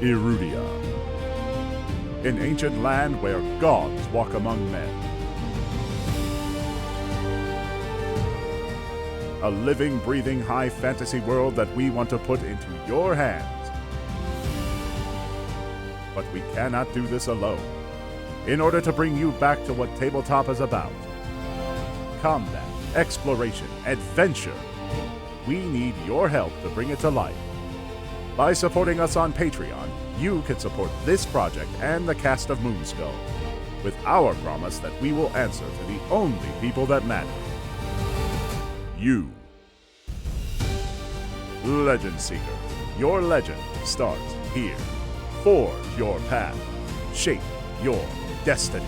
Erudia, an ancient land where gods walk among men. A living, breathing, high fantasy world that we want to put into your hands. But we cannot do this alone. In order to bring you back to what tabletop is about, combat, exploration, adventure, we need your help to bring it to life. By supporting us on Patreon, you can support this project and the cast of Moonskull, with our promise that we will answer to the only people that matter. You. Legend Seekers, your legend starts here. Forge your path. Shape your destiny.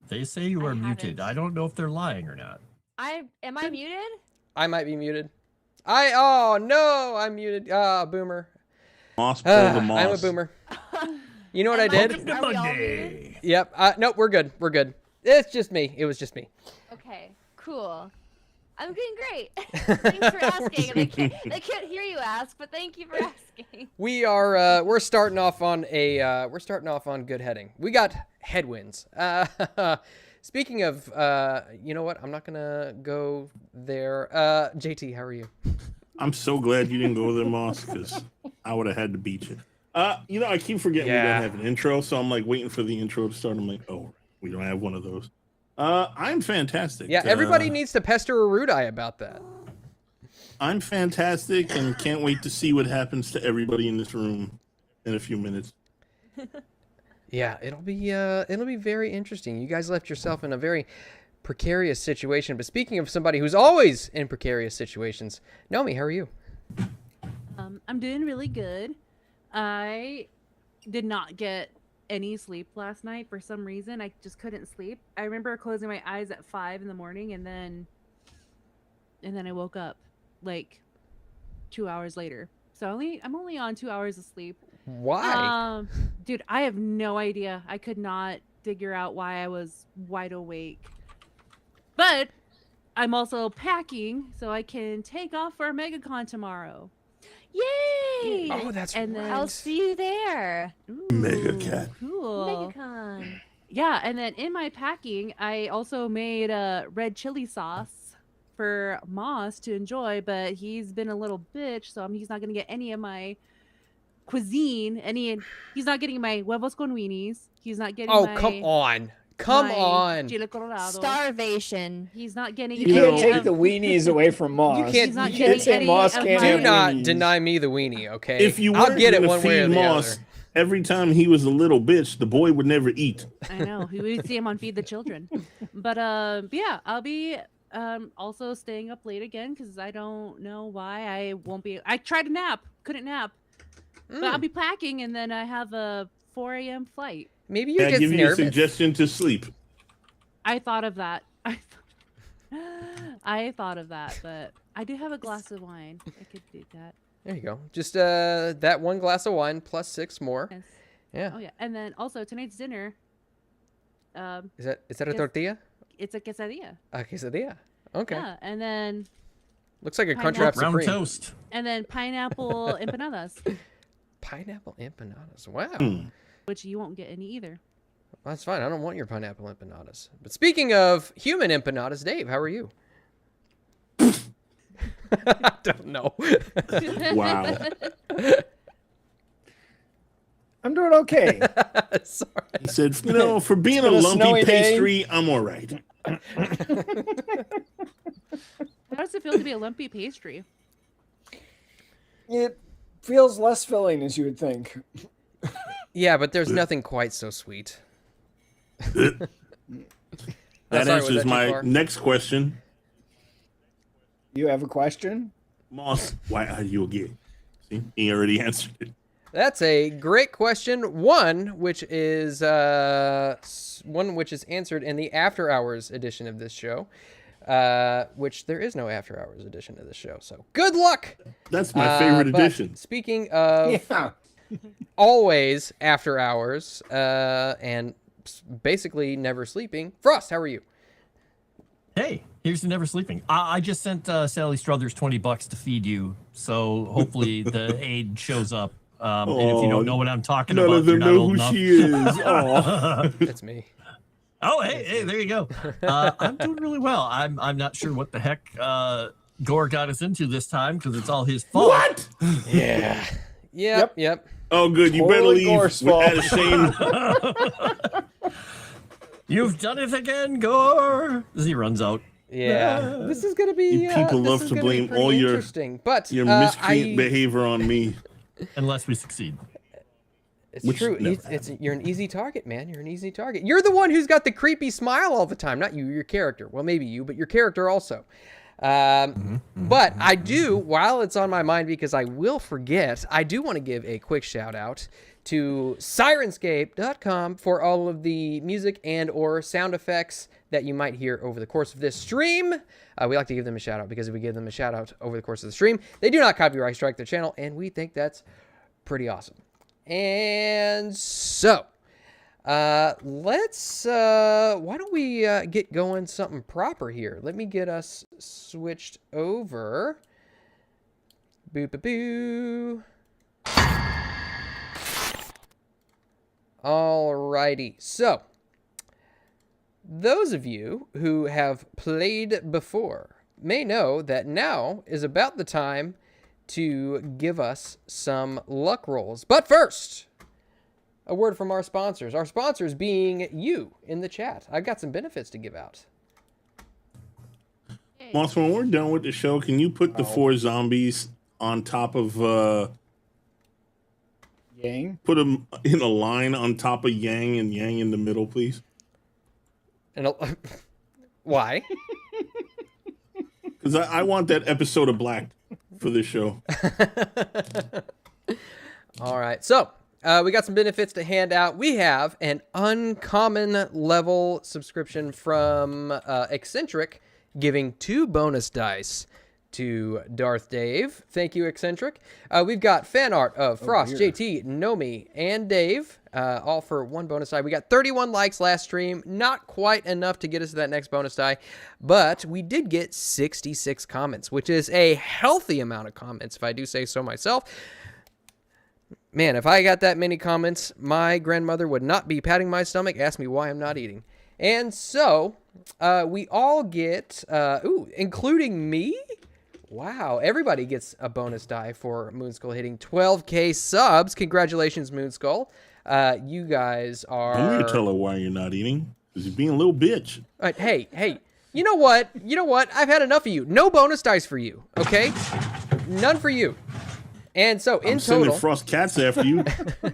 They say you are muted. I don't know if they're lying or not. Am I muted? I might be muted. Oh no, I'm muted. Boomer. Moss, pull the moss. I'm a boomer. You know what I did? Are we all muted? Yep. Nope, we're good. We're good. It's just me. It was just me. Okay, cool. I'm doing great. Thanks for asking. They can't hear you ask, but thank you for asking. We are we're starting off on good heading. We got headwinds. Speaking of, you know what? I'm not gonna go there. JT, how are you? I'm so glad you didn't go there, Moss, because I would have had to beat you. You know, I keep forgetting we don't have an intro, so I'm like waiting for the intro to start. I'm like, oh, we don't have one of those. I'm fantastic. Yeah, everybody needs to pester Erudi about that. I'm fantastic and can't wait to see what happens to everybody in this room in a few minutes. Yeah, it'll be very interesting. You guys left yourself in a very precarious situation. But speaking of somebody who's always in precarious situations, Naomi, how are you? I'm doing really good. I did not get any sleep last night for some reason. I just couldn't sleep. I remember closing my eyes at 5 in the morning, and then I woke up like 2 hours later. So I'm only on 2 hours of sleep. Why? Dude, I have no idea. I could not figure out why I was wide awake. But I'm also packing so I can take off for MegaCon tomorrow. Yay! Oh, that's and right. then I'll see you there. Ooh, MegaCat. Cool. MegaCon. Yeah, and then in my packing, I also made a red chili sauce for Moss to enjoy, but he's been a little bitch, so he's not gonna get any of my cuisine. He's not getting my huevos con weenies. He's not getting. Oh, my, come on. Come on. Chile colorado. Starvation. He's not getting. You can't take the weenies away from Moss. You can't. He's not You can't say getting Moss any can't of Do have not weenies. deny me the weenie, okay? If you I'll weren't get it gonna one way or feed the Moss other. every time he was a little bitch, the boy would never eat. I know. We would see him on Feed the Children. But yeah, I'll be also staying up late again because I don't know why I won't be. I tried to nap, couldn't nap. But I'll be packing, and then I have a 4 a.m. flight. Maybe you Can I get give you a nervous. suggestion to sleep? I thought of that. I thought of that, but I do have a glass of wine. I could do that. There you go. Just that one glass of wine plus 6 more. Yes. Yeah. Oh yeah, and then also tonight's dinner. Is that a Yes. tortilla? It's a quesadilla. A quesadilla. Okay. Yeah, and then Looks like a Pineapple. Crunchwrap Round Supreme. toast. pineapple empanadas, Pineapple empanadas. Wow. which you won't get any either. That's fine. I don't want your pineapple empanadas. But speaking of human empanadas, Dave, how are you? I don't know. Wow. I'm doing okay. Sorry. He said, you know, for being a been a lumpy snowy day. pastry, I'm all right. How does it feel to be a lumpy pastry? It feels less filling, as you would think. Yeah, but there's nothing quite so sweet. That Sorry, was answers that too my far? next question. You have a question? Moss, why are you gay? See, he already answered it. That's a great question. One which is answered in the After Hours edition of this show. which there is no after hours edition of this show. So good luck. That's my favorite But edition. Speaking of always after hours and basically never sleeping, Frost, how are you? Hey, here's the never sleeping. I just sent Sally Struthers $20 to feed you, so hopefully the aid shows up. And if you don't know what I'm talking None about, of them you're not know old who enough. she is. Oh. That's me. Oh, hey, there you go. I'm doing really well. I'm not sure what the heck Gore got us into this time because it's all his fault. What? Yeah. Yep. Oh, good. You better Totally leave Gore's without a shame. You've done it again, Gore. As he runs out. Yeah. This is gonna be. You people this love is to gonna be blame pretty all your interesting. But miscreant behavior on me. Unless we succeed. It's Which true. never You're an easy target, man. You're an easy target. You're the one who's got the creepy smile all the time. Not you, your character. Well, maybe you, but your character also. But I do, while it's on my mind, because I will forget, I do want to give a quick shout out to Sirenscape.com for all of the music and or sound effects that you might hear over the course of this stream. We like to give them a shout out because if we give them a shout out over the course of the stream, they do not copyright strike their channel, and we think that's pretty awesome. And so, let's, why don't we get going something proper here? Let me get us switched over. Boo. Alrighty, so, those of you who have played before may know that now is about the time to give us some luck rolls. But first, a word from our sponsors. Our sponsors being you in the chat. I've got some benefits to give out. Moss, when we're done with the show, can you put the 4 zombies on top of Yang? put them in a line on top of Yang and Yang in the middle, please? And why? Because I want that episode of Black for this show. All right. So, we got some benefits to hand out. We have an uncommon level subscription from Eccentric, giving 2 bonus dice to Darth Dave. Thank you, Eccentric. We've got fan art of Frost, JT, Nomi, and Dave, all for 1 bonus die. We got 31 likes last stream. Not quite enough to get us to that next bonus die, but we did get 66 comments, which is a healthy amount of comments, if I do say so myself. Man, if I got that many comments, my grandmother would not be patting my stomach, ask me why I'm not eating. And so, we all get, including me? Wow, everybody gets a bonus die for Moonskull hitting 12K subs. Congratulations, Moonskull. You guys are... I'm going to tell her why you're not eating. Because you're being a little bitch. Hey, you know what? I've had enough of you. No bonus dice for you, okay? None for you. And so, in I'm sending total... Frost cats after you.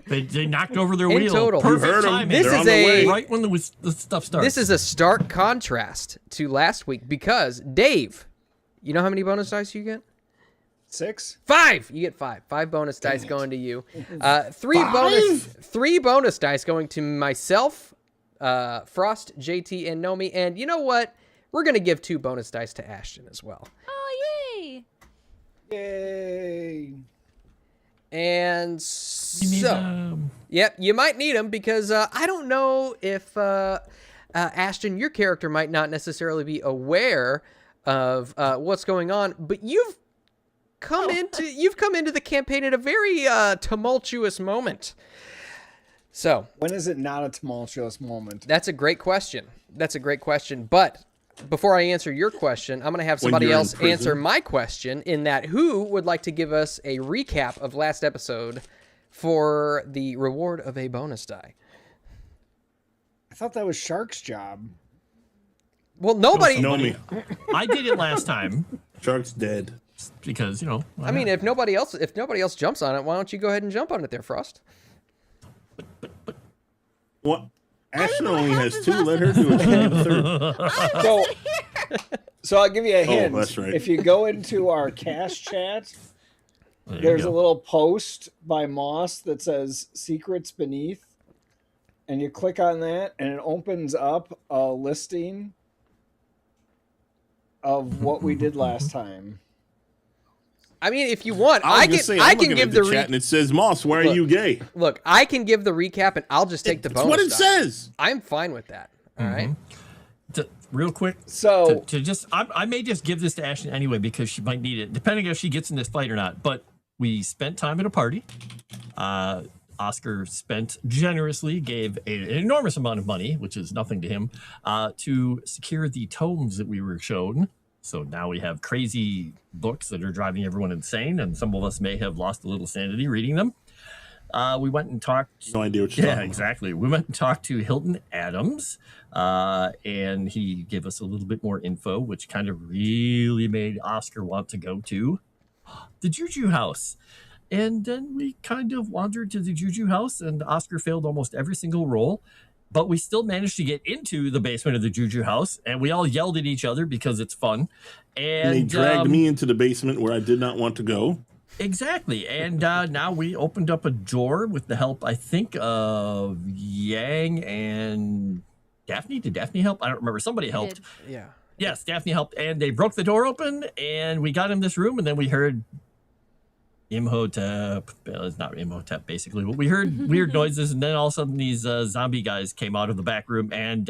They knocked over their In wheel. total. Perfect You heard 'em. timing. This They're is on the way. Right when the stuff starts. This is a stark contrast to last week because, Dave, you know how many bonus dice you get? 6? 5. You get 5. 5 bonus dice going to you. 3 bonus dice going to myself, Frost, JT, and Nomi. And you know what? We're going to give 2 bonus dice to Ashton as well. Oh, yay! Yay. And We need, so, yep, you might need them because I don't know if Ashton, your character might not necessarily be aware of what's going on, but you've come into the campaign at a very tumultuous moment. So When is it not a tumultuous moment? that's a great question. But before I answer your question, I'm going to have somebody you're in else prison. answer my question in that who would like to give us a recap of last episode for the reward of a bonus die? I thought that was Shark's job. Well, nobody... Know me. I did it last time Shark's dead. because, I mean, if nobody else jumps on it, why don't you go ahead and jump on it there, Frost? What? Ashton only has 2. Let her do it. She can have a 3rd. So I'll give you a hint. that's right. If you go into our cash chat, There you there's go. a little post by Moss that says Secrets Beneath. And you click on that and it opens up a listing of what we did last time. I mean, if you want, I I can give the chat, and it says, "Moss, why are you gay?" Look, I can give the recap, and I'll just take the bonus. That's what it says. I'm fine with that. All right. Real quick, So I may just give this to Ashton anyway because she might need it, depending if she gets in this fight or not. But we spent time at a party. Oscar spent generously, gave an enormous amount of money, which is nothing to him, to secure the tomes that we were shown. So now we have crazy books that are driving everyone insane, and some of us may have lost a little sanity reading them. We went and talked. No idea what you're talking about. Exactly. We went and talked to Hilton Adams, and he gave us a little bit more info, which kind of really made Oscar want to go to the Juju House. And then we kind of wandered to the Juju House, and Oscar failed almost every single roll. But we still managed to get into the basement of the Juju House, and we all yelled at each other because it's fun. And they dragged me into the basement where I did not want to go. Exactly. And now we opened up a door with the help, I think, of Yang and Daphne. Did Daphne help? I don't remember. Somebody helped. Yeah. Yes, Daphne helped. And they broke the door open, and we got in this room, and then we heard Imhotep. Well, it's not Imhotep, basically. But we heard weird noises, and then all of a sudden these zombie guys came out of the back room, and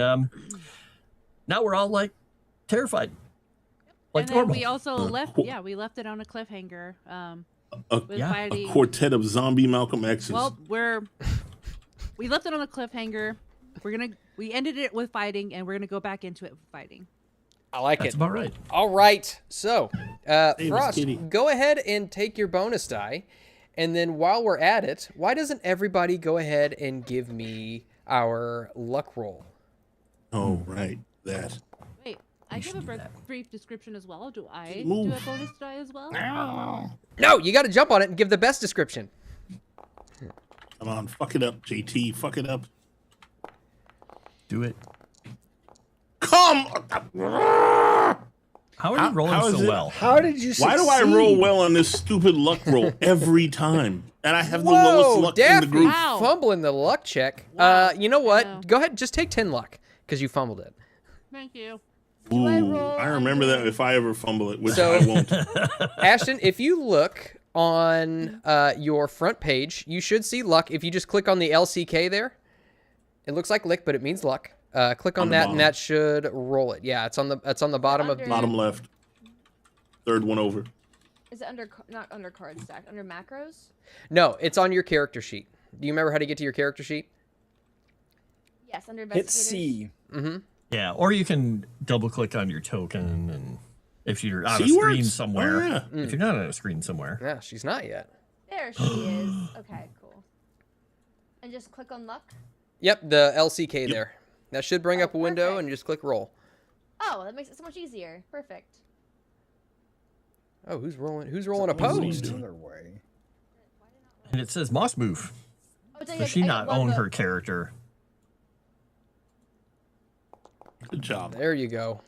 now we're all, like, terrified. Like and then normal. we also left. Yeah, we left it on a cliffhanger. A quartet of zombie Malcolm X's. Well, we left it on a cliffhanger. We ended it with fighting, and we're gonna go back into it with fighting. I like That's it. about right. All right. So, Hey, Frost, Kitty. go ahead and take your bonus die, and then while we're at it, why doesn't everybody go ahead and give me our luck roll? Oh, right. That. Wait, I give a brief description as well. Do I Move. do a bonus die as well? No, you got to jump on it and give the best description. Come on, fuck it up, JT. Fuck it up. Do it. Come. How are you rolling how is so it- well? how did you succeed? Why do I roll well on this stupid luck roll every time? And I have the lowest luck in the Daphne, group. Wow. fumbling the luck check. Wow. You know what? Yeah. Go ahead, just take 10 luck because you fumbled it. Thank you. Ooh, I roll I remember under- that if I ever fumble it, which So- I won't. Ashton, if you look on your front page, you should see luck. If you just click on the LCK there, it looks like lick, but it means luck. Click on On the that, bottom. and that should roll it. Yeah, it's on the bottom of the. Bottom left. Third one over. Is it under not under card stack, under macros? No, it's on your character sheet. Do you remember how to get to your character sheet? Yes, under hit investigators. C? Mm-hmm. Yeah, or you can double click on your token, and if you're on a See, screen works? somewhere, Oh, yeah. if you're not on a screen somewhere, Yeah, she's not yet. There she is. Okay, cool. And just click on luck. Yep, the LCK there. That should bring Oh, up a window, perfect. and you just click roll. Oh, that makes it so much easier. Perfect. Oh, who's rolling? Who's rolling What's he opposed? doing? Other way. and it says Moss move. Oh, it's like Does she I not love own the- her character? Good job. There you go.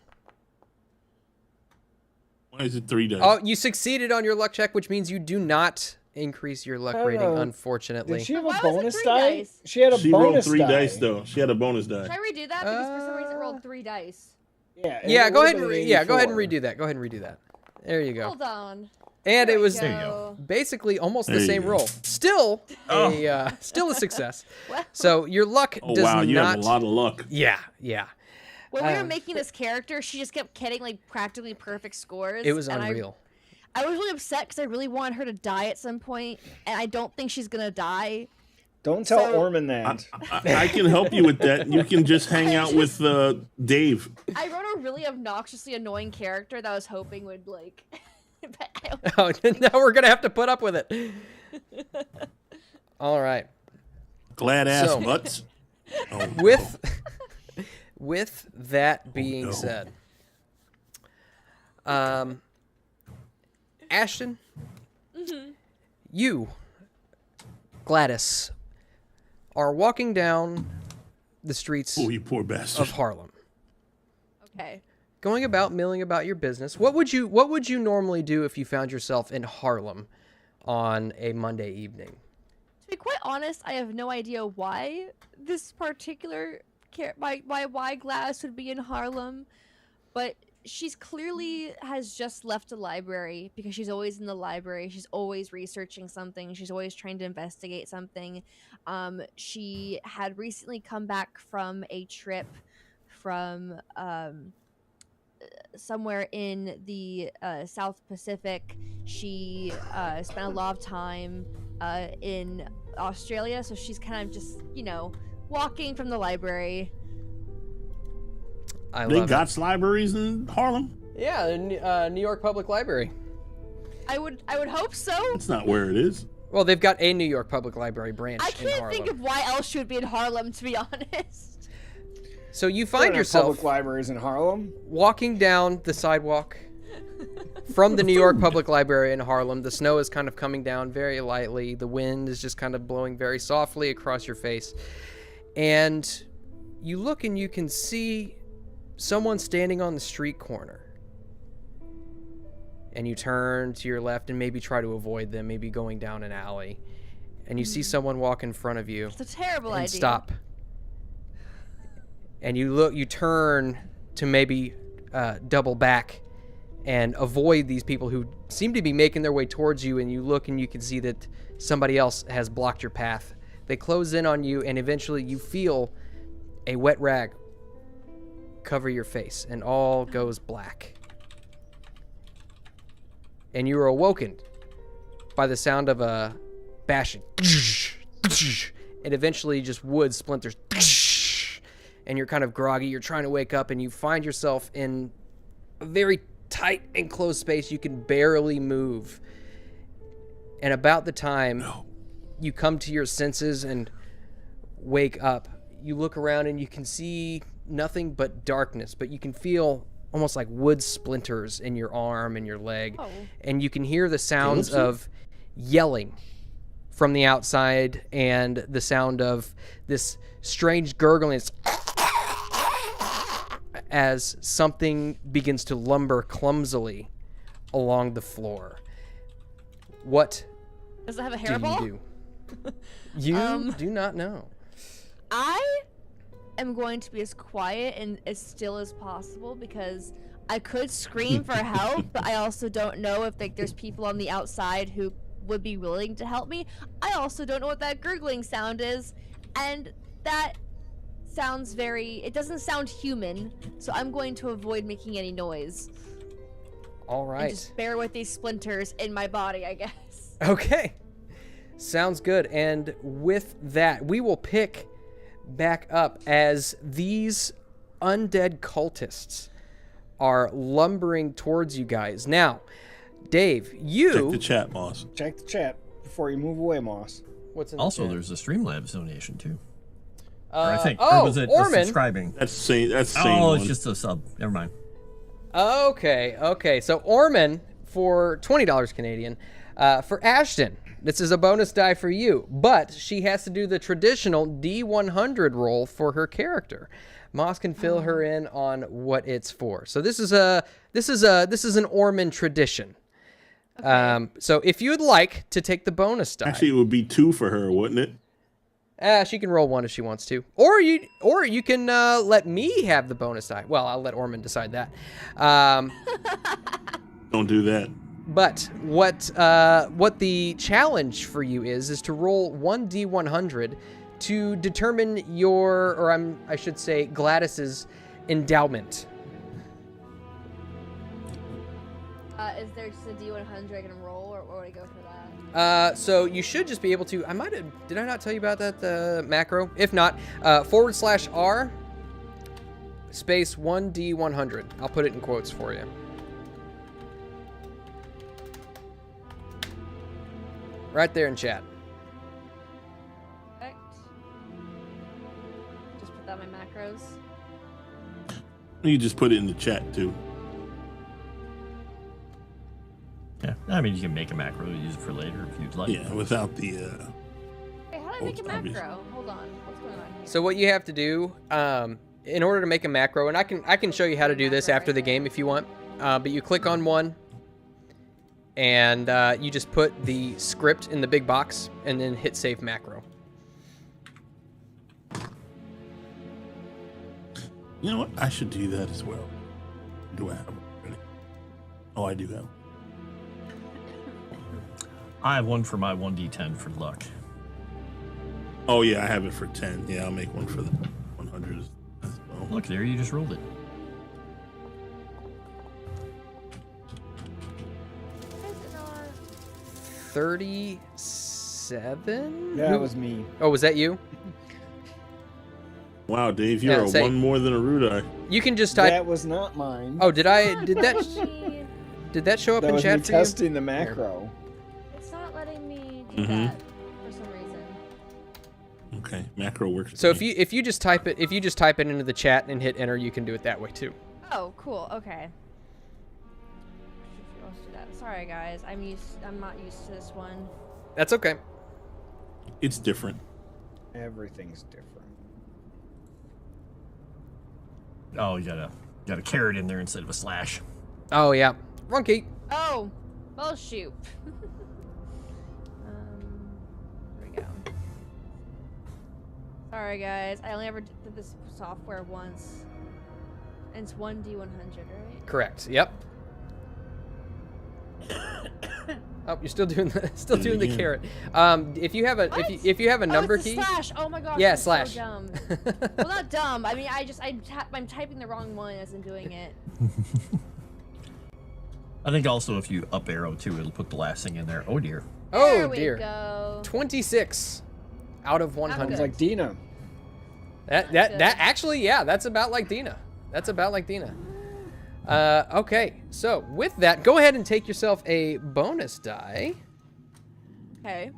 Why is it 3 days? Oh, you succeeded on your luck check, which means you do not increase your luck rating, Hello. unfortunately. Did she have Why a was it bonus 3 die? dice? She had a She rolled bonus 3 die. dice though. She had a bonus die. Should I redo that? Because for some reason it rolled 3 dice. Yeah. Yeah, it go would've ahead and been go ahead and 84. redo that. Go ahead and redo that. There you go. Hold on. And There it we was There you go. basically almost the There you same go. roll. Still Oh. still a success. Well, So your luck Oh does wow, you not. have a lot of luck. Yeah, yeah. when we were Um, making this character, she just kept getting like practically perfect scores. It was and unreal. I was really upset because I really wanted her to die at some point, and I don't think she's gonna die. Don't tell So- Orman that. I can help you with that. You can just hang out with Dave. I wrote a really obnoxiously annoying character that I was hoping would like. But I don't- Oh, now we're gonna have to put up with it. All right. Glad ass So- butts. Oh, With that being no. said, Ashton, you, Gladys, are walking down the streets oh, you poor bastard. of Harlem, okay. going about milling about your business. What would you normally do if you found yourself in Harlem on a Monday evening? To be quite honest, I have no idea why this particular why Glass would be in Harlem, but she's clearly has just left the library because she's always in the library. She's always researching something. She's always trying to investigate something. She had recently come back from a trip from somewhere in the South Pacific. She spent a lot of time in Australia, so she's kind of just, walking from the library. They got libraries in Harlem? Yeah, the New York Public Library. I would hope so. That's not where it is. Well, they've got a New York Public Library branch I in can't Harlem. think of why else she would be in Harlem, to be honest. So you There find are yourself public libraries in Harlem. walking down the sidewalk from the New York Public Library in Harlem. The snow is kind of coming down very lightly. The wind is just kind of blowing very softly across your face. And you look and you can see someone standing on the street corner. And you turn to your left and maybe try to avoid them, maybe going down an alley. And you see someone walk in front of you. It's a terrible and idea. Stop. And you turn to maybe double back and avoid these people who seem to be making their way towards you, and you look and you can see that somebody else has blocked your path. They close in on you, and eventually you feel a wet rag cover your face, and all goes black. And you are awoken by the sound of a bashing. And eventually just wood splinters. And you're kind of groggy. You're trying to wake up, and you find yourself in a very tight enclosed space. You can barely move. And about the time you come to your senses and wake up, you look around and you can see nothing but darkness, but you can feel almost like wood splinters in your arm and your leg. Oh. And you can hear the sounds of yelling from the outside and the sound of this strange gurgling. It's as something begins to lumber clumsily along the floor. What Does it have a do hairball? you do? You do not know. I am going to be as quiet and as still as possible because I could scream for help, but I also don't know if there's people on the outside who would be willing to help me. I also don't know what that gurgling sound is, and that sounds it doesn't sound human, so I'm going to avoid making any noise. All right. And just bear with these splinters in my body, I guess. Okay. Sounds good. And with that, we will pick back up as these undead cultists are lumbering towards you guys. Now, Dave, you... Check the chat, Moss. Check the chat before you move away, Moss. What's in Also, the chat? there's a Streamlabs donation too. Or I think. Oh, or was it Orman. subscribing? That's the same Oh, one. it's just a sub. Never mind. Okay. So Orman for $20 Canadian. For Ashton, this is a bonus die for you, but she has to do the traditional D100 roll for her character. Moss can fill her in on what it's for. So this is an Orman tradition. Okay. So if you'd like to take the bonus die, Actually, it would be 2 for her, wouldn't it? she can roll 1 if she wants to, or you can let me have the bonus die. Well, I'll let Orman decide that. Don't do that. But what the challenge for you is to roll 1d100 to determine I should say Gladys's endowment. Is there just a D100 I can roll, or would I go for that? So you should just be able to. Did I not tell you about that, the macro? If not, /R space 1d100. I'll put it in quotes for you. Right there in chat. Perfect. Just put that in my macros. You just put it in the chat, too. Yeah, I mean, you can make a macro, use it for later if you'd like. Yeah, without the... Hey, how do I make a it's obvious. macro? Hold on. What's going on here? So what you have to do, in order to make a macro, and I can show you how to do this after the game if you want, but you click on one, and you just put the script in the big box, and then hit save macro. You know what? I should do that as well. do I have one already? Oh, I do have. I have one for my 1d10 for luck. Oh yeah, I have it for 10. Yeah, I'll make one for the 100 as well. Look, there you just rolled it. Is it not? 37? Yeah, it was me. Oh, was that you? Wow, Dave, you're Yeah, say- one more than Erudi. You can just type. That was not mine. Oh, did It's that? not letting me- Did that show up that in was me chat for you? testing the macro. It's not letting me do Mhm. that for some reason. Okay, macro works. So for me. if you just type it into the chat and hit enter, you can do it that way too. Oh, cool. Okay. Let's do that. Sorry, guys. I'm not used to this one. That's okay. It's different. Everything's different. Oh, you got a carrot in there instead of a slash. Oh yeah, wrong key. Oh, well, shoot. Here we go. Sorry, guys. I only ever did this software once. And it's 1D100, right? Correct. Yep. Oh, you're still doing the again. carrot. If you have a What? if you have a number it's a key. slash. Oh my gosh. Yeah, I'm slash. So dumb. Well, not dumb. I mean, I'm typing the wrong one as I'm doing it. I think also if you up arrow too, it'll put the last thing in there. Oh dear. Oh There we dear. go. 26 out of 100. good. Sounds like Dina. That good. actually, yeah, that's about like Dina. Okay, so with that, go ahead and take yourself a bonus die. Okay.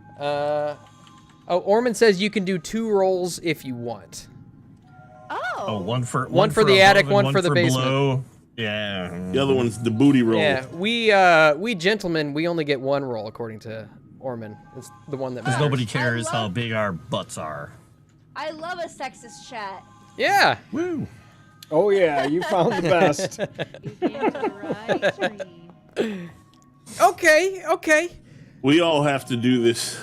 Orman says you can do 2 rolls if you want. Oh, one for One for the above attic, and one for the basement. below. Yeah. The other one's the booty roll. Yeah, we gentlemen, we only get 1 roll according to Orman. It's the one that Because matters. nobody cares how love- big our butts are. I love a sexist chat. Yeah. Woo. Oh yeah, you found the best. You came to the right tree. Okay. We all have to do this.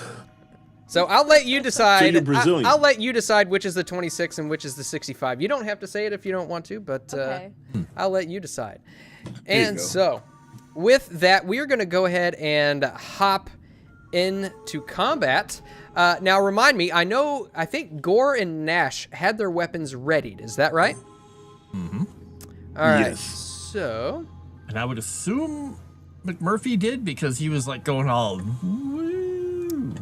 So I'll let you decide. you're Brazilian. I'll let you decide which is the 26 and which is the 65. You don't have to say it if you don't want to, but Okay. I'll let you decide. you And go. so, with that, we are going to go ahead and hop into combat. Now, remind me, I think Gore and Nash had their weapons readied. Is that right? Mm-hmm. All right. Yes. So, And I would assume McMurphy did because he was like going all woo.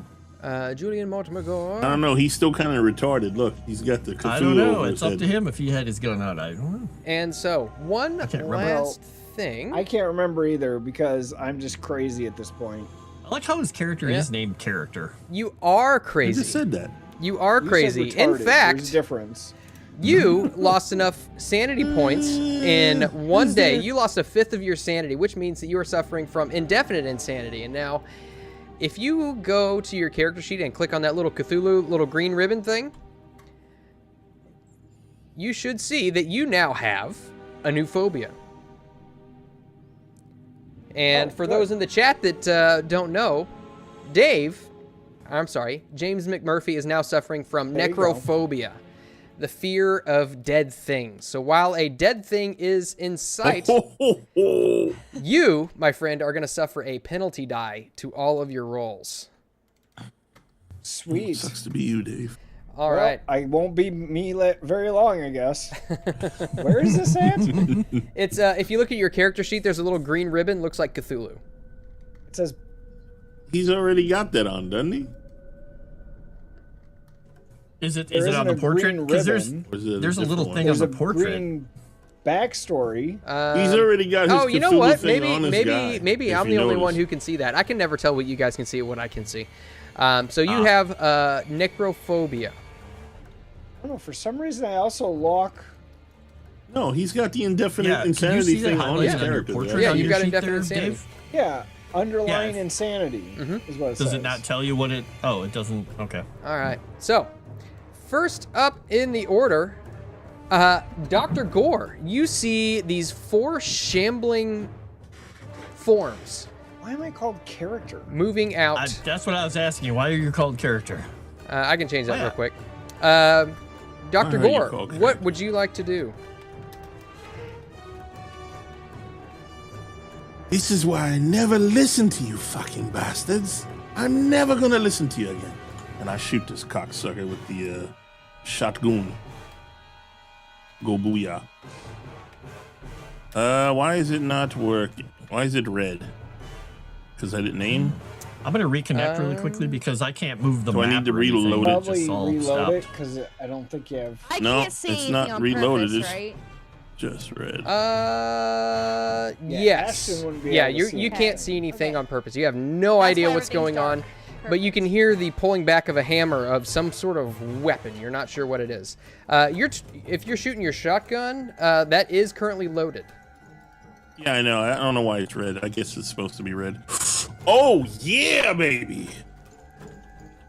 Julian Mortimer Gore. I don't know. He's still kind of retarded. Look, he's got the Cthulhu I don't know. over It's his up head. to him if he had his gun out. I don't know. And so, one can't remember. last thing. I can't remember either because I'm just crazy at this point. I like how his character Yeah. is named Character. You are I crazy. just said that. You are You said crazy. retarded. In There's a fact, difference. you lost enough sanity points in one day. You lost 1/5 of your sanity, which means that you are suffering from indefinite insanity. And now, if you go to your character sheet and click on that little Cthulhu little green ribbon thing, you should see that you now have a new phobia. And Oh, for good. those in the chat that don't know, James McMurphy is now suffering from There you go. necrophobia, the fear of dead things. So while a dead thing is in sight, you, my friend, are going to suffer a penalty die to all of your rolls. Sweet. Sucks to be you, Dave. All Well, right. I won't be very long, I guess. Where is this at? It's if you look at your character sheet, there's a little green ribbon. Looks like Cthulhu. It says He's already got that on, doesn't he? Is it there on isn't the a portrait? green Because there's ribbon. Or is it there's a little different thing one? There's on a the portrait. green backstory. He's already got his Oh, you know Cthulhu what? thing on his guy, Maybe if I'm you the only one notice. who can see that. I can never tell what you guys can see or what I can see. So you have necrophobia. I don't know. For some reason, I also lock. No, he's got the indefinite Yeah, can you insanity see that thing on highlighted his on your character. portrait? Yeah, on you've your got sheet indefinite there, insanity. Dave? Yeah, underlying Yeah. insanity is what it says. Does it not tell you what it? Oh, it doesn't. Okay. All right. So, first up in the order, Dr. Gore, you see these 4 shambling forms Why am I called character? moving out. That's what I was asking. Why are you called Character? I can change that Oh, yeah. real quick. Dr. Alright, you Gore, call what character. would you like to do? This is why I never listen to you fucking bastards. I'm never gonna listen to you again. And I shoot this cocksucker with the shotgun. Go booyah. Why is it not working? Why is it red? Because I didn't aim? I'm gonna reconnect really quickly because I can't move the Do I map. need to or anything. reload it? It Probably just all reload stopped. it because I don't think you have. I No, can't see it's anything not on reloaded, purpose, it's- right? Just red. Ashton Yes. wouldn't be Yeah, able to see you anything. can't see anything Okay. on purpose. You have no That's idea why what's going everything's on, dark. but you can hear the pulling back of a hammer of some sort of weapon. You're not sure what it is. If you're shooting your shotgun, that is currently loaded. Yeah, I know. I don't know why it's red. I guess it's supposed to be red. Oh, yeah, baby.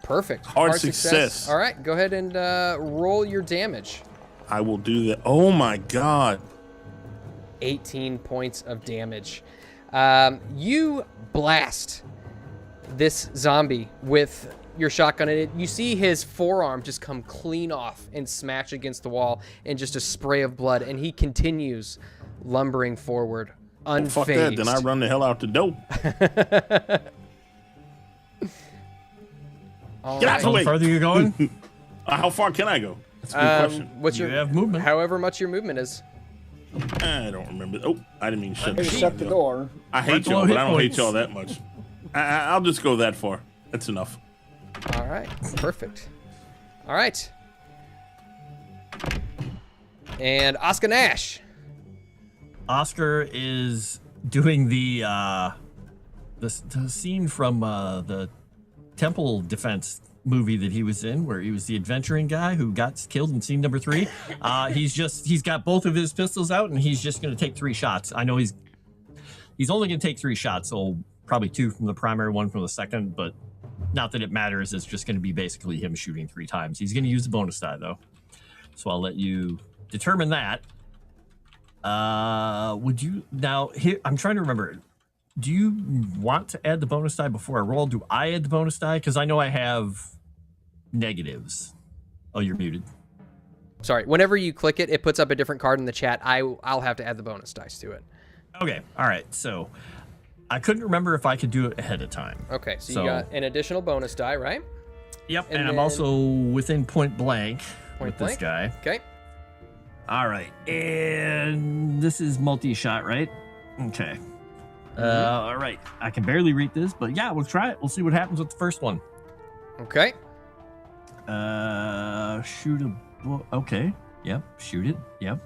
Perfect. Hard success. All right, go ahead and roll your damage. I will do that. Oh, my God. 18 points of damage. You blast this zombie with your shotgun, and you see his forearm just come clean off and smash against the wall in just a spray of blood, and he continues lumbering forward, unfazed. Fuck that. Then I run the hell out the door. All Get out right. the way. The further you're going, How far can I go? That's a good question. What's you your have movement. however much your movement is? I don't remember. Oh, I didn't mean to shut Maybe shut the door. I Right hate below y'all, but hit I don't points. hate y'all that much. I'll just go that far. That's enough. All right, perfect. All right. And Oscar Nash. Oscar is doing the scene from the temple defense movie that he was in, where he was the adventuring guy who got killed in scene number 3. He's got both of his pistols out, and he's just going to take 3 shots. I know he's only going to take 3 shots, so probably 2 from the primary, 1 from the second, but not that it matters. It's just going to be basically him shooting 3 times. He's going to use the bonus die, though, so I'll let you determine that. Would you now? Here, I'm trying to remember. Do you want to add the bonus die before I roll? Do I add the bonus die? Because I know I have negatives. Oh, you're muted. Sorry, whenever you click it, it puts up a different card in the chat. I'll have to add the bonus dice to it. Okay. All right. So I couldn't remember if I could do it ahead of time. Okay, so So- you got an additional bonus die, right? Yep. And And I'm then- also within point blank Point with this blank? guy. Okay. All right. And this is multi-shot, right? Okay. All right. I can barely read this, but yeah, we'll try it. We'll see what happens with the first one. Okay. Shoot a. Okay. Yep. Shoot it. Yep.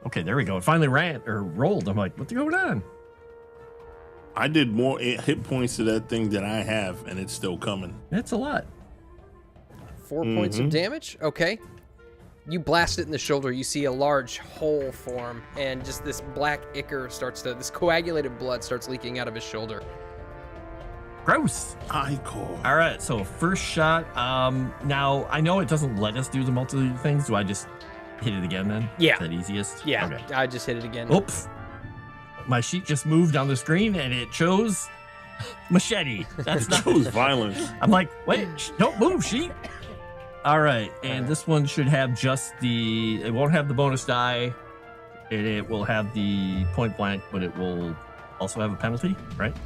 Okay. There we go. It finally ran or rolled. I'm like, what's going on? I did more hit points to that thing than I have, and it's still coming. That's a lot. 4 points of damage. Okay. You blast it in the shoulder. You see a large hole form, and just this black ichor this coagulated blood starts leaking out of his shoulder. Gross. Icor. All right. So first shot. Now I know it doesn't let us do the multi things. Do I just hit it again then? Yeah. Is that easiest? Yeah, Okay. I just hit it again. Oops. My sheet just moved on the screen and it chose machete. That's not. Chose violence. I'm like, wait, don't move, sheet. All right, and this one should have just the. It won't have the bonus die, and it will have the point blank, but it will also have a penalty, right?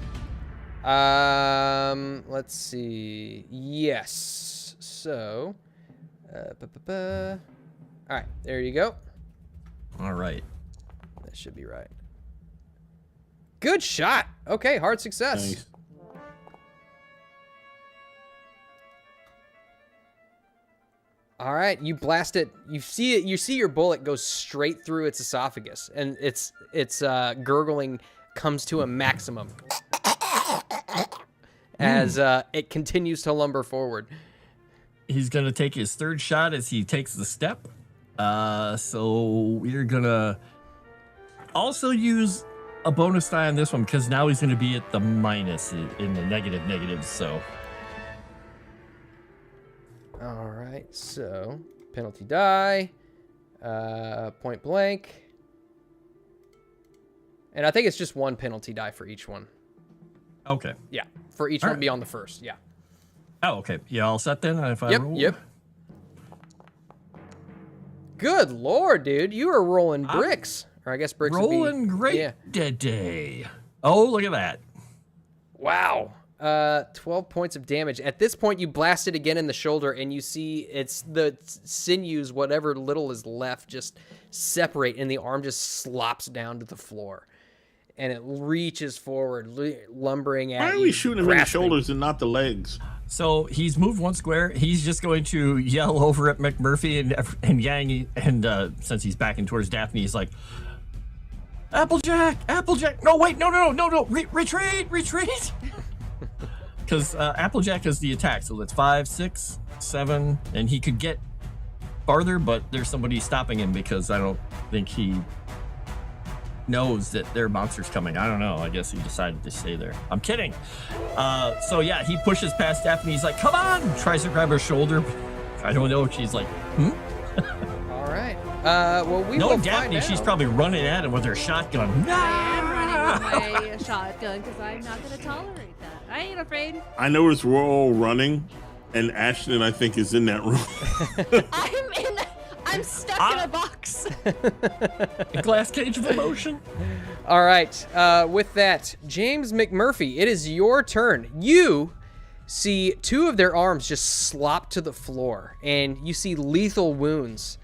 Let's see. Yes. So, all right, there you go. All right. That should be right. Good shot. Okay, hard success. Nice. All right, you blast it. You see it. You see your bullet go straight through its esophagus, and its gurgling comes to a maximum as it continues to lumber forward. He's gonna take his third shot as he takes the step. So we're gonna also use a bonus die on this one because now he's gonna be at the minus in the negatives. So. All right, so penalty die, point blank, and I think it's just 1 penalty die for each one. Okay. Yeah, for each All one right. beyond the first. Yeah. Oh, okay. Yeah, all set then. If I Yep. roll. Yep. Good lord, dude, you are rolling bricks, or I guess bricks. would be- Rolling great Yeah. today. Oh, look at that. Wow. 12 points of damage. At this point, you blast it again in the shoulder, and you see it's the sinews, whatever little is left, just separate, and the arm just slops down to the floor. And it reaches forward, lumbering at you. Why are we shooting him in the shoulders and not the legs? So he's moved one square. He's just going to yell over at McMurphy and Yang, and since he's backing towards Daphne, he's like, Applejack! Applejack! No, wait, no, retreat! Because Applejack is the attack, so that's 5, 6, 7, and he could get farther, but there's somebody stopping him because I don't think he knows that there are monsters coming. I don't know. I guess he decided to stay there. I'm kidding. So yeah, he pushes past Daphne. He's like, come on! Tries to grab her shoulder. I don't know if she's like, All right. Well, we will Knowing Daphne, find she's out. probably running at him with her shotgun. I am running with my shotgun because I'm not going to tolerate that. I ain't afraid. I noticed we're all running, and Ashton, I think, is in that room. I'm stuck in a box. A glass cage of emotion. All right. With that, James McMurphy, it is your turn. You see two of their arms just slop to the floor, and you see lethal wounds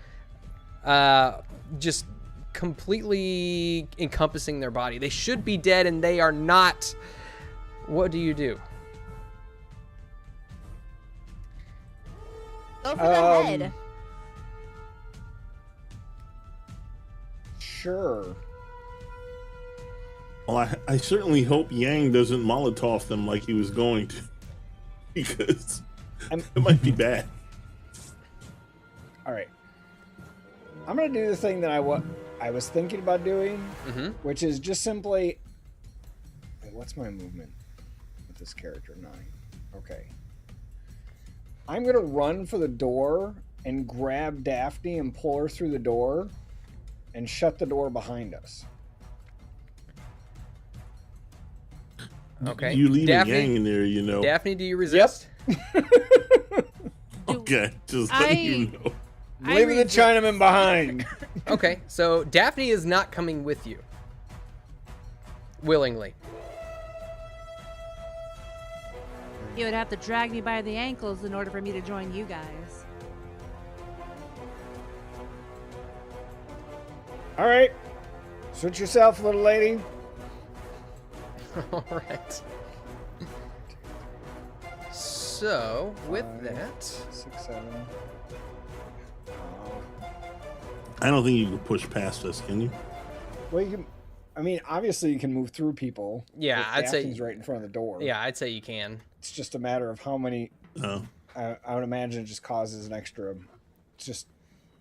just completely encompassing their body. They should be dead, and they are not. What do you do? Go for the head. Sure. Well, I certainly hope Yang doesn't Molotov them like he was going to, because it might be bad. All right. I'm gonna do the thing that I was thinking about doing, which is just simply. Wait, what's my movement with this character? 9. Okay. I'm gonna run for the door and grab Daphne and pull her through the door, and shut the door behind us. Okay. You leaving Daphne, Yang in there, you know. Daphne, do you resist? Okay, just letting you know. Leaving the Chinaman behind. Okay, so Daphne is not coming with you. Willingly. You would have to drag me by the ankles in order for me to join you guys. All right. Switch yourself, little lady. All right. So, with that, 6, 7. I don't think you can push past us, can you? Well, you can. I mean, obviously, you can move through people. Yeah, if I'd say- Daphne's right in front of the door. yeah, I'd say you can. It's just a matter of how many. No. I would imagine it just causes an extra. It's just.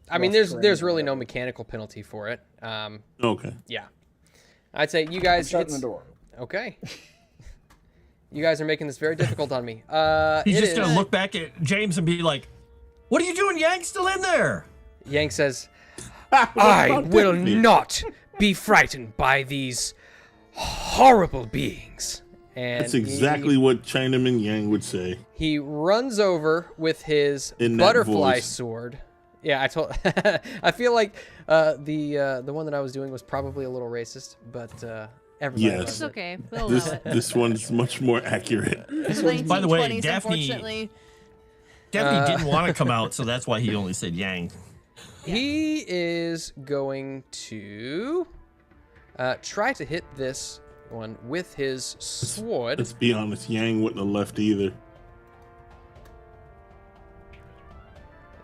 I mean, rough there's terrain or really no whatever. mechanical penalty for it. Okay. Yeah. I'd say you I'm guys. shutting it's- the door. Okay. You guys are making this very difficult on me. He's it just going is- to look back at James and be like, what are you doing? Yang's still in there. Yang says, What I about will Daphne? not be frightened by these horrible beings. And That's exactly what Chinaman Yang would say. he runs over with his In that butterfly voice. sword. Yeah, I told. I feel like the one that I was doing was probably a little racist, but everybody Yes. loves It's it. okay. We'll This allow it. this one's much more accurate. By the way, 1920s, Daphne- unfortunately. Daphne didn't want to come out, so that's why he only said Yang. He is going to try to hit this one with his sword. Let's be honest, Yang wouldn't have left either.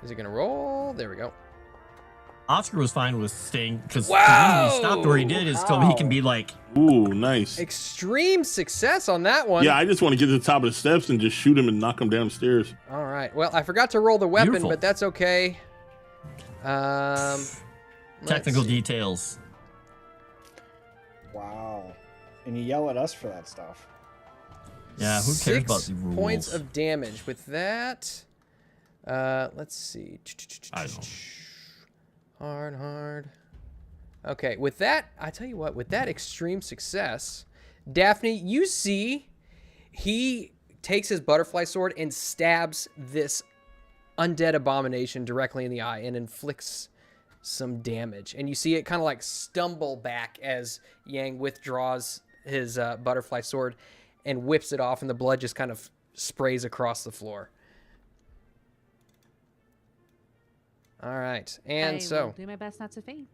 Is he gonna roll? There we go. Oscar was fine with staying because the Wow! reason he stopped where he did is so he can be like, Ooh, nice. Extreme success on that one. Yeah, I just want to get to the top of the steps and just shoot him and knock him downstairs. All right. Well, I forgot to roll the weapon, Beautiful. but that's okay. Let's technical see. details. Wow. And you yell at us for that stuff. Yeah, who cares 6 about the rules? points of damage. With that, let's see. I don't know. Hard. Okay, with that, I tell you what, with that extreme success, Daphne, you see he takes his butterfly sword and stabs this undead abomination directly in the eye and inflicts some damage. And you see it kind of like stumble back as Yang withdraws butterfly sword and whips it off, and the blood just kind of sprays across the floor. All right, and I will do my best not to faint.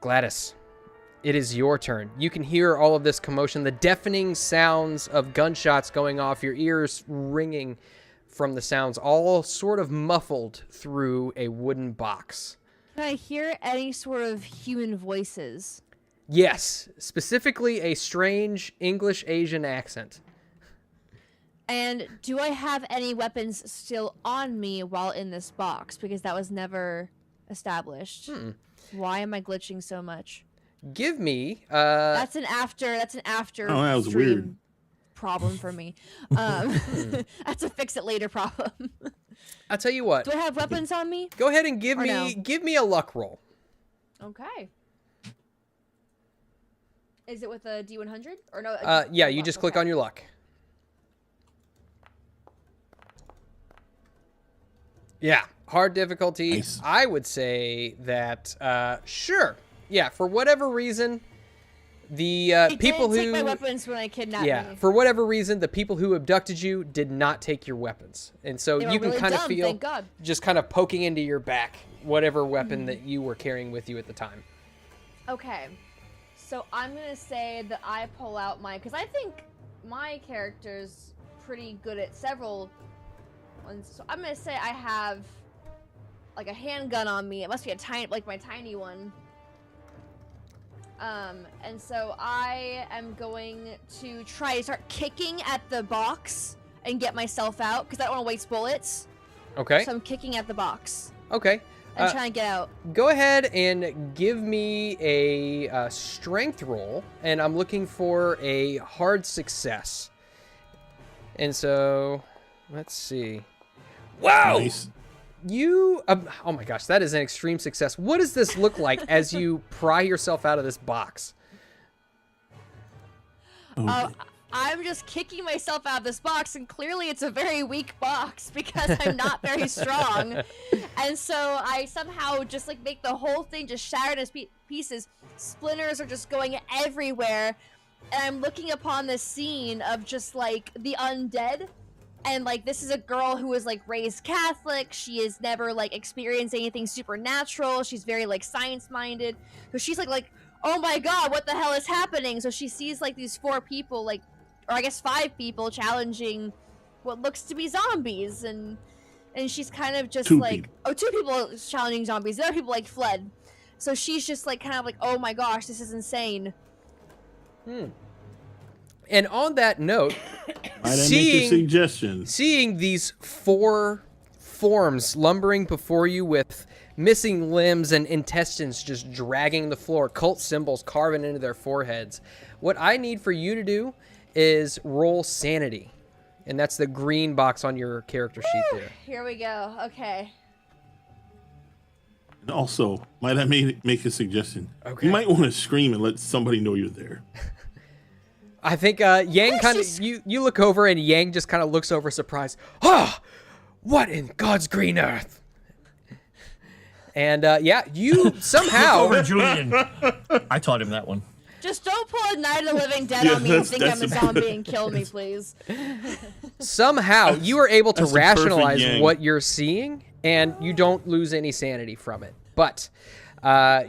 Gladys, it is your turn. You can hear all of this commotion, the deafening sounds of gunshots going off, your ears ringing from the sounds, all sort of muffled through a wooden box. Can I hear any sort of human voices? Yes, specifically a strange English-Asian accent. And do I have any weapons still on me while in this box? Because that was never established. Why am I glitching so much? Give me That's an after Oh, that was stream weird. problem for me. That's a fix it later problem. I'll tell you what. Do I have weapons on me? Go ahead and give no? me a luck roll. Okay. Is it with a D100 or no? Yeah, you just click on your luck. Yeah, hard difficulty. Nice. I would say that sure. Yeah, for whatever reason, the They people didn't who take my weapons when I kidnapped me. for whatever reason, the people who abducted you did not take your weapons, and so They were you can really kind of dumb, feel thank God. just kind of poking into your back whatever weapon that you were carrying with you at the time. Okay, so I'm gonna say that I pull out because I think my character's pretty good at several ones. So I'm gonna say I have like a handgun on me. It must be a tiny, like my tiny one. And so I am going to try to start kicking at the box and get myself out because I don't want to waste bullets. Okay. So I'm kicking at the box Okay. and trying to get out. Go ahead and give me a strength roll, and I'm looking for a hard success. And so, let's see. Wow! Nice. You, oh my gosh, that is an extreme success. What does this look like as you pry yourself out of this box? I'm just kicking myself out of this box, and clearly it's a very weak box because I'm not very strong. And so I somehow just like make the whole thing just shattered into pieces. Splinters are just going everywhere. And I'm looking upon this scene of just like the undead. And like this is a girl who was like raised Catholic. She has never like experienced anything supernatural. She's very like science minded. So she's like, oh my god, what the hell is happening? So she sees like these 4 people, like, or I guess 5 people challenging what looks to be zombies, and she's kind of just 2 like, people. oh, 2 people challenging zombies. The other people like fled. So she's just like kind of like, oh my gosh, this is insane. And on that note, Might I make a suggestion? seeing these 4 forms lumbering before you with missing limbs and intestines just dragging the floor, cult symbols carving into their foreheads, what I need for you to do is roll sanity. And that's the green box on your character sheet there. Here we go. Okay. And also, might I make a suggestion? Okay. You might want to scream and let somebody know you're there. I think Yang kind of, you look over and Yang just kind of looks over surprised. Ah, what in God's green earth? And yeah, you somehow. Over Julian. I taught him that one. Just don't pull a Night of the Living Dead on me and think I'm a zombie and kill me, please. Somehow you are able to that's the perfect rationalize Yang. what you're seeing, and you don't lose any sanity from it. But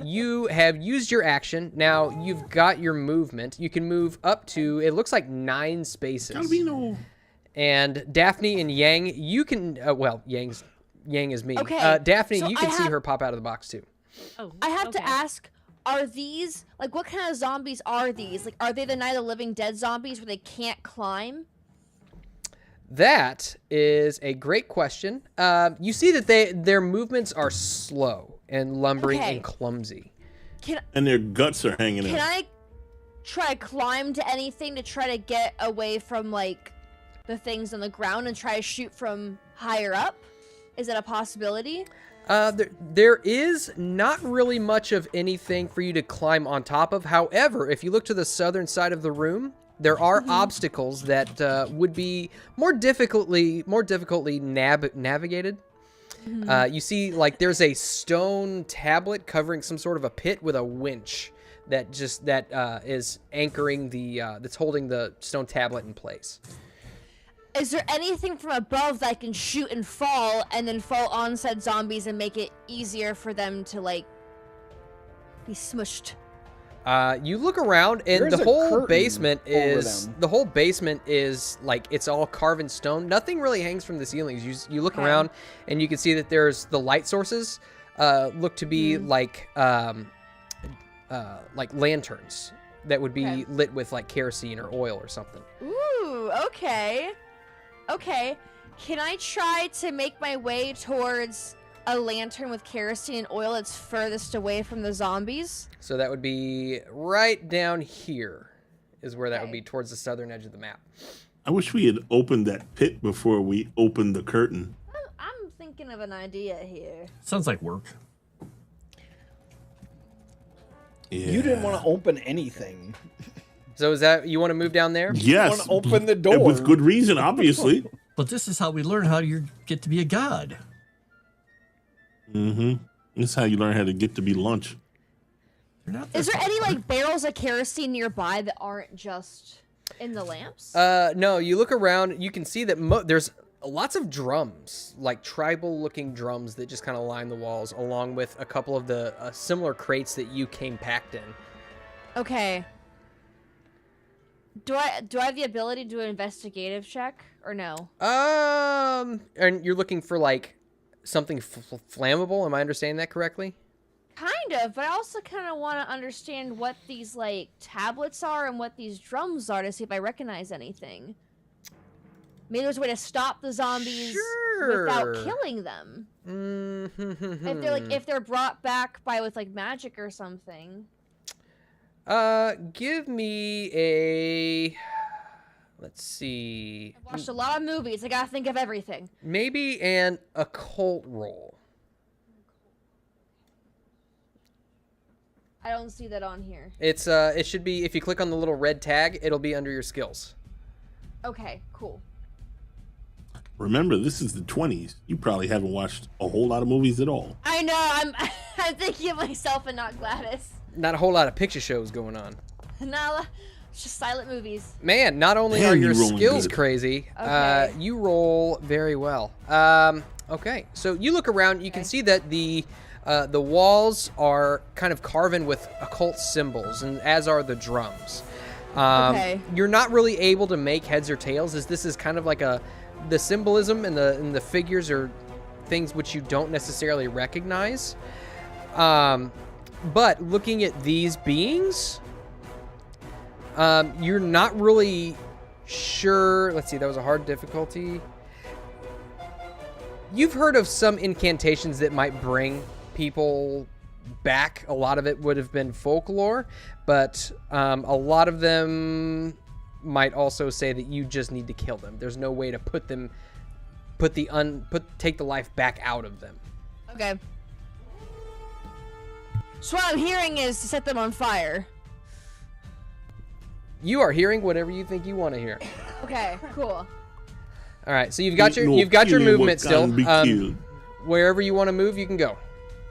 you have used your action. Now you've got your movement. You can move up to, it looks like 9 spaces. Gotta be no. And Daphne and Yang, you can, well, Yang is me. Okay, Daphne, so you I can see have- her pop out of the box too. Oh, I have okay. to ask, are these, like, what kind of zombies are these? Like, are they the Night of the Living Dead zombies where they can't climb? That is a great question. You see that their movements are slow and lumbering Okay. and clumsy. And their guts are hanging Can out. I try to climb to anything to try to get away from, like, the things on the ground and try to shoot from higher up? Is that a possibility? There is not really much of anything for you to climb on top of. However, if you look to the southern side of the room, there are obstacles that would be more difficultly navigated. You see, like, there's a stone tablet covering some sort of a pit with a winch that is anchoring that's holding the stone tablet in place. Is there anything from above that I can shoot and fall, and then fall on said zombies and make it easier for them to, like, be smushed? You look around, and the whole basement is like, it's all carved in stone. Nothing really hangs from the ceilings. You look around, and you can see that there's the light sources look to be like lanterns that would be lit with like kerosene or oil or something. Ooh, okay. Okay. Can I try to make my way towards a lantern with kerosene and oil that's furthest away from the zombies? So that would be right down here is where that would be, towards the southern edge of the map. I wish we had opened that pit before we opened the curtain. I'm thinking of an idea here. Sounds like work. Yeah. You didn't want to open anything. So is that, you want to move down there? Yes. You want to open the door. With good reason, obviously. But this is how we learn how you get to be a god. Mm-hmm. This is how you learn how to get to be lunch. Is there any, like, barrels of kerosene nearby that aren't just in the lamps? No, you look around, you can see that there's lots of drums, like tribal-looking drums that just kind of line the walls, along with a couple of the similar crates that you came packed in. Okay. Do I have the ability to do an investigative check, or no? And you're looking for, like, something flammable, am I understanding that correctly? Kind of, but I also kind of want to understand what these, like, tablets are and what these drums are to see if I recognize anything. Maybe there's a way to stop the zombies without killing them. Mm-hmm. If they're brought back with like magic or something. Give me a, let's see. I've watched a lot of movies. I gotta think of everything. Maybe an occult roll. I don't see that on here. It's it should be, if you click on the little red tag, it'll be under your skills. Okay, cool. Remember, this is the 20s. You probably haven't watched a whole lot of movies at all. I know. I'm thinking of myself and not Gladys. Not a whole lot of picture shows going on. No, it's just silent movies. Man, not only Man, are your you rolling skills good. crazy, Okay. you roll very well. Okay, so you look around, you can see that the walls are kind of carven with occult symbols, and as are the drums. You're not really able to make heads or tails, as this is kind of like the symbolism and the figures are things which you don't necessarily recognize. But looking at these beings, you're not really sure. Let's see, that was a hard difficulty. You've heard of some incantations that might bring people back. A lot of it would have been folklore, but a lot of them might also say that you just need to kill them. There's no way to take the life back out of them. Okay. So what I'm hearing is to set them on fire. You are hearing whatever you think you want to hear. Okay, cool. All right, so you've got your movement still. Wherever you want to move, you can go.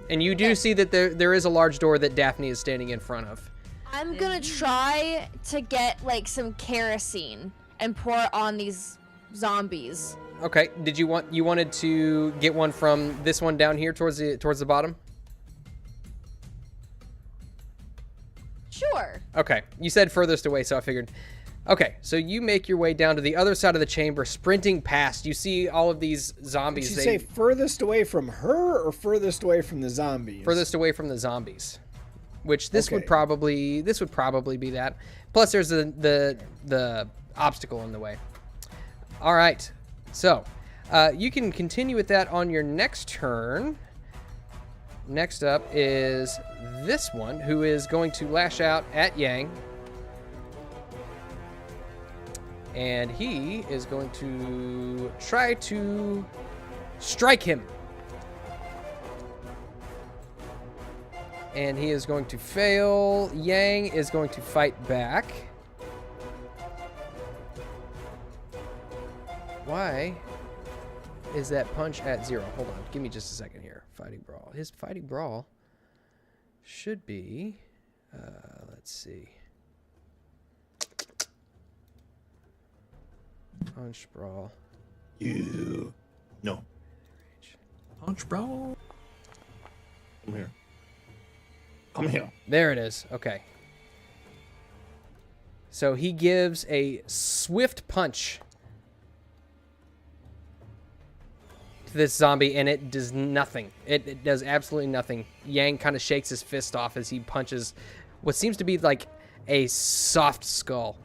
And you do see that there is a large door that Daphne is standing in front of. I'm gonna try to get like some kerosene and pour it on these zombies. Okay. Did you wanted to get one from this one down here towards the bottom? Sure. Okay. You said furthest away, so I figured. Okay, so you make your way down to the other side of the chamber, sprinting past. You see all of these zombies. Did you say furthest away from her or furthest away from the zombies? Furthest away from the zombies. Which this would probably be that. Plus there's the obstacle in the way. All right. So, you can continue with that on your next turn. Next up is this one, who is going to lash out at Yang. And he is going to try to strike him. And he is going to fail. Yang is going to fight back. Why is that punch at 0? Hold on. Give me just a second here. Fighting brawl. His fighting brawl should be... let's see. Punch brawl. You. No. Punch, bro. Come here. Come here. There it is. Okay. So he gives a swift punch to this zombie, and it does nothing. It does absolutely nothing. Yang kind of shakes his fist off as he punches what seems to be like a soft skull.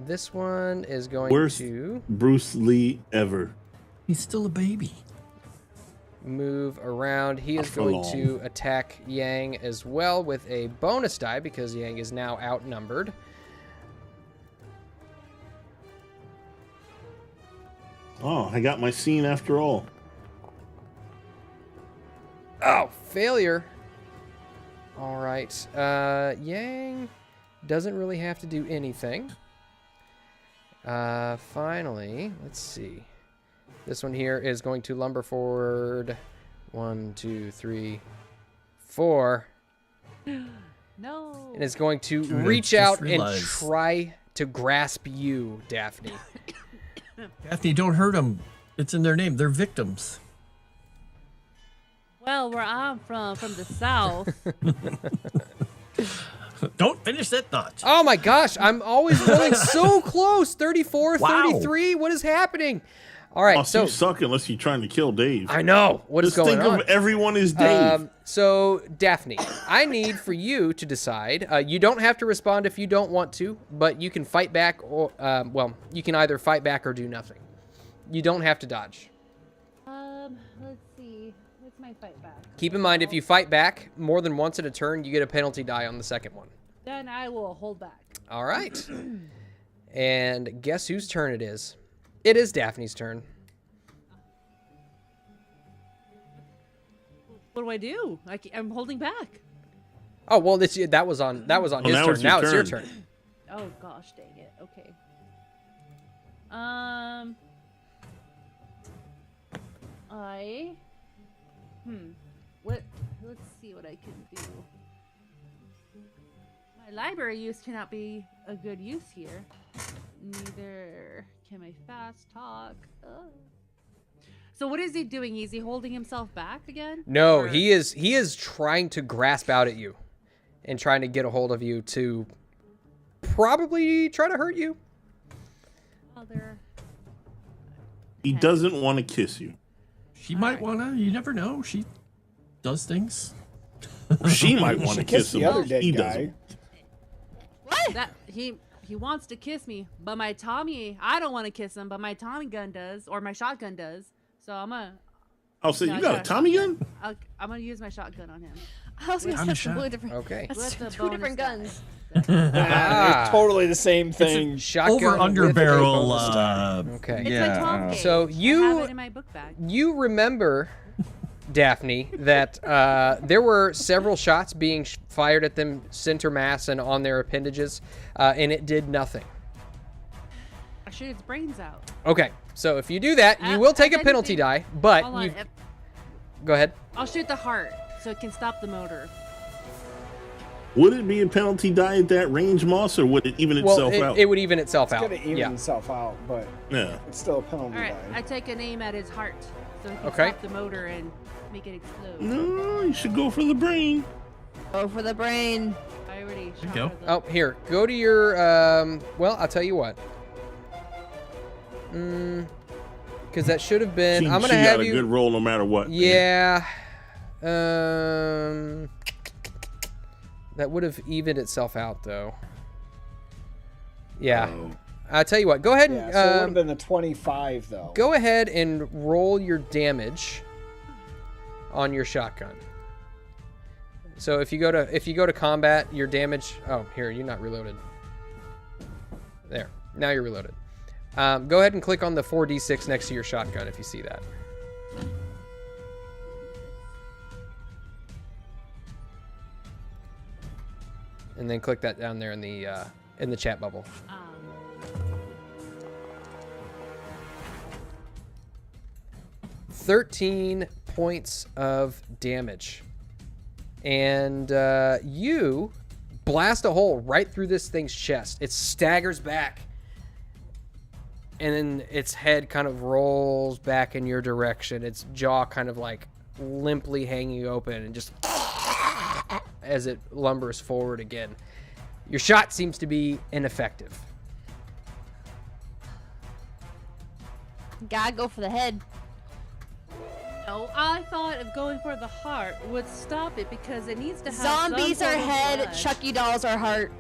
This one is going Worst to Bruce Lee ever. He's still a baby. move around. He is going to attack Yang as well with a bonus die because Yang is now outnumbered. Oh, I got my scene after all. Oh, failure. All right. Yang doesn't really have to do anything. Finally, let's see. This one here is going to lumber forward. 1, 2, 3, 4. No. And it's going to reach out and try to grasp you, Daphne. Daphne, don't hurt them. It's in their name. They're victims. Well, where I'm from the south. Don't finish that thought. Oh my gosh, I'm always rolling so close. 34, Wow. 33. What is happening? All right, so you suck unless you're trying to kill Dave. I know. What is going on? Just think of everyone as Dave. So, Daphne, I need for you to decide. You don't have to respond if you don't want to, but you can fight back or, well, you can either fight back or do nothing. You don't have to dodge. Let's see. What's my fight back? Keep in mind, if you fight back more than once in a turn, you get a penalty die on the second one. Then I will hold back. All right. And guess whose turn it is? It is Daphne's turn. What do I do? I'm holding back. Oh well, that was on his turn. Now it's your turn. Oh gosh, dang it. Okay. Let's see what I can do. My library use cannot be a good use here. Neither can my fast talk. So what is he doing? Is he holding himself back again? No, or... he is trying to grasp out at you and trying to get a hold of you to probably try to hurt you. He doesn't want to kiss you. She might wanna. You never know. She does things. She might want to kiss him. The other dead he guy. doesn't. What? That he wants to kiss me, but my Tommy, I don't want to kiss him, but my Tommy gun does, or my shotgun does. So I'm gonna. Oh, so you got a Tommy gun? I'm gonna use my shotgun on him. I was gonna say that's completely different. Okay. That's With the two different bonus guns. They're totally the same thing. Shotgun Over under with a barrel. bonus die. Okay. It's my 12 gauge. So I have it in my book bag. you remember, Daphne, that there were several shots being fired at them center mass and on their appendages, and it did nothing. I shoot its brains out. Okay, so if you do that, you will take a penalty die, but Hold on, you go ahead. I'll shoot the heart so it can stop the motor. Would it be a penalty die at that range, Moss, or would it even itself out? It would even itself It's out. gonna even itself out, but Yeah. it's still a penalty All right, die. I take an aim at his heart so it can Okay. stop the motor and make it explode. No, you should go for the brain. Go for the brain. I already you shot go. her, though. Oh, here, go to your. Well, I'll tell you what. Because that should have been. I'm gonna she have got a you. good roll no matter what. Yeah. That would have evened itself out, though. Yeah. Oh. I'll tell you what. Go ahead and Yeah, so it would have been the 25 though. go ahead and roll your damage on your shotgun. So if you go to combat, your damage. Oh, here, you're not reloaded. There. Now you're reloaded. Go ahead and click on the 4d6 next to your shotgun if you see that. And then click that down there in the chat bubble. 13 points of damage. And you blast a hole right through this thing's chest. It staggers back. And then its head kind of rolls back in your direction. Its jaw kind of like limply hanging open and just as it lumbers forward again. Your shot seems to be ineffective. Gotta go for the head. No, I thought of going for the heart would stop it because it needs to have Zombies some are form of head, blood. Chucky dolls are heart.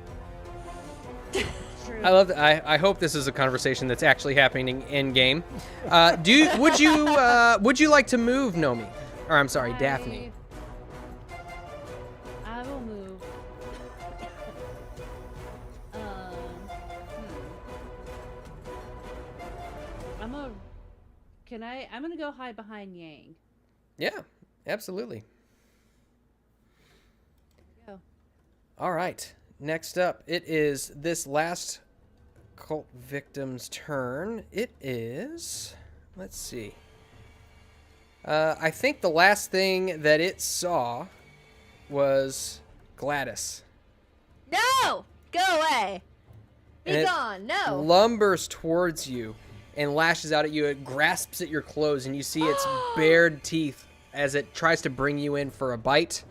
True. I love that. I hope this is a conversation that's actually happening in game. Would you like to move, Nomi? Or I'm sorry, Daphne. I will move. I'm gonna go hide behind Yang. Yeah, absolutely. Go. All right. Next up, it is this last cult victim's turn. It is, let's see. I think the last thing that it saw was Gladys. No! Go away! Be And it gone! No! lumbers towards you and lashes out at you. It grasps at your clothes, and you see its bared teeth as it tries to bring you in for a bite.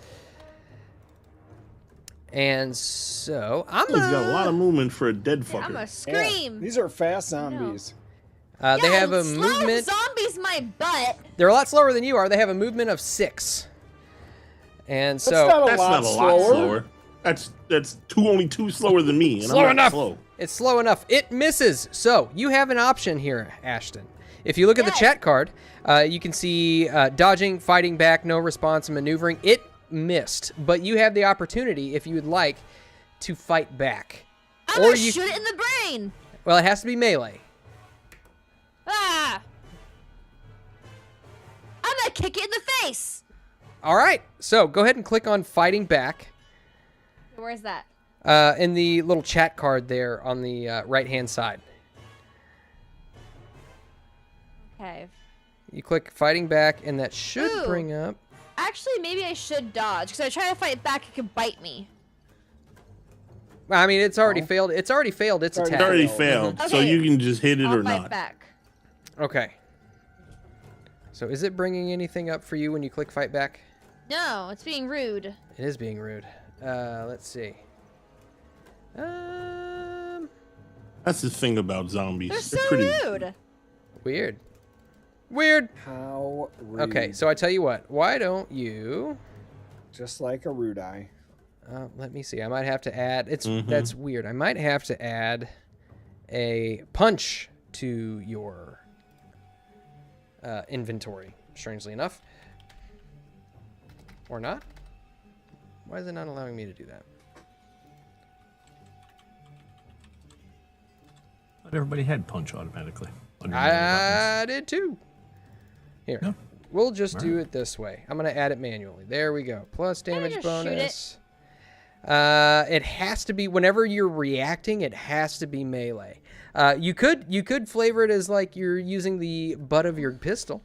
And so He's got a lot of movement for a dead fucker. I'm a Yeah, scream! these are fast zombies. they have a slow movement. zombies my butt! They're a lot slower than you are. They have a movement of 6. And That's so not a That's lot not a slower. lot slower. That's only two slower than me, and Slow I'm not enough. slow. it's slow enough. It misses. So you have an option here, Ashton. If you look at the Yes. chat card, you can see dodging, fighting back, no response, and maneuvering. It missed, but you have the opportunity, if you would like, to fight back. I'm gonna shoot it in the brain! Well, it has to be melee. Ah! I'm gonna kick it in the face! All right. So go ahead and click on fighting back Where's that? in the little chat card there on the right-hand side. Okay. You click fighting back, and that should Ooh. bring up. Actually, maybe I should dodge, because I try to fight back, it could bite me. I mean, it's already failed. It's already failed its It's It attack. already Okay. failed, so Okay. you can just hit it I'll or fight not. back. Okay. So is it bringing anything up for you when you click fight back? No, it's being rude. It is being rude. Let's see. That's the thing about zombies. They're so pretty rude. Weird. Weird. How rude. Okay, so I tell you what. Why don't you? Just like a rude eye. Let me see. I might have to add. That's weird. I might have to add a punch to your inventory. Strangely enough, or not. Why is it not allowing me to do that? Not everybody had punch automatically. under melee weapons. I did too. Here. No. We'll just do it this way. I'm going to add it manually. There we go. Plus damage just shoot it? bonus. It has to be, whenever you're reacting, it has to be melee. You could flavor it as like you're using the butt of your pistol.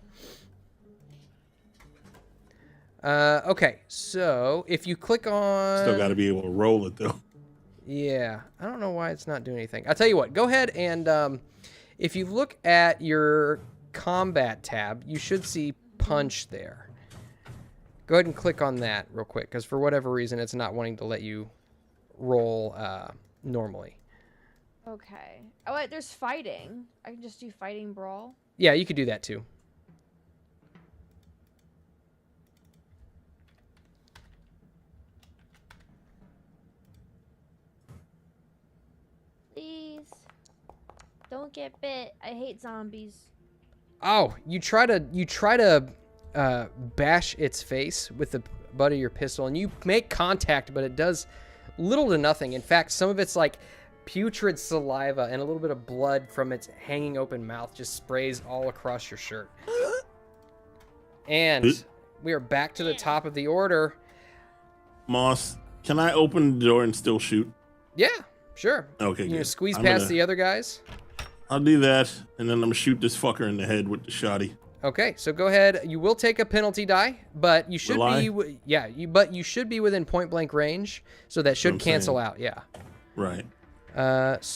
Okay, so if you click on... Still got to be able to roll it though. Yeah, I don't know why it's not doing anything. I'll tell you what, go ahead and if you look at your combat tab, you should see punch there. Go ahead and click on that real quick, because for whatever reason, it's not wanting to let you roll normally. Okay. Oh, wait, there's fighting. I can just do fighting brawl. Yeah, you could do that too. Please. Don't get bit. I hate zombies. Oh, you try to bash its face with the butt of your pistol, and you make contact, but it does little to nothing. In fact, some of its like putrid saliva and a little bit of blood from its hanging open mouth just sprays all across your shirt. And we are back to the top of the order. Moss, can I open the door and still shoot? Yeah, sure. Okay, You gonna good. squeeze I'm past gonna- the other guys? I'll do that, and then I'm gonna shoot this fucker in the head with the shotty. Okay, so go ahead. You will take a penalty die, but you should Will be but you should be within point blank range, so that should cancel out. Yeah. Right. Let's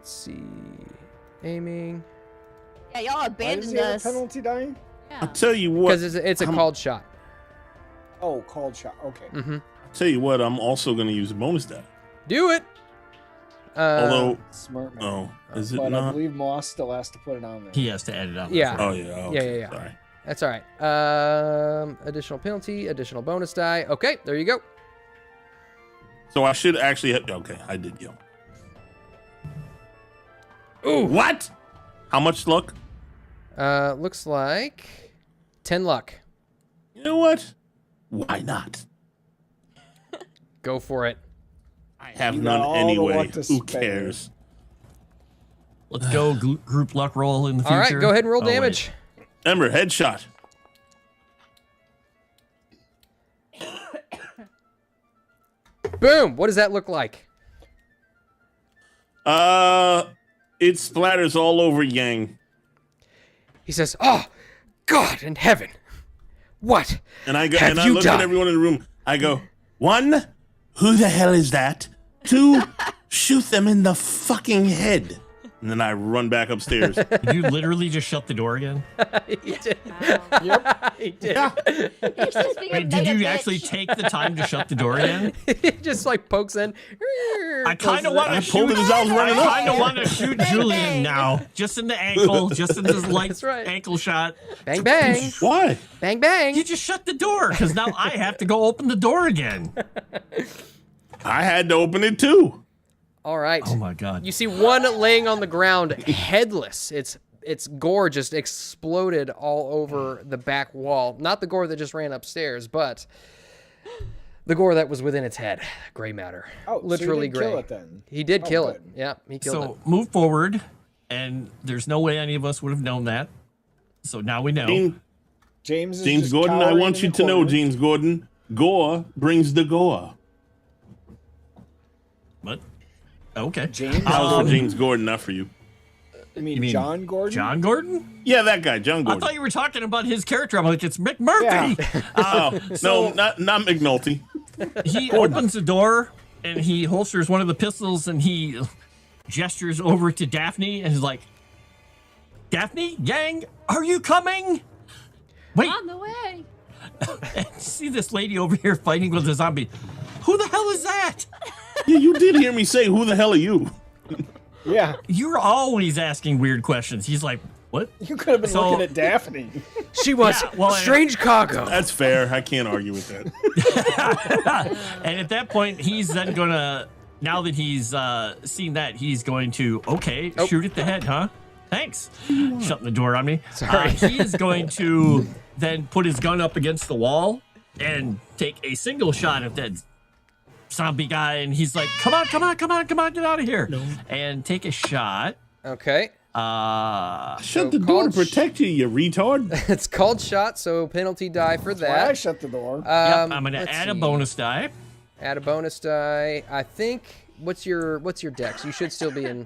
see. Aiming. Yeah, y'all Why does abandoned he have a us. penalty die? I'll tell you what. Because it's a called shot. Oh, called shot. Okay. Mm-hmm. Tell you what, I'm also going to use a bonus die. Do it. Although, Smart man. oh, is it But I not? believe Moss still has to put it on there. He has to add it on. Yeah. Oh yeah. Okay. Yeah. Sorry. That's all right. Additional penalty, additional bonus die. Okay, there you go. So I should actually. Okay, I did yell. Ooh. What? How much luck? Looks like 10 luck. You know what? Why not? Go for it. I have You got none all the anyway. luck to Who spare. cares? Let's go group luck roll in the future. All right, go ahead and roll Oh, wait. damage. Ember, headshot. Boom. What does that look like? It splatters all over Yang, He says, "Oh, God in heaven. What and I go have and I you look done?" at everyone in the room. I go, 1, who the hell is that? 2, shoot them in the fucking head. And then I run back upstairs. Did you literally just shut the door again? He did. Wow. He did. He's just being a Wait, did mega you bitch. actually take the time to shut the door again? He just like pokes in. I kind of want I to pulled shoot. it as I was running I up. kind of want to shoot Bang, Julian bang. now, just in the ankle, just in this light That's right. ankle shot. Bang, bang. Why? Bang, bang. You just shut the door because now I have to go open the door again. I had to open it too. All right. Oh my god! You see one laying on the ground, headless. Its gore just exploded all over the back wall. Not the gore that just ran upstairs, but the gore that was within its head. Gray matter. Oh, literally so he did gray. kill it then. He did Oh, kill good. it. Yeah, he killed So move forward, and there's no way any of us would have known that. So now we know. James is James just Gordon, I cowering want in you the to know, corner. James Gordon, gore brings the gore. What? Okay. James? That was for James Gordon, not for you. You mean, You mean John Gordon? John Gordon? Yeah, that guy, John I Gordon. thought you were talking about his character. I'm like, it's McMurphy. Oh, So- no, not McNulty. He opens the door and he holsters one of the pistols and he gestures over to Daphne and is like, Daphne, Yang, are you coming? Wait, On the way. and see this lady over here fighting with a zombie. Who the hell is that? Yeah, you did hear me say, who the hell are you? Yeah. You're always asking weird questions. He's like, what? You could have been So- looking at Daphne. She was Yeah, well, strange cargo. That's fair. I can't argue with that. And at that point, he's then gonna, now that he's seen that, he's going to, okay, shoot at the head, huh? Thanks. Shutting the door on me. Sorry. He is going to then put his gun up against the wall and take a single shot at that zombie guy. And he's like, come on, get out of here. And take a shot. Okay. Shut the door to protect you, you retard. It's called shot, so penalty die for Why I that. shut the door. Yep, I'm gonna let's add a see. bonus die. Add a bonus die. I think. What's your dex? You should still be in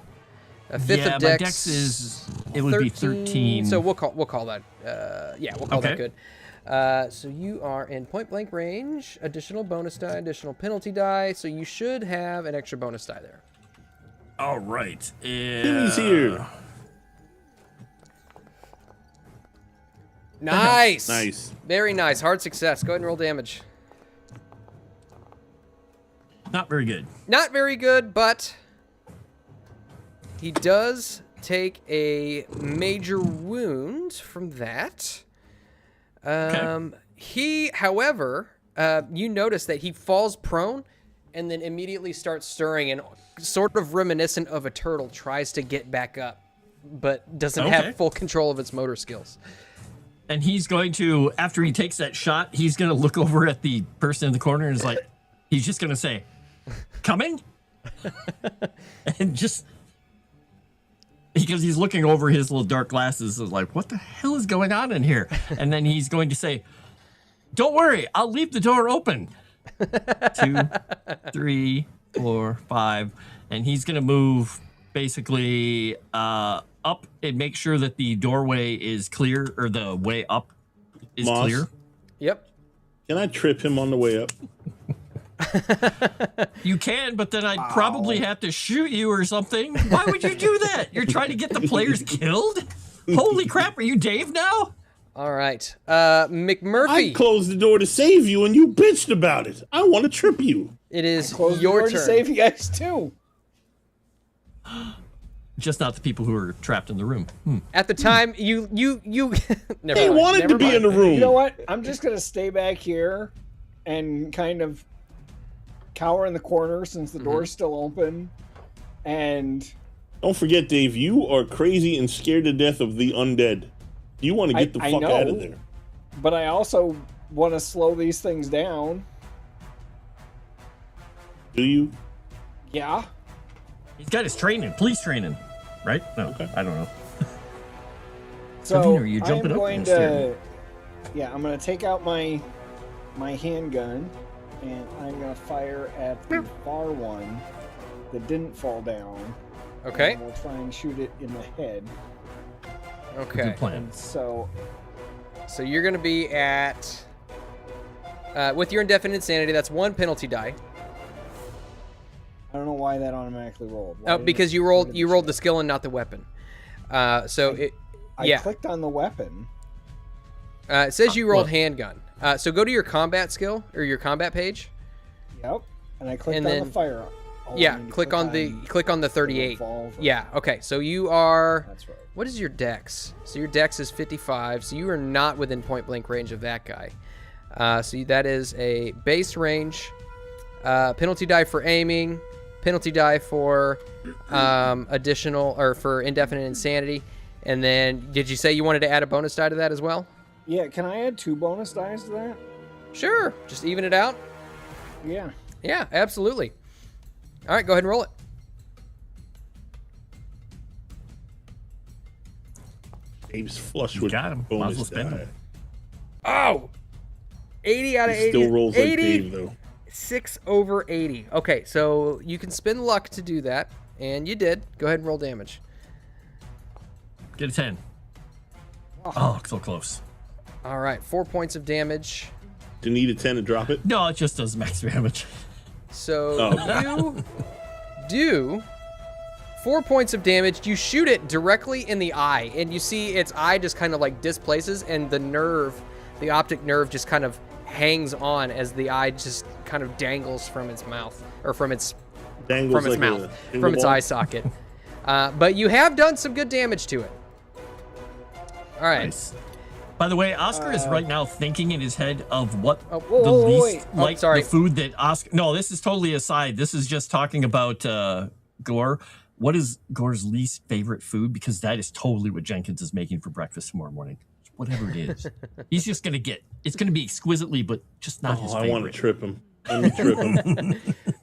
a fifth Yeah, of my dex. dex is, it would be 13. So we'll call that. Yeah, we'll call that Okay. good. So you are in point blank range. Additional bonus die. Additional penalty die. So you should have an extra bonus die there. All right. Timmy's here. Nice. Nice. Very nice. Hard success. Go ahead and roll damage. Not very good. Not very good, but he does take a major wound from that. He, however, you notice that he falls prone and then immediately starts stirring and sort of reminiscent of a turtle tries to get back up, but doesn't Okay. have full control of its motor skills. And he's going to, after he takes that shot, he's going to look over at the person in the corner and is like, he's just going to say, coming? And just, because he's looking over his little dark glasses, is like, what the hell is going on in here? And then he's going to say, don't worry, I'll leave the door open. 2, 3, 4, 5. And he's going to move basically up up and make sure that the doorway is clear, or the way up is Moss? clear? Yep. Can I trip him on the way up? You can, but then I'd probably have to shoot you or something. Why would you do that? You're trying to get the players killed? Holy crap, are you Dave now? All right. I McMurphy, closed the door to save you, and you bitched about it. I want to trip you. it is Close the your door turn. to save you guys too. Just not the people who are trapped in the room. At the time, you never They mind, wanted never to be mind. in the room. You know what? I'm just gonna stay back here and kind of cower in the corner since the door's still open. And Don't forget, Dave, you are crazy and scared to death of the undead. You want to get the I fuck know. out of there. but I also want to slow these things down. Do you? Yeah. He's got his training, police training, right? No, Okay. I don't know. So Savina, are you I'm jumping up going and to, staring? yeah, I'm going to take out my handgun, and I'm going to fire at the far one that didn't fall down. Okay. And we'll try and shoot it in the head. Okay. Good plan. And so, So you're going to be at, with your indefinite insanity, that's 1 penalty die. I don't know why that automatically rolled. Why Oh, did because it- you why rolled did you it rolled show? the skill and not the weapon. So I yeah, clicked on the weapon. it says you rolled Well- handgun. So go to your combat skill or your combat page. Yep. And I clicked And on then- the fire. Oh, I Yeah, need to click on the 38. revolver. Yeah, okay. So you are, That's right. what is your dex? So your dex is 55. So you are not within point blank range of that guy. So that is a base range, penalty die for aiming, penalty die for additional or for indefinite insanity. And then did you say you wanted to add a bonus die to that as well? Yeah, can I add 2 bonus dice to that? Sure. Just even it out. Yeah. Yeah, absolutely. All right, go ahead and roll it. Dave's flush You with got him. Might as well bonus spend die. him. Oh! 80 out of He 80. still rolls like 80. Dave, though. 6 over 80. Okay, so you can spend luck to do that, and you did. Go ahead and roll damage. Get a 10. Oh, so close. All right, 4 points of damage. Do you need a 10 to drop it? No, it just does max damage. So Oh. you do 4 points of damage. You shoot it directly in the eye, and you see its eye just kind of like displaces, and the nerve, the optic nerve, just kind of hangs on as the eye just kind of dangles from its mouth, or from its Dangles like mouth, a from jingle its ball? eye socket. But you have done some good damage to it. All right. Nice. By the way, Oscar is right now thinking in his head of what Oh, whoa, the whoa, least wait. Oh, like sorry. the food that Oscar. No, this is totally aside. This is just talking about Gore. What is Gore's least favorite food? Because that is totally what Jenkins is making for breakfast tomorrow morning. Whatever it is, he's just gonna get. It's gonna be exquisitely, but just not his Oh, favorite. I want to trip him. Let me trip him.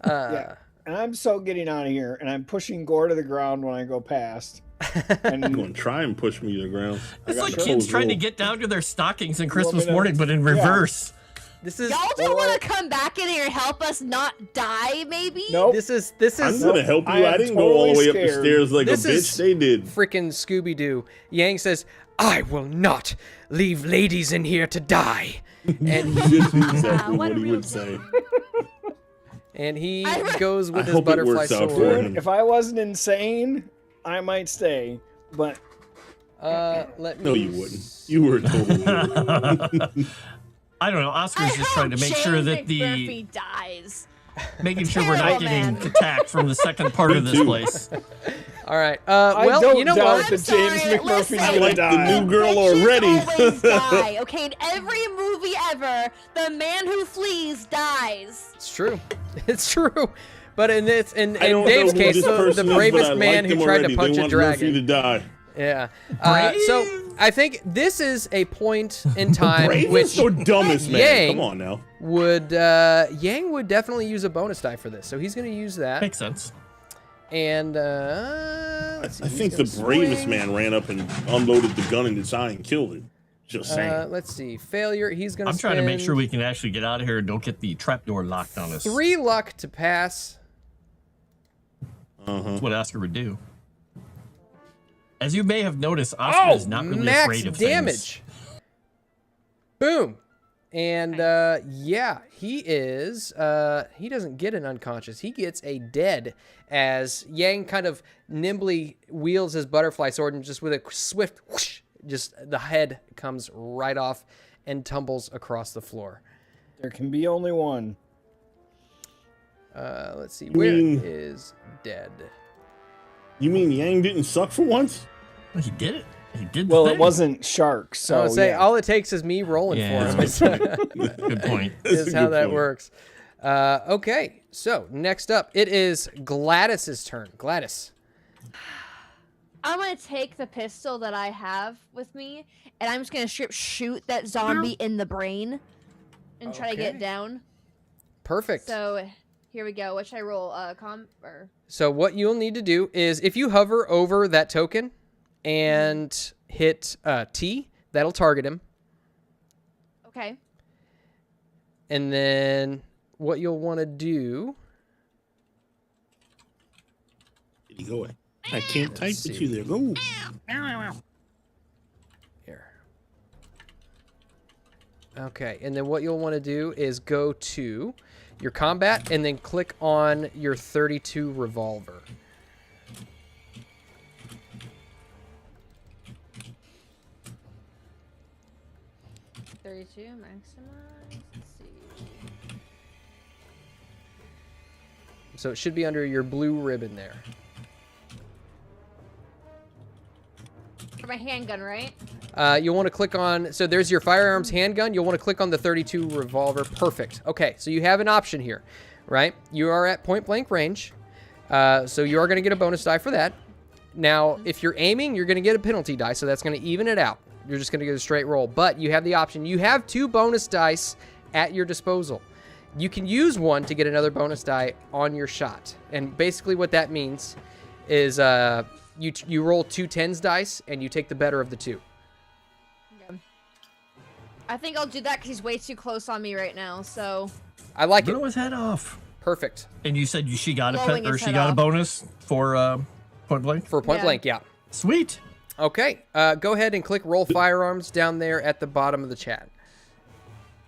Yeah. And I'm so getting out of here, and I'm pushing Gore to the ground when I go past. I'm And going to try and push me to the ground. I It's got like Joe's kids trying to rule. get down to their stockings on want me Christmas to- morning, but in Yeah. reverse. This is Y'all don't want to come back in here and help us not die, maybe? nope. this is I'm going to help you. I I am didn't go all the totally way up the scared. stairs like This a bitch. is- They did. freaking Scooby-Doo. Yang says, "I will not leave ladies in here to die." And This is exactly What what a he real would say. and he I- goes with I his hope it butterfly works out for sword. him. If I wasn't insane, I might stay. But Let me No, you wouldn't. You were totally. I don't know. Oscar's just trying to make sure that Murphy dies. making sure we're not Terrible, getting man. attacked from the second part of this too. place. All right. I Well, don't you know doubt what? that James sorry, McMurphy's listen. gonna like die. the new girl Bitches already. always die. Okay, in every movie ever, the man who flees dies. It's true. It's true. But in this, in I don't Dave's know who case, this the person is, but bravest I man liked who him tried already. to punch They a want Murphy to dragon. die. Yeah. Brave? So I think this is a point in time Brave which is so dumbest man. Yang Come on now. would Yang would definitely use a bonus die for this, so he's going to use that. Makes sense. And I let's see, think he's the gonna bravest swing. man ran up and unloaded the gun in his eye and killed him. Just saying. Let's see, failure. He's going to. I'm trying to make sure we can actually get out of here and don't get the trapdoor locked on us. 3 luck to pass. That's what Oscar would do. As you may have noticed, Oscar is not really max afraid of damage. things. Boom. And yeah, he is. He doesn't get an unconscious. He gets a dead as Yang kind of nimbly wields his butterfly sword and just with a swift whoosh, just the head comes right off and tumbles across the floor. There can be only one. Let's see. Where is dead? You mean Yang didn't suck for once? Well, he did it. He did. Well, the it thing. wasn't sharks, so I would say yeah. all it takes is me rolling Yeah, for him. that's Good point. Is how good that point. works. Okay, so next up, it is Gladys's turn. Gladys. I'm gonna take the pistol that I have with me, and I'm just gonna strip shoot that zombie in the brain, and try to get Okay. it down. Perfect. So here we go. What should I roll? So what you'll need to do is if you hover over that token and hit T, that'll target him. Okay. And then what you'll want to do... Did he go away? I can't type with you there. Go. Here. Okay, and then what you'll want to do is go to your combat and then click on your 32 revolver. $32 maximize. Let's see. So it should be under your blue ribbon there. For my handgun, right? You'll want to click on, so there's your firearms handgun. You'll want to click on the 32 revolver. Perfect. Okay, so you have an option here, right? You are at point blank range. So you are going to get a bonus die for that. Now, if you're aiming, you're going to get a penalty die, so that's going to even it out. You're just going to get a straight roll, but you have the option. You have 2 bonus dice at your disposal. You can use one to get another bonus die on your shot. And basically what that means is you roll 2 tens dice and you take the better of the 2. Yeah. I think I'll do that because he's way too close on me right now. So I like it. Blow his head off. Perfect. And you said she got Blowing his she head got a off. bonus for point blank. For point Yeah. blank, yeah. Sweet. Okay, go ahead and click roll firearms down there at the bottom of the chat.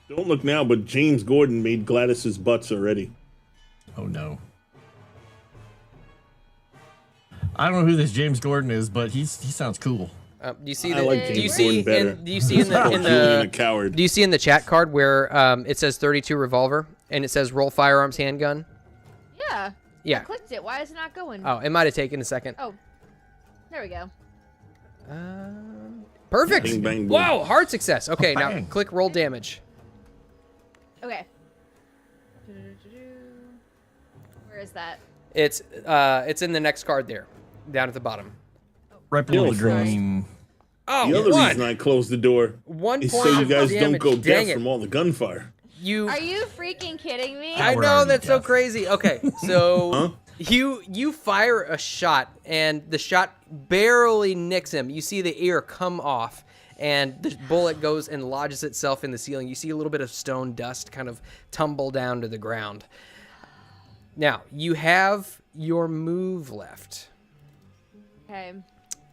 Don't look now, but James Gordon made Gladys's butts already. Oh no. I don't know who this James Gordon is, but he sounds cool. Do you see I the? like do you James see? Gordon better. Do you see in the? In Julian a the coward. do you see in the chat card where it says 32 revolver and it says roll firearms handgun? yeah. Yeah. I clicked it. Why is it not going? Oh, it might have taken a second. Oh. There we go. Perfect. Bing, bang, boom. Wow, hard success. Okay, now Bang. click roll damage. Okay. Where is that? It's in the next card there, down at the bottom. Right below the Frost. green. Oh, The other one. reason I closed the door 1 is point so you of guys damage. don't go Dang deaf it. from all the gunfire. You. Are you freaking kidding me? I we're know already that's so deaf. crazy. Okay, so Huh? you fire a shot and the shot barely nicks him. You see the ear come off and the bullet goes and lodges itself in the ceiling. You see a little bit of stone dust kind of tumble down to the ground. Now, you have your move left. Okay.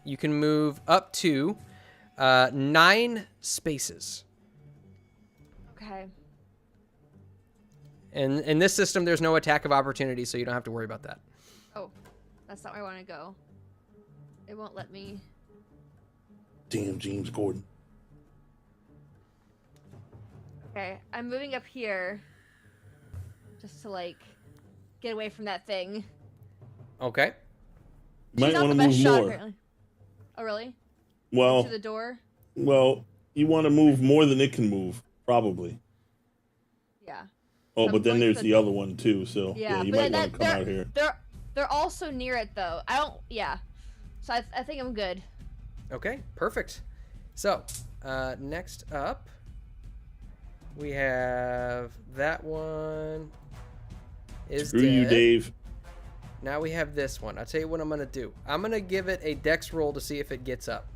You can move up to 9 spaces. Okay. And in this system, there's no attack of opportunity, so you don't have to worry about that. Oh, that's not where I want to go. It won't let me. Damn, James Gordon. Okay, I'm moving up here. Just to like get away from that thing. Okay. You She's might not want the to best move shot, more. apparently. Oh, really? Well, To the door? you want to move more than it can move, probably. Yeah. Oh, I'm but then going to there's the the door. other one too. So Yeah, you but might that, want to come out here. They're also near it though. I don't. Yeah. So I think I'm good. Okay, perfect. So, next up, we have that one is Screw you, dead. Dave. Now we have this one. I'll tell you what I'm going to do. I'm going to give it a dex roll to see if it gets up.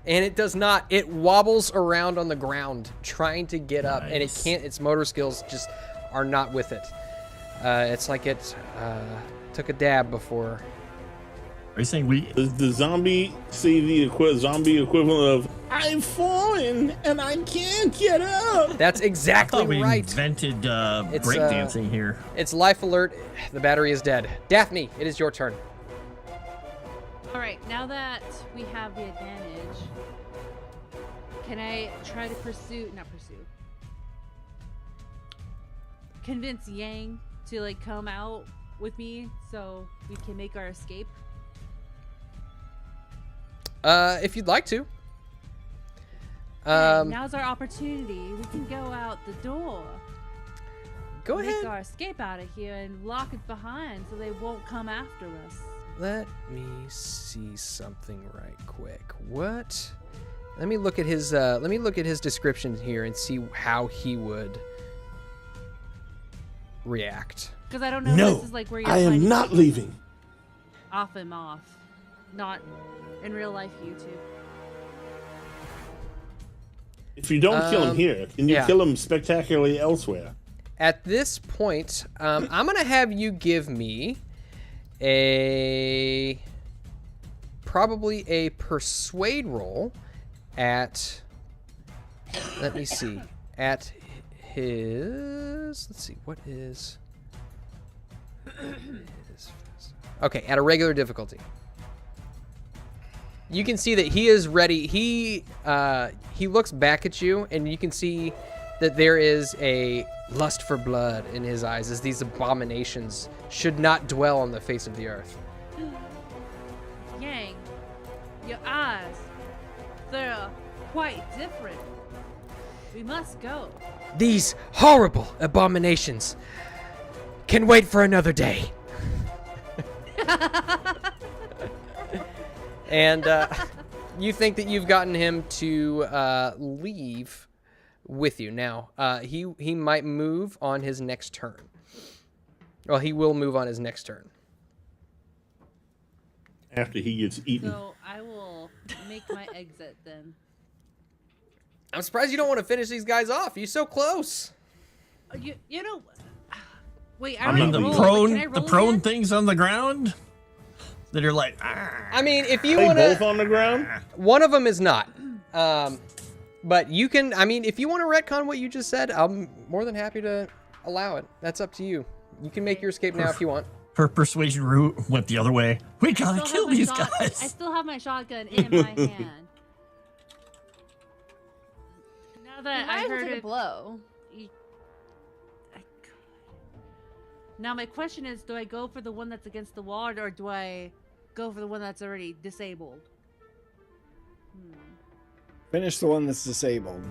And it does not. It wobbles around on the ground trying to get up, and it Nice. can't. Its motor skills just are not with it. It's like took a dab before. Are you saying we? Does the zombie see the zombie equivalent of "I've fallen and I can't get up"? That's exactly we right. invented breakdancing here. It's life alert. The battery is dead. Daphne, it is your turn. All right, now that we have the advantage, can I try to convince Yang to like come out with me so we can make our escape? If you'd like to. Now's our opportunity. We can go out the door. Go make ahead. our escape out of here and lock it behind so they won't come after us. Let me see something right quick. What? Let me look at his description here and see how he would react. Because I don't know No, if this is like where you're I am fighting not people leaving. off and off. Not in real life YouTube. If you don't kill him here, can you yeah. kill him spectacularly elsewhere? At this point, I'm gonna have you give me probably a persuade roll at, let me see, at his, let's see, what is, okay, at a regular difficulty. You can see that he is ready. He looks back at you, and you can see that there is a lust for blood in his eyes, as these abominations should not dwell on the face of the earth. Yang, your eyes, they're quite different. We must go. These horrible abominations can wait for another day. And you think that you've gotten him to leave with you. Now, he might move on his next turn. Well, he will move on his next turn. After he gets eaten. So I will make my exit then. I'm surprised you don't want to finish these guys off. You're so close. You know. Wait, I mean, the roll prone again? things on the ground that are like. I mean, if you Are they want both to, on the ground? one of them is not. But you can. I mean, if you want to retcon what you just said, I'm more than happy to allow it. That's up to you. You can make your escape now if you want. Her persuasion route went the other way. We gotta kill these I guys. still have my shotgun in my hand. Now that I heard a it, blow. Now my question is, do I go for the one that's against the wall, or do I go for the one that's already disabled? Finish the one that's disabled.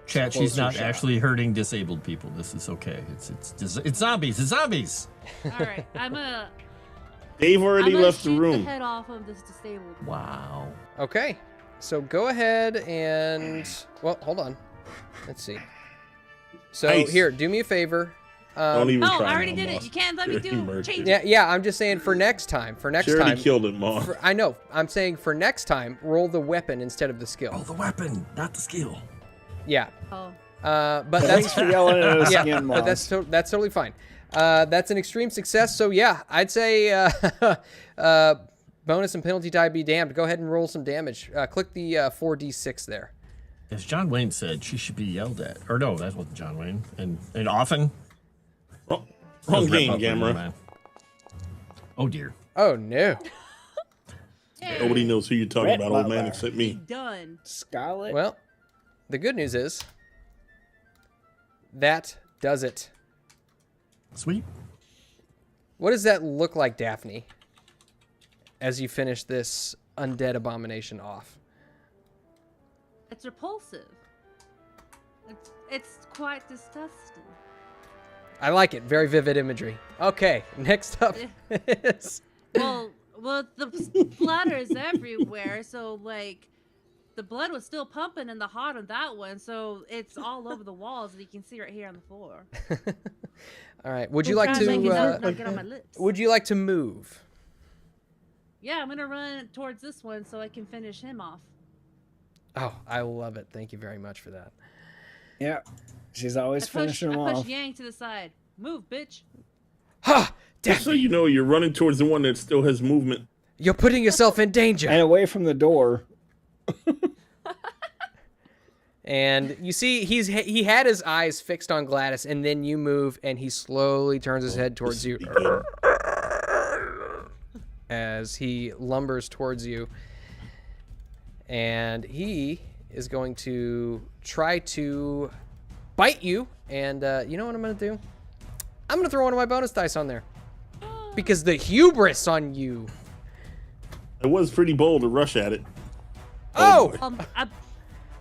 Chat, she's Closer not shot. actually hurting disabled people. This is okay. It's zombies. It's zombies. All right, I'm gonna They've already left the shoot room. the head off of this disabled. Wow. Okay. So go ahead and, well, hold on. Let's see. So Nice. here, do me a favor. Don't even Oh, try I already now, did it. Moss. You can't let me You do murked change. it. Yeah, I'm just saying for next time. For next She already time. killed it, Moss. I know. I'm saying for next time, roll the weapon instead of the skill. Oh, the weapon, not the skill. Yeah. Oh, But Thanks that's for yelling at us yeah, again, but Moss. that's totally fine. That's an extreme success. So yeah, I'd say bonus and penalty die be damned. Go ahead and roll some damage. Click the 4d6 there. As John Wayne said, she should be yelled at. Or no, that wasn't John Wayne. And often. Wrong Rip game, up Gamera. every man. Oh dear. Oh no. Nobody knows who you're talking Brett about, old man, Butler. except me. done. Scarlet. Well, the good news is that does it. Sweet. What does that look like, Daphne, as you finish this undead abomination off? It's repulsive. It's quite disgusting. I like it. Very vivid imagery. Okay, next up is... Well, the splatter is everywhere, so like the blood was still pumping in the heart of that one, so it's all over the walls, and you can see right here on the floor. All right. Would you like Trying make it not to? get on my lips. Would you like to move? Yeah, I'm gonna run towards this one so I can finish him off. Oh, I love it. Thank you very much for that. Yeah. She's always finishing them I push off. Yang to the side. Move, bitch. Ha! Just so you know, you're running towards the one that still has movement. You're putting yourself in danger. And away from the door. And you see, he had his eyes fixed on Gladys, and then you move, and he slowly turns his head towards you as he lumbers towards you. And he is going to try to bite you. And you know what I'm going to do? I'm going to throw one of my bonus dice on there. Because the hubris on you. It was pretty bold to rush at it. Oh!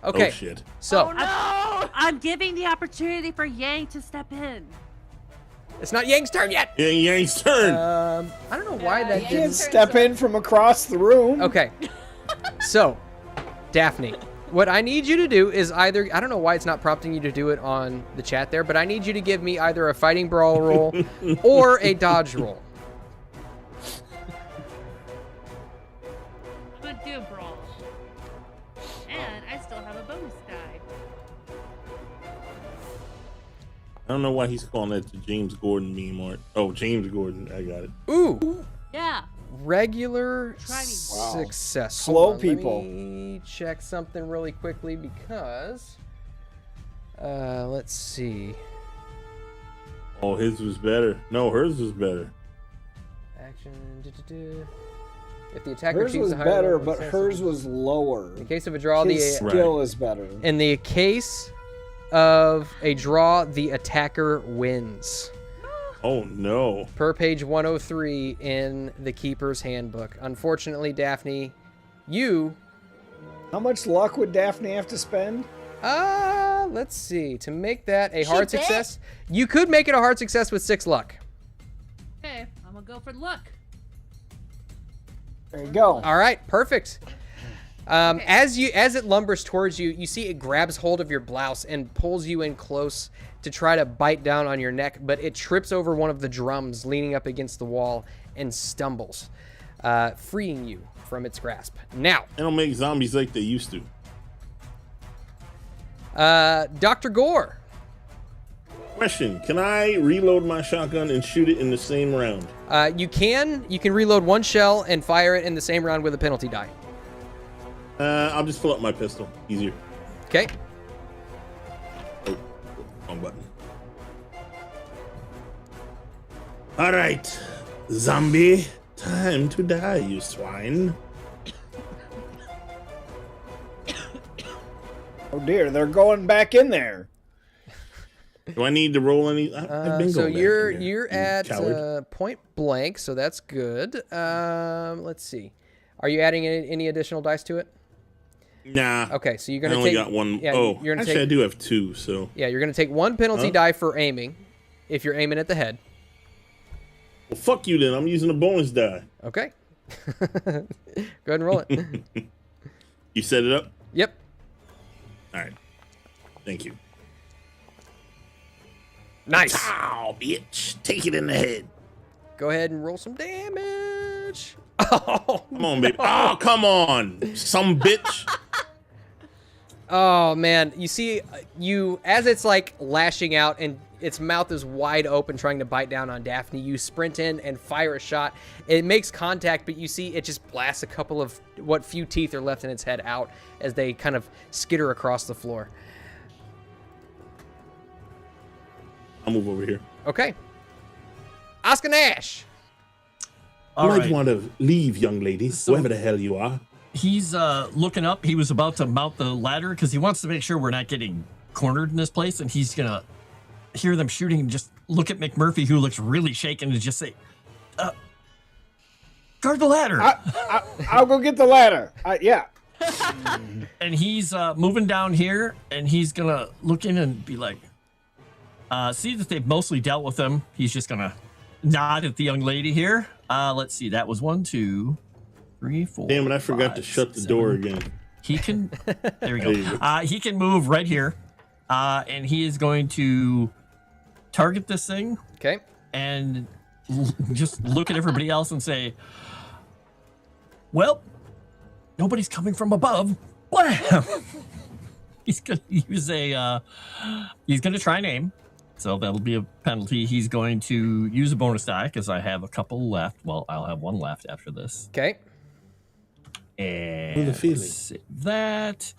Okay. Oh, shit. So, Oh, no! I'm giving the opportunity for Yang to step in. it's not Yang's turn yet. Yeah, Yang's turn. I don't know why that Yang's didn't... turn. Step in from across the room. Okay. So, Daphne, what I need you to do is either... I don't know why it's not prompting you to do it on the chat there, but I need you to give me either a fighting brawl roll or a dodge roll. I'm gonna do a brawl. And I still have a bonus die. I don't know why he's calling that the James Gordon meme art. Oh, James Gordon. I got it. Ooh. Yeah. Regular Try me. Wow. success. Slow Hold on, people. Let me check something really quickly because... let's see. Oh, his was better. No, hers was better. Action. If the attacker Hers achieves was a higher better, level of but success, hers was lower. in case of a draw, His the skill is better. in the case of a draw, the attacker wins. Oh, no. Per page 103 in the Keeper's Handbook. Unfortunately, Daphne, you... How much luck would Daphne have to spend? Let's see. To make that a She hard bit? success, you could make it a hard success with 6 luck. Okay, I'm gonna go for luck. There you go. All right, perfect. As it lumbers towards you, you see it grabs hold of your blouse and pulls you in close to try to bite down on your neck, but it trips over one of the drums leaning up against the wall and stumbles, freeing you from its grasp. Now, They don't make zombies like they used to. Dr. Gore. Question. Can I reload my shotgun and shoot it in the same round? You can reload 1 shell and fire it in the same round with a penalty die. I'll just fill up my pistol. Easier. Okay. Oh, wrong button. All right, zombie. Time to die, you swine. Oh dear, they're going back in there. Do I need to roll any? I've been So going back you're in there, you're you at coward. point blank, so that's good. Let's see. Are you adding any additional dice to it? Nah. Okay, so you're I gonna only take. got one. Yeah, Oh, you're gonna actually, take. I do have 2. So Yeah, you're gonna take 1 penalty Huh? die for aiming, if you're aiming at the head. well, fuck you then. I'm using a bonus die. Okay. Go ahead and roll it. You set it up. Yep. All right. Thank you. Nice. Ow, bitch! Take it in the head. Go ahead and roll some damage. Oh, Come on, baby. Oh, come on, some bitch. oh man. You see, as it's like lashing out and its mouth is wide open trying to bite down on Daphne, you sprint in and fire a shot. It makes contact, but you see it just blasts a couple of what few teeth are left in its head out as they kind of skitter across the floor. I'll move over here. Okay. Oscar Nash. All you might right. want to leave, young lady, whoever the hell you are. He's looking up. He was about to mount the ladder because he wants to make sure we're not getting cornered in this place, and he's gonna hear them shooting and just look at McMurphy, who looks really shaken, and just say, guard the ladder. I'll go get the ladder. Yeah. And he's moving down here, and he's gonna look in and be like, see that they've mostly dealt with him. He's just gonna nod at the young lady here. Let's see, that was 1, 2, 3, 4. Damn it! I forgot to 5, shut the 6, door 7. again. He can. There we There you go. go. He can move right here, and he is going to target this thing Okay. and just look at everybody else and say, "Well, nobody's coming from above." Blam! He's gonna use a. He's gonna try and aim. So that'll be a penalty. He's going to use a bonus die because I have a couple left. Well, I'll have one left after this. Okay. And With a feeling. save that.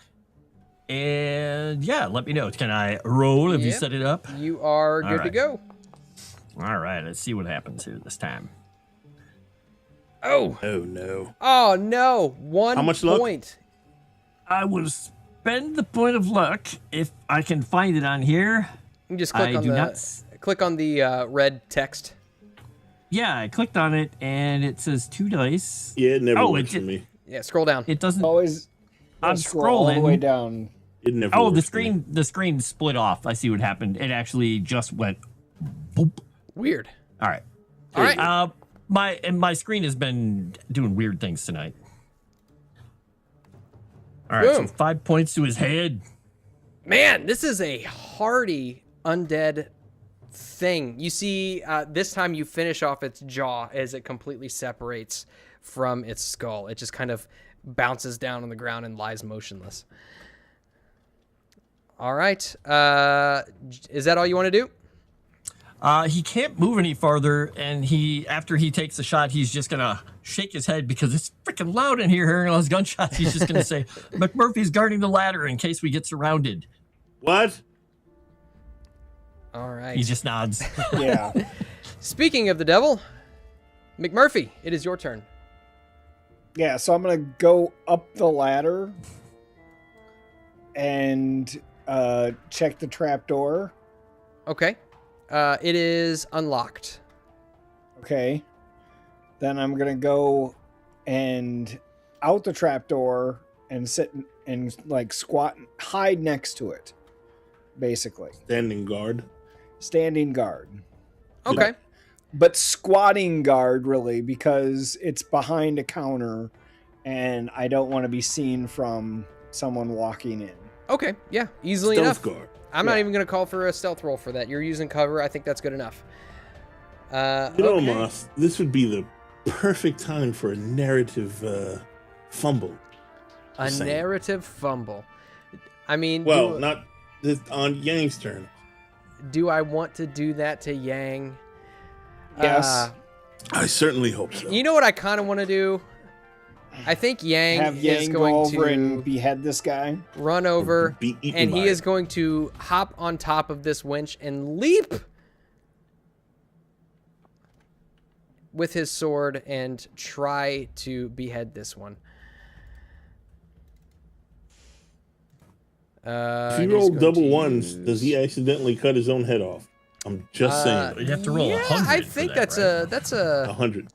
And yeah, let me know. Can I roll? Have you Yep. set it up? You are good to right. go. All right, let's see what happens here this time. Oh. Oh no. Oh no. 1 How much luck? point. I will spend the point of luck if I can find it on here. You just click I on do the not. click on the red text. Yeah, I clicked on it and it says 2 dice. Yeah, it never Oh, works it for me. Yeah, scroll down. It doesn't. Always I'm scroll all the scrolling. way down. It never Oh, works for me. the screen split off. I see what happened. It actually just went boop. Weird. All right. All right. My screen has been doing weird things tonight. All right, Boom. so 5 points to his head. Man, this is a hardy undead thing. You see, this time you finish off its jaw as it completely separates from its skull. It just kind of bounces down on the ground and lies motionless. All right. Is that all you want to do? He can't move any farther, and after he takes the shot, he's just gonna shake his head because it's freaking loud in here hearing all those gunshots. He's just gonna say, "McMurphy's guarding the ladder in case we get surrounded." What? All right. He just nods. Yeah. Speaking of the devil, McMurphy, it is your turn. Yeah, so I'm gonna go up the ladder and check the trapdoor. Okay. It is unlocked. Okay. Then I'm gonna go and out the trapdoor and sit and like squat, hide next to it, basically. Standing guard. Standing guard. Okay. But squatting guard, really, because it's behind a counter and I don't want to be seen from someone walking in. Okay. Yeah. Easily Stealth enough. guard. I'm not Yeah. even going to call for a stealth roll for that. You're using cover. I think that's good enough. You know, Okay. Moss, this would be the perfect time for a narrative fumble. A Same. narrative fumble. I mean, Well, not this, on Yang's turn. do I want to do that to Yang? Yes. I certainly hope so. You know what I kind of want to do? I think Yang Have is Yang go going over to and behead this guy. run over, Be eaten and he by is it. going to hop on top of this winch and leap with his sword and try to behead this one. If he he's rolled going double to ones, does he accidentally cut his own head off? I'm just saying. You have to roll yeah, 100 I for think that, right? that's a 100.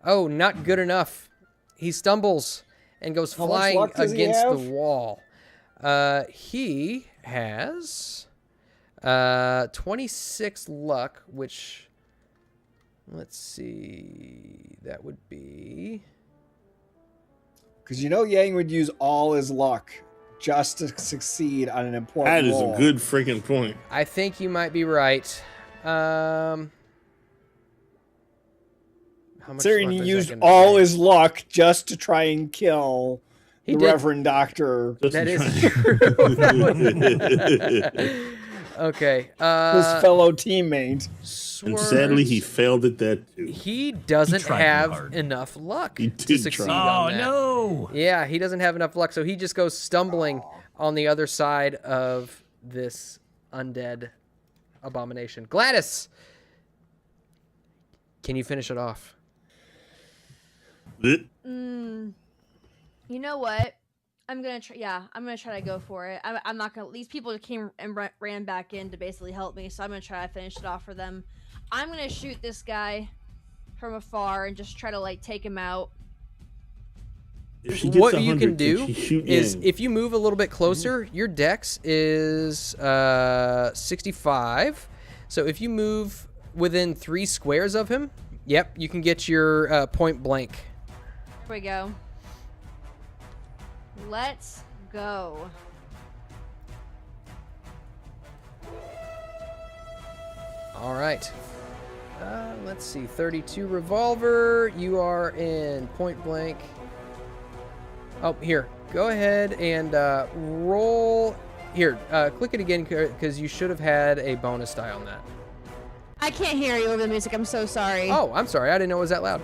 oh, not good enough. He stumbles and goes How much flying luck does he against the have? wall. He has 26 luck, which, let's see, that would be... Because you know Yang would use all his luck just to succeed on an important That is roll. a good freaking point. I think you might be right. How much Considering luck he is that used gonna all take? his luck just to try and kill He the did. Reverend Doctor, Just That to is try- true. Okay. his fellow teammate. And sadly, he swerves. failed at that too. He doesn't He tried too have hard. enough luck He to did succeed try. Oh on that. no! Yeah, he doesn't have enough luck, so he just goes stumbling on the other side of this undead abomination. Gladys, can you finish it off? You know what? I'm gonna try. Yeah, I'm gonna try to go for it. I'm not gonna. These people came and ran back in to basically help me, so I'm gonna try to finish it off for them. I'm gonna shoot this guy from afar and just try to like take him out. If she gets What you 100, can do she shoot is, Yang? if you move a little bit closer, your dex is 65. So if you move within 3 squares of him, yep, you can get your point blank. Here we go. Let's go. All right. Let's see. 32 revolver. You are in point blank. Oh, here. Go ahead and roll Here, click it again because you should have had a bonus die on that. I can't hear you over the music. I'm so sorry. Oh, I'm sorry. I didn't know it was that loud.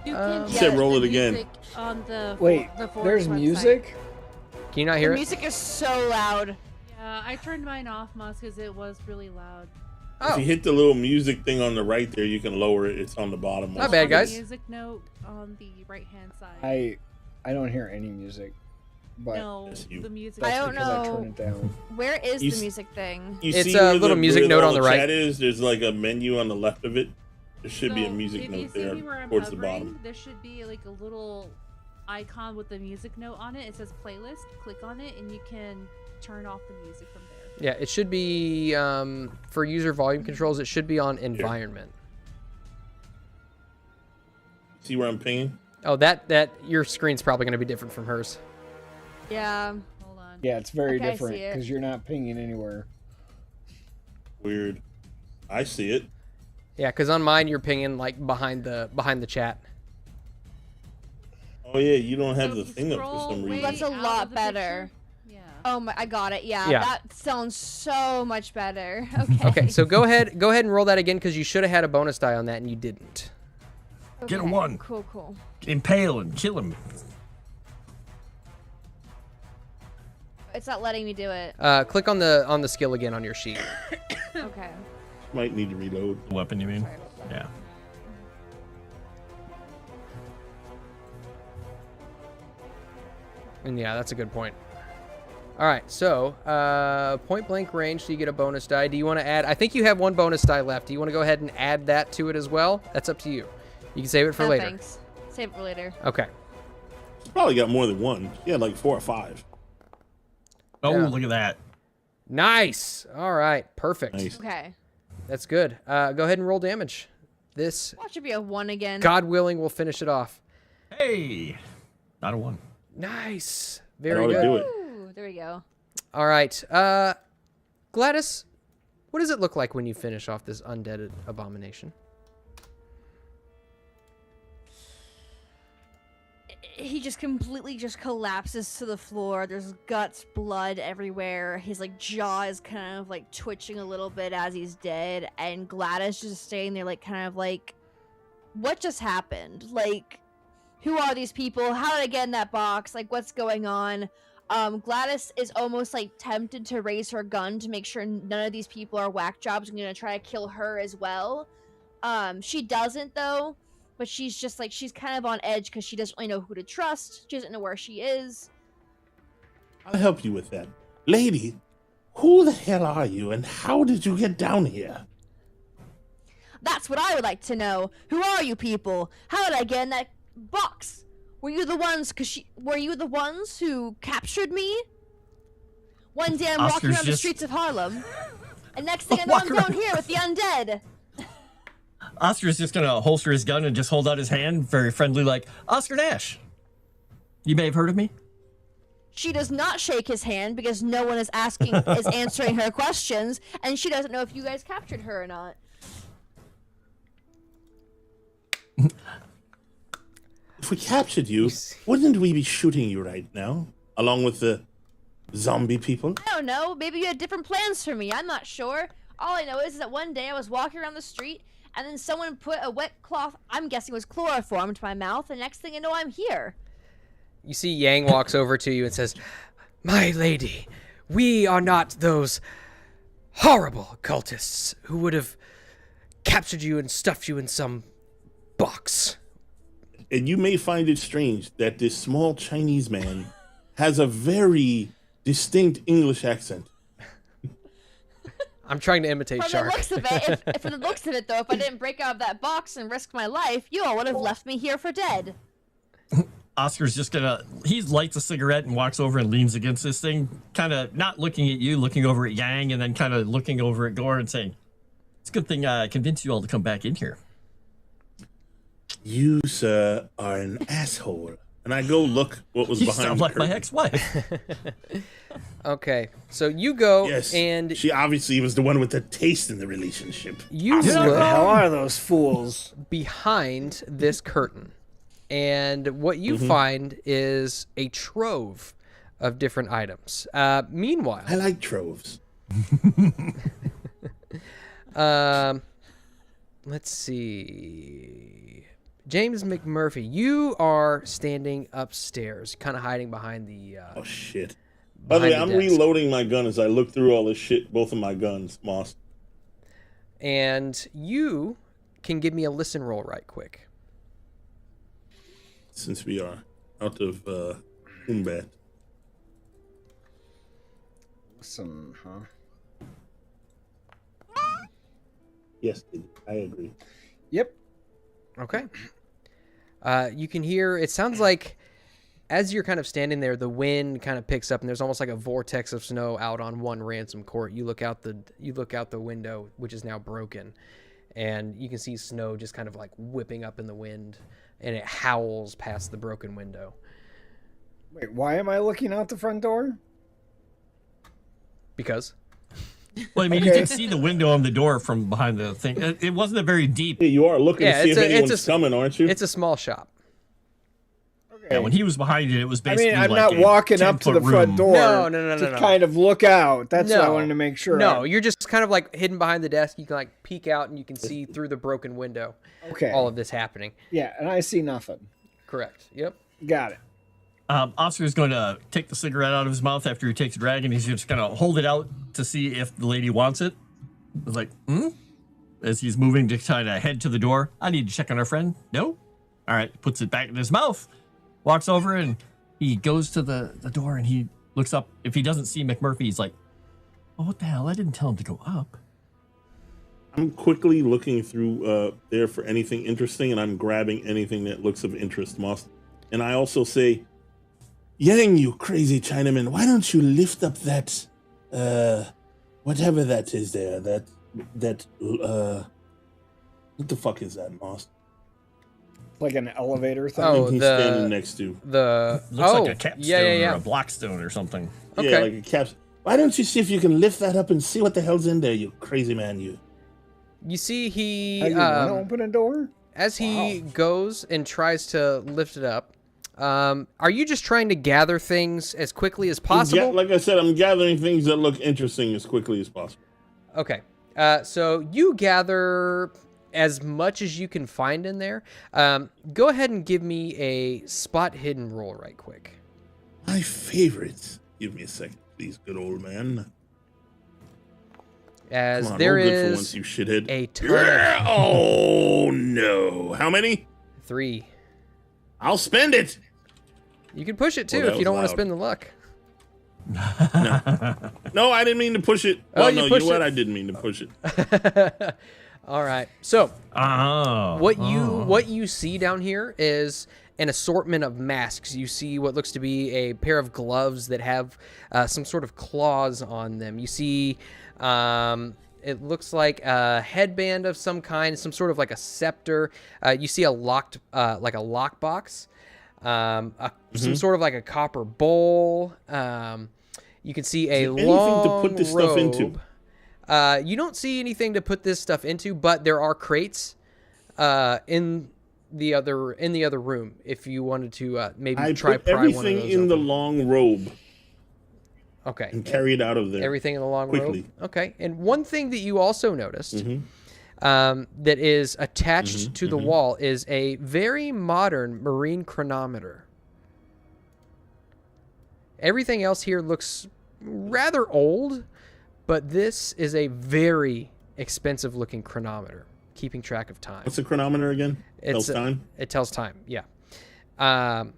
You can You said get roll the it again. music On the Wait, the Forge there's website. music? Can you not The hear it? music is so loud. Yeah, I turned mine off, Moss, because it was really loud. If you hit the little music thing on the right there, you can lower it. It's on the bottom. Not bad, On the guys. Music note on the right-hand side. I don't hear any music, but No, Yes, you- the music. I that's don't because I know. turn it down. Where is You the s- music thing? You It's see a where little the, music where note all on the right. Chat is there's like a menu on the left of it. There should be a So, music if you note see there me where I'm towards the hovering, bottom. there should be like a little icon with the music note on it. It says playlist. Click on it, and you can turn off the music from there. Yeah, it should be for user volume controls. It should be on environment. See where I'm pinging? Oh, that your screen's probably going to be different from hers. Yeah. Hold on. Yeah, it's very Okay, I different see it. because you're not pinging anywhere. Weird. I see it. Yeah, because on mine you're pinging like behind the chat. Oh yeah, you don't have So the if you thing up for scroll some way reason. That's a out lot of the better. picture- Yeah. Oh my, I got it. Yeah, Yeah. that sounds so much better. Okay. Okay, so go ahead and roll that again because you should have had a bonus die on that and you didn't. Get a Okay, 1. Cool, cool. Impale and kill him. It's not letting me do it. Click on the skill again on your sheet. Okay. Might need to reload. The weapon, you mean? Sorry about that. Yeah. And yeah, that's a good point. All right, so point blank range, so you get a bonus die. Do you want to add? I think you have one bonus die left. Do you want to go ahead and add that to it as well? That's up to you. You can save it for No, later. Thanks. Save it for later. Okay. Probably got more than one. Yeah, like 4 or 5. Oh, Yeah. look at that. Nice. All right, perfect. Nice. Okay. That's good. Go ahead and roll damage. This, Watch it be a 1 again. God willing, will finish it off. Hey. Not a 1. Nice. That Very ought to good. do it. Ooh, there we go. All right. Gladys, what does it look like when you finish off this undead abomination? He just completely just collapses to the floor. There's guts, blood everywhere. His like jaw is kind of like twitching a little bit as he's dead, and Gladys just staying there, like kind of like, what just happened? Like, who are these people? How did I get in that box? Like, what's going on? Gladys is almost like tempted to raise her gun to make sure none of these people are whack jobs and gonna try to kill her as well. She doesn't though. But she's just like, she's kind of on edge because she doesn't really know who to trust. She doesn't know where she is. I'll help you with that. Lady, who the hell are you and how did you get down here? That's what I would like to know. Who are you people? How did I get in that box? Were you the ones, were you the ones who captured me? One day I'm walking Oscar's around the just- streets of Harlem. And next thing I know, I'm Walk down here with the undead. Oscar's just gonna holster his gun and just hold out his hand, very friendly, like, Oscar Nash. You may have heard of me. She does not shake his hand because no one is answering her questions, and she doesn't know if you guys captured her or not. If we captured you, wouldn't we be shooting you right now? Along with the zombie people? I don't know. Maybe you had different plans for me. I'm not sure. All I know is that one day I was walking around the street, and then someone put a wet cloth, I'm guessing it was chloroform, to my mouth, and next thing I know, I'm here. You see Yang walks over to you and says, "My lady, we are not those horrible cultists who would have captured you and stuffed you in some box." And you may find it strange that this small Chinese man has a very distinct English accent. I'm trying to imitate From Shark. the looks of it, from the looks of it, though, if I didn't break out of that box and risk my life, you all would have left me here for dead. Oscar's just gonna, he lights a cigarette and walks over and leans against this thing, kind of not looking at you, looking over at Yang, and then kind of looking over at Gore and saying, it's a good thing I convinced you all to come back in here. You, sir, are an asshole. And I go look what was You behind sound the like my curtain. ex-wife. Okay, so you go Yes, and she obviously was the one with the taste in the relationship. you What the look hell are those fools? behind this curtain. And what you find is a trove of different items. Meanwhile, I like troves. Let's see. James McMurphy, you are standing upstairs, kind of hiding behind the. Oh shit! By the way, I'm desk. reloading my gun as I look through all this shit. Both of my guns, Moss. And you can give me a listen roll right quick. Since we are out of combat. Listen, huh? Yes, I agree. Yep. Okay. You can hear, it sounds like as you're kind of standing there, the wind kind of picks up and there's almost like a vortex of snow out on one ransom court. You look out the window, which is now broken, and you can see snow just kind of like whipping up in the wind, and it howls past the broken window. Wait, why am I looking out the front door? Because? Well, I mean, you can see the window on the door from behind the thing. It wasn't a very deep. Yeah, you are looking to see if anyone's coming, aren't you? It's a small shop. Yeah, when he was behind it, it was basically. I'm like not walking up to the front door. No. To kind of look out. That's what I wanted to make sure. No, you're just kind of like hidden behind the desk. You can like peek out and you can see through the broken window. Okay. All of this happening. Yeah, and I see nothing. Correct. Yep. Got it. Oscar's going to take the cigarette out of his mouth after he takes a drag, and he's just going to hold it out to see if the lady wants it. It's like, as he's moving to kind of head to the door. I need to check on our friend. No? All right. Puts it back in his mouth. Walks over, and he goes to the door, and he looks up. If he doesn't see McMurphy, he's like, oh, what the hell? I didn't tell him to go up. I'm quickly looking through there for anything interesting, and I'm grabbing anything that looks of interest, Moss. And I also say, Yang, you crazy Chinaman, why don't you lift up that, whatever that is there, what the fuck is that, Moss? Like an elevator thing? Oh, he's standing next to. Looks like a capstone or a blockstone or something. Okay. Yeah, like a capstone. Why don't you see if you can lift that up and see what the hell's in there, you crazy man, you. You see he, You want to open a door? as he goes and tries to lift it up, are you just trying to gather things as quickly as possible? Like I said, I'm gathering things that look interesting as quickly as possible. Okay. So you gather as much as you can find in there. Go ahead and give me a spot hidden roll right quick. My favorite. Give me a second, please, good old man. As Come on, there roll good for is once, you shithead. a ton Yeah! Oh no! How many? of 3. I'll spend it. You can push it too Well, that if you don't want to was spend the luck. No, I didn't mean to push it. Oh, Well, you no, you pushed know what? it. I didn't mean to push it. All right. So Oh. what you see down here is an assortment of masks. You see what looks to be a pair of gloves that have some sort of claws on them. You see it looks like a headband of some kind, some sort of like a scepter. You see a locked like a lockbox, some sort of like a copper bowl. You can see a long anything to put this stuff into? You don't see anything to put this stuff into, but there are crates in the other room. If you wanted to maybe I try put pry one of everything those in the open. long robe Okay. and carry it out of there. Everything in the long quickly. robe. Okay. And one thing that you also noticed that is attached to the wall is a very modern marine chronometer. Everything else here looks rather old, but this is a very expensive looking chronometer, keeping track of time. What's a chronometer again? Tells time? It tells time, yeah. So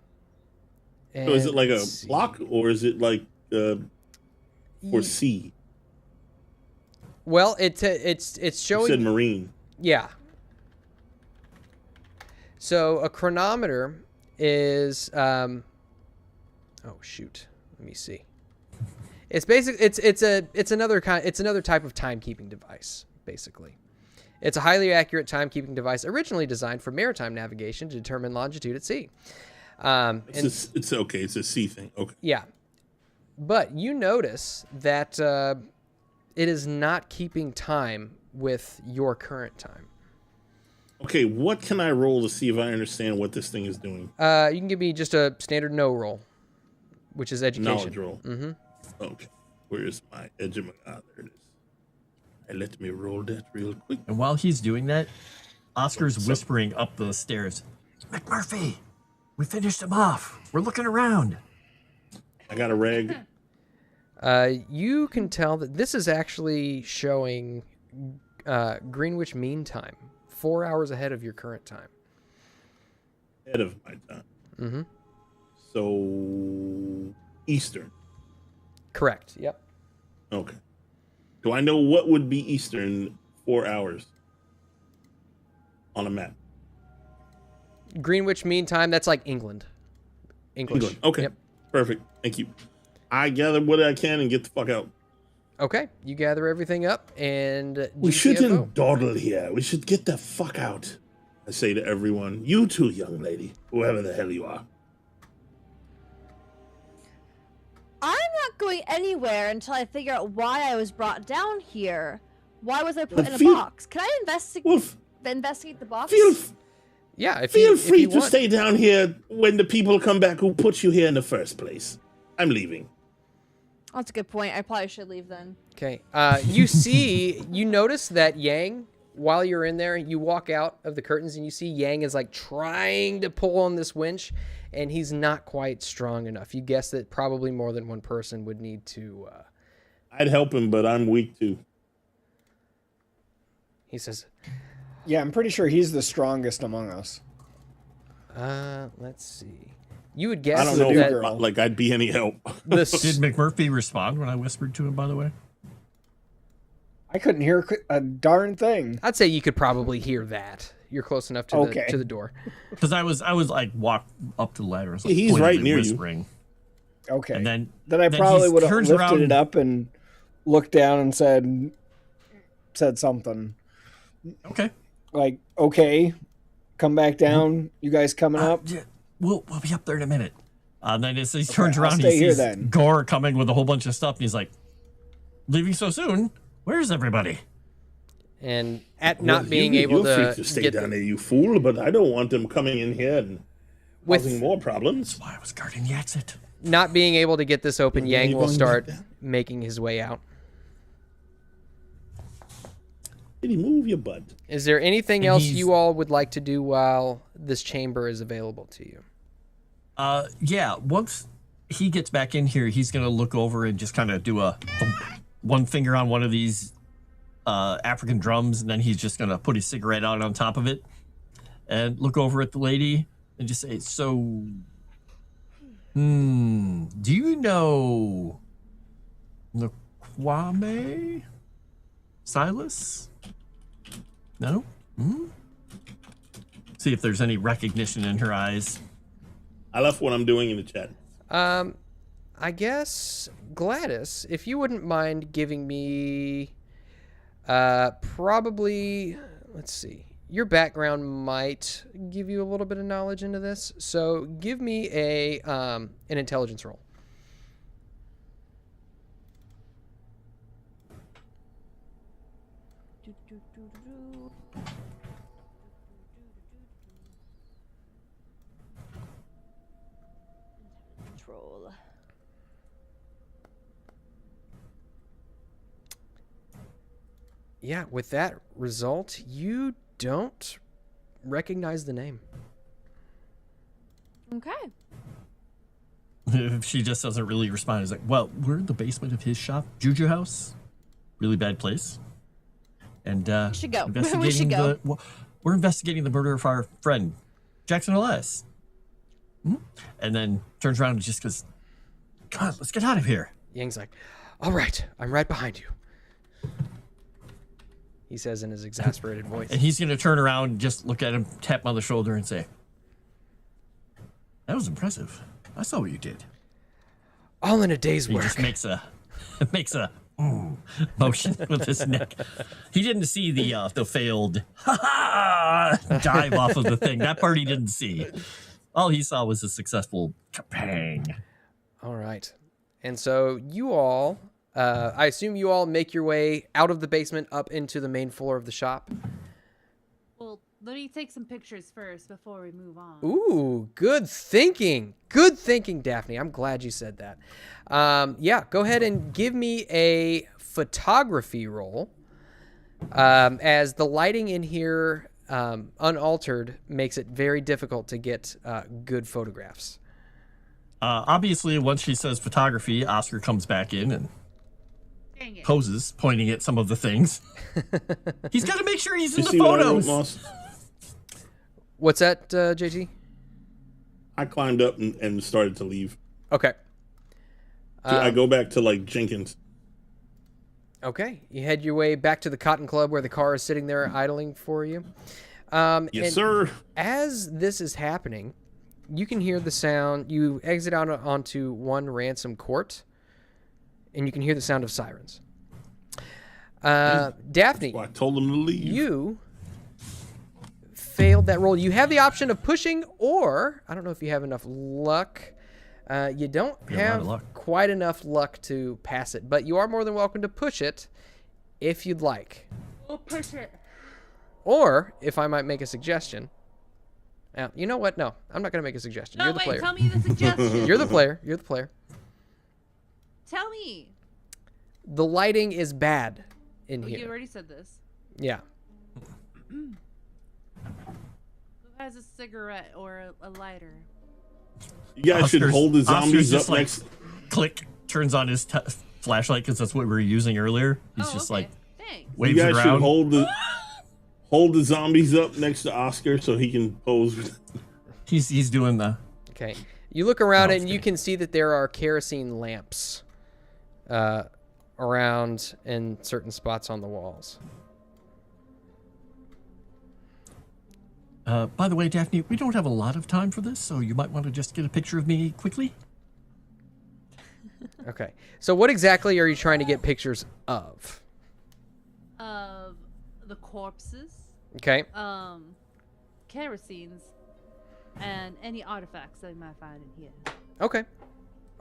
is it like a clock or is it like for sea? Well, it's You showing. said marine. Yeah. So a chronometer is oh shoot. Let me see. It's it's another type of timekeeping device, basically. It's a highly accurate timekeeping device originally designed for maritime navigation to determine longitude at sea. It's okay. It's a sea thing. Okay. Yeah. But you notice that it is not keeping time with your current time. Okay, what can I roll to see if I understand what this thing is doing? You can give me just a standard no roll. which is education. Knowledge roll. Okay. Where's my there it is. And let me roll that real quick. And while he's doing that, Oscar's whispering up the stairs. McMurphy, we finished him off. We're looking around. I got a rag. You can tell that this is actually showing Greenwich Mean Time, 4 hours ahead of your current time. Ahead of my time. So Eastern. Correct. Yep. Okay. Do I know what would be Eastern 4 hours on a map? Greenwich Mean Time, that's like England. English. England. Okay. Yep. Perfect. Thank you. I gather what I can and get the fuck out. Okay. You gather everything up and We GTFO. shouldn't dawdle here. We should get the fuck out. I say to everyone, you too, young lady, whoever the hell you are. I'm not going anywhere until I figure out why I was brought down here. Why was I put in a box? Can I investigate the box? Yeah, Feel if free you to want. stay down here when the people come back who put you here in the first place. I'm leaving. That's a good point. I probably should leave then. Okay. You notice that Yang, while you're in there, you walk out of the curtains and you see Yang is like trying to pull on this winch, and he's not quite strong enough. You guess that probably more than one person would need to. I'd help him, but I'm weak too. He says, Yeah, I'm pretty sure he's the strongest among us. let's see. You would guess I don't know that girl. like I'd be any help. Did McMurphy respond when I whispered to him, by the way? I couldn't hear a darn thing. I'd say you could probably hear that. You're close enough to the door. Because I was like walked up to the ladder. Like, He's right near whispering. you. Okay. And then I probably he would have turns lifted around- it up and looked down and said something. Okay. Like, okay, come back down. You guys coming up? Yeah, we'll be up there in a minute. And then as he turns I'll around, stay he here sees then. Gore coming with a whole bunch of stuff, and he's like, "Leaving so soon? Where's everybody?" And at not being you're able free to stay get down there, you fool. But I don't want them coming in here and causing with more problems. That's why I was guarding the exit. not being able to get this open, Yeah, Yang you will going start back down? making his way out. Did he move your butt? Is there anything And else he's- you all would like to do while this chamber is available to you? Yeah. Once he gets back in here, he's gonna look over and just kind of do a one finger on one of these African drums, and then he's just gonna put his cigarette out on top of it and look over at the lady and just say, "So, do you know Kwame Silas? No? See if there's any recognition in her eyes." I left what I'm doing in the chat. I guess Gladys, if you wouldn't mind giving me, probably, let's see, your background might give you a little bit of knowledge into this. So give me an intelligence roll. Control. Yeah, with that result, you don't recognize the name. Okay. If she just doesn't really respond, he's like, "Well, we're in the basement of his shop, Juju House. Really bad place. And We should go. We investigating should go. we're investigating the murder of our friend, Jackson Elias." And then turns around and just goes, "God, let's get out of here." Yang's like, all right, I'm right behind you. He says in his exasperated voice. And he's going to turn around and just look at him, tap him on the shoulder, and say, "That was impressive. I saw what you did." All in a day's He work. just makes a motion with his neck. He didn't see the failed dive off of the thing. That part he didn't see. All he saw was a successful bang. All right. And so you all, I assume you all make your way out of the basement up into the main floor of the shop. Well, Let me take some pictures first before we move on. Ooh, good thinking. Good thinking, Daphne. I'm glad you said that. Yeah, go ahead and give me a photography roll. As the lighting in here, unaltered, makes it very difficult to get good photographs. Obviously, once she says photography, Oscar comes back in and poses, pointing at some of the things. He's got to make sure he's in the photos. What's that, JT? I climbed up and started to leave. Okay. I go back to like Jenkins. Okay. You head your way back to the Cotton Club where the car is sitting there idling for you. Yes, sir. As this is happening, you can hear the sound. You exit out onto one ransom court, and you can hear the sound of sirens. Daphne, Well, I told them to leave. you failed that roll. You have the option of pushing, or I don't know if you have enough luck. You don't have quite enough luck to pass it, but you are more than welcome to push it if you'd like. We'll push it. Or, if I might make a suggestion. You know what? No, I'm not going to make a suggestion. No, You're the wait, player. tell me the suggestion. You're the player. You're the player. Tell me. The lighting is bad in You here. already said this. Yeah. Who has a cigarette or a lighter? You guys should hold the zombies up next. Click, turns on his flashlight because that's what we were using earlier. He's just like Thanks. waves You it guys should around. hold the zombies up next to Oscar so he can pose. He's doing the. Okay. You look around No, and you can see that there are kerosene lamps around in certain spots on the walls. By the way, Daphne, we don't have a lot of time for this, so you might want to just get a picture of me quickly. Okay. So what exactly are you trying to get pictures of? Of the corpses, Okay. kerosenes, and any artifacts that I might find in here. Okay.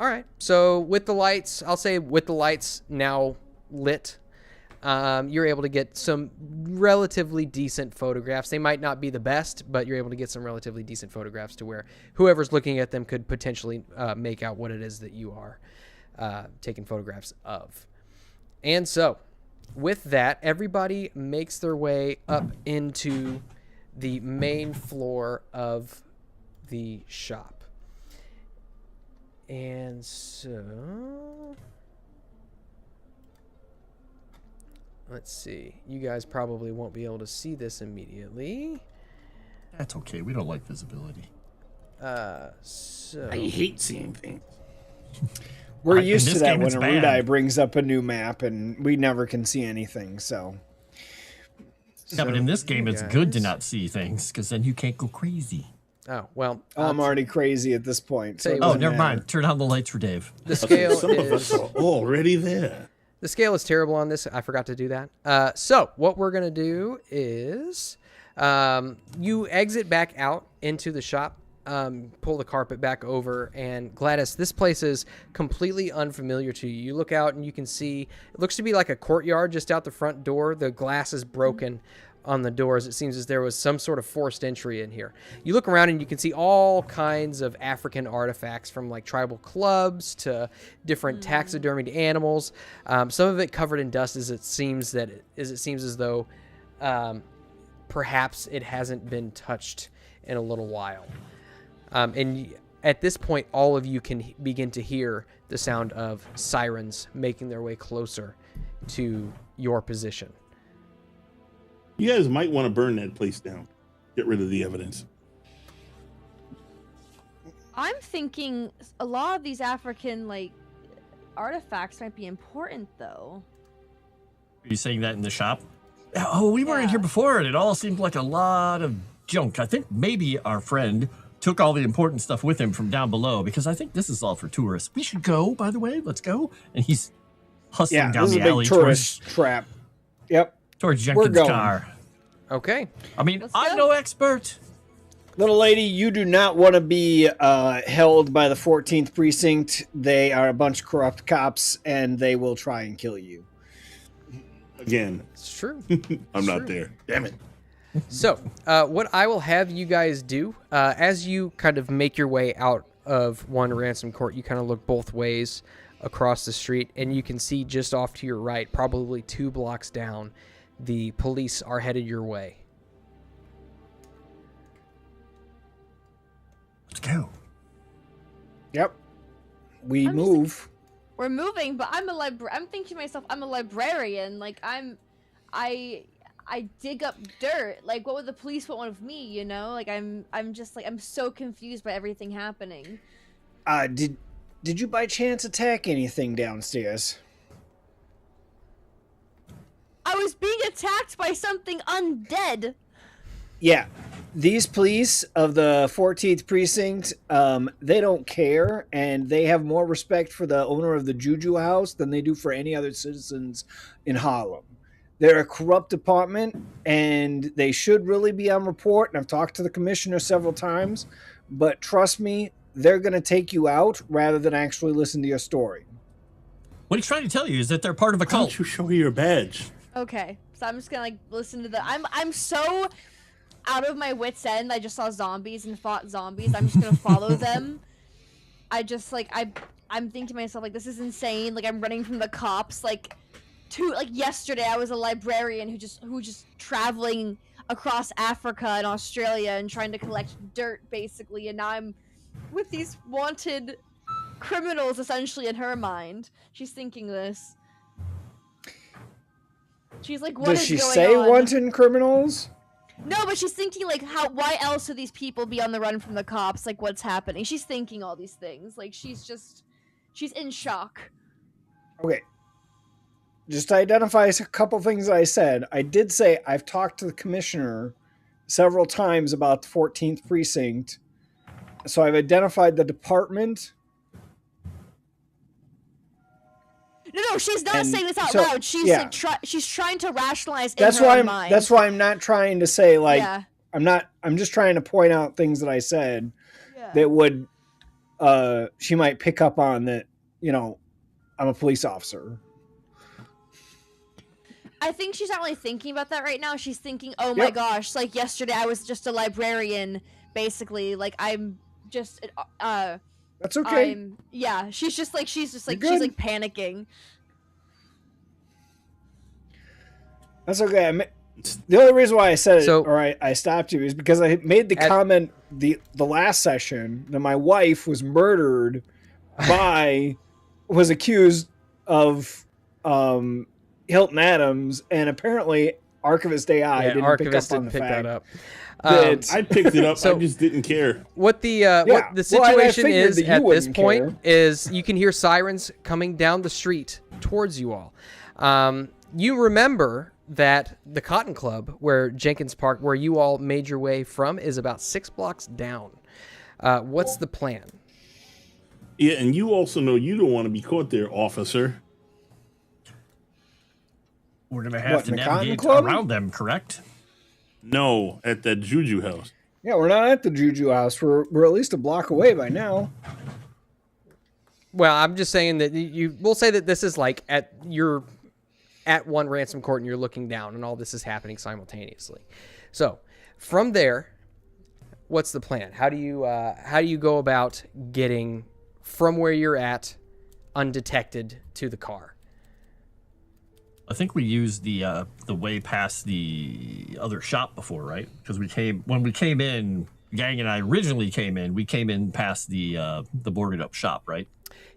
All right. So with the lights, I'll say with the lights now lit, you're able to get some relatively decent photographs. They might not be the best, but you're able to get some relatively decent photographs to where whoever's looking at them could potentially make out what it is that you are taking photographs of. And so with that, everybody makes their way up into the main floor of the shop. And so let's see. You guys probably won't be able to see this immediately. That's okay. We don't like visibility. So I hate seeing things. We're In used this to that game, when it's Erudi bad. brings up a new map and we never can see anything, so. Yeah, but in this game, it's good to guys- not see things because then you can't go crazy. Oh, well. I'm already crazy at this point. So Tell it you Oh, doesn't never matter. mind. Turn on the lights for Dave. The scale Some of us is are already there. the scale is terrible on this. I forgot to do that. So what we're gonna do is you exit back out into the shop, pull the carpet back over, and Gladys, this place is completely unfamiliar to you. You look out and you can see it looks to be like a courtyard just out the front door. The glass is broken on the doors. It seems as there was some sort of forced entry in here. You look around and you can see all kinds of African artifacts, from like tribal clubs to different taxidermied animals. Some of it covered in dust, as it seems as though perhaps it hasn't been touched in a little while. And at this point, all of you can begin to hear the sound of sirens making their way closer to your position. You guys might want to burn that place down. Get rid of the evidence. I'm thinking a lot of these African artifacts might be important though. Are you saying that in the shop? Oh, we were in here before, and it all seemed like a lot of junk. I think maybe our friend took all the important stuff with him from down below, because I think this is all for tourists. We should go, by the way. Let's go. And he's hustling Yeah, down this is the a alley big tourist trap. Yep. towards We're Jenkins' going. car. Okay. I mean, Let's I'm go. no expert. Little lady, you do not want to be held by the 14th precinct. They are a bunch of corrupt cops, and they will try and kill you. Again, It's true. I'm not there. Damn it. So, what I will have you guys do, as you kind of make your way out of one ransom court, you kind of look both ways across the street, and you can see just off to your right, probably 2 blocks down, the police are headed your way. Let's go. Yep. We I'm just- move. We're moving, but I'm thinking to myself, I'm a librarian. Like I dig up dirt. Like, what would the police want of me? You know, like I'm just like I'm so confused by everything happening. Did you by chance attack anything downstairs? I was being attacked by something undead. Yeah. These police of the 14th precinct, they don't care, and they have more respect for the owner of the Juju house than they do for any other citizens in Harlem. They're a corrupt department, and they should really be on report, and I've talked to the commissioner several times, but trust me, they're going to take you out rather than actually listen to your story. What he's trying to tell you is that they're part of a Why don't cult. you show your badge? Okay, so I'm just gonna like listen to the. I'm so out of my wits end. I just saw zombies and fought zombies. I'm just gonna follow them. I just like I'm thinking to myself like this is insane. Like I'm running from the cops. Like yesterday I was a librarian who just traveling across Africa and Australia and trying to collect dirt basically, and now I'm with these wanted criminals essentially in her mind. She's thinking this. She's like, what Does is she going say on? wanted criminals? No, but she's thinking like why else would these people be on the run from the cops? Like what's happening? She's thinking all these things. Like she's in shock. Okay. Just to identify a couple things that I said. I did say I've talked to the commissioner several times about the 14th precinct. So I've identified the department. No, she's not And saying this out so, loud. She's yeah. like she's trying to rationalize That's in her why own mind. that's why I'm not trying to say like yeah. I'm just trying to point out things that I said Yeah. that would she might pick up on that, you know, I'm a police officer. I think she's not really thinking about that right now. She's thinking, oh my Yep. gosh, like yesterday I was just a librarian, basically. Like I'm just That's okay. yeah, she's just like You're she's good. like panicking. That's okay. The only reason why I said it, So- or I stopped you, is because I made the comment the last session that my wife was murdered was accused of Hilton Adams, and apparently Archivist AI didn't Archivist pick up on didn't the pick fact that up. that- I picked it up. So- I just didn't care. What the Yeah. what the Well, I situation figured is that you at this wouldn't point care. is you can hear sirens coming down the street towards you all. You remember that the Cotton Club, where Jenkins Park, where you all made your way from, is about 6 blocks down. What's the plan? Yeah, and you also know you don't want to be caught there, officer. We're gonna have What, to in the Cotton navigate Club? around them, correct? No, at that Juju house. yeah, we're not at the Juju house. We're at least a block away by now. Well, I'm just saying that we'll say that this is like you're at one ransom court and you're looking down and all this is happening simultaneously. So from there, what's the plan? How do you go about getting from where you're at undetected to the car? I think we used the way past the other shop before, right? Because when we came in, Gang and I originally came in past the boarded up shop, right?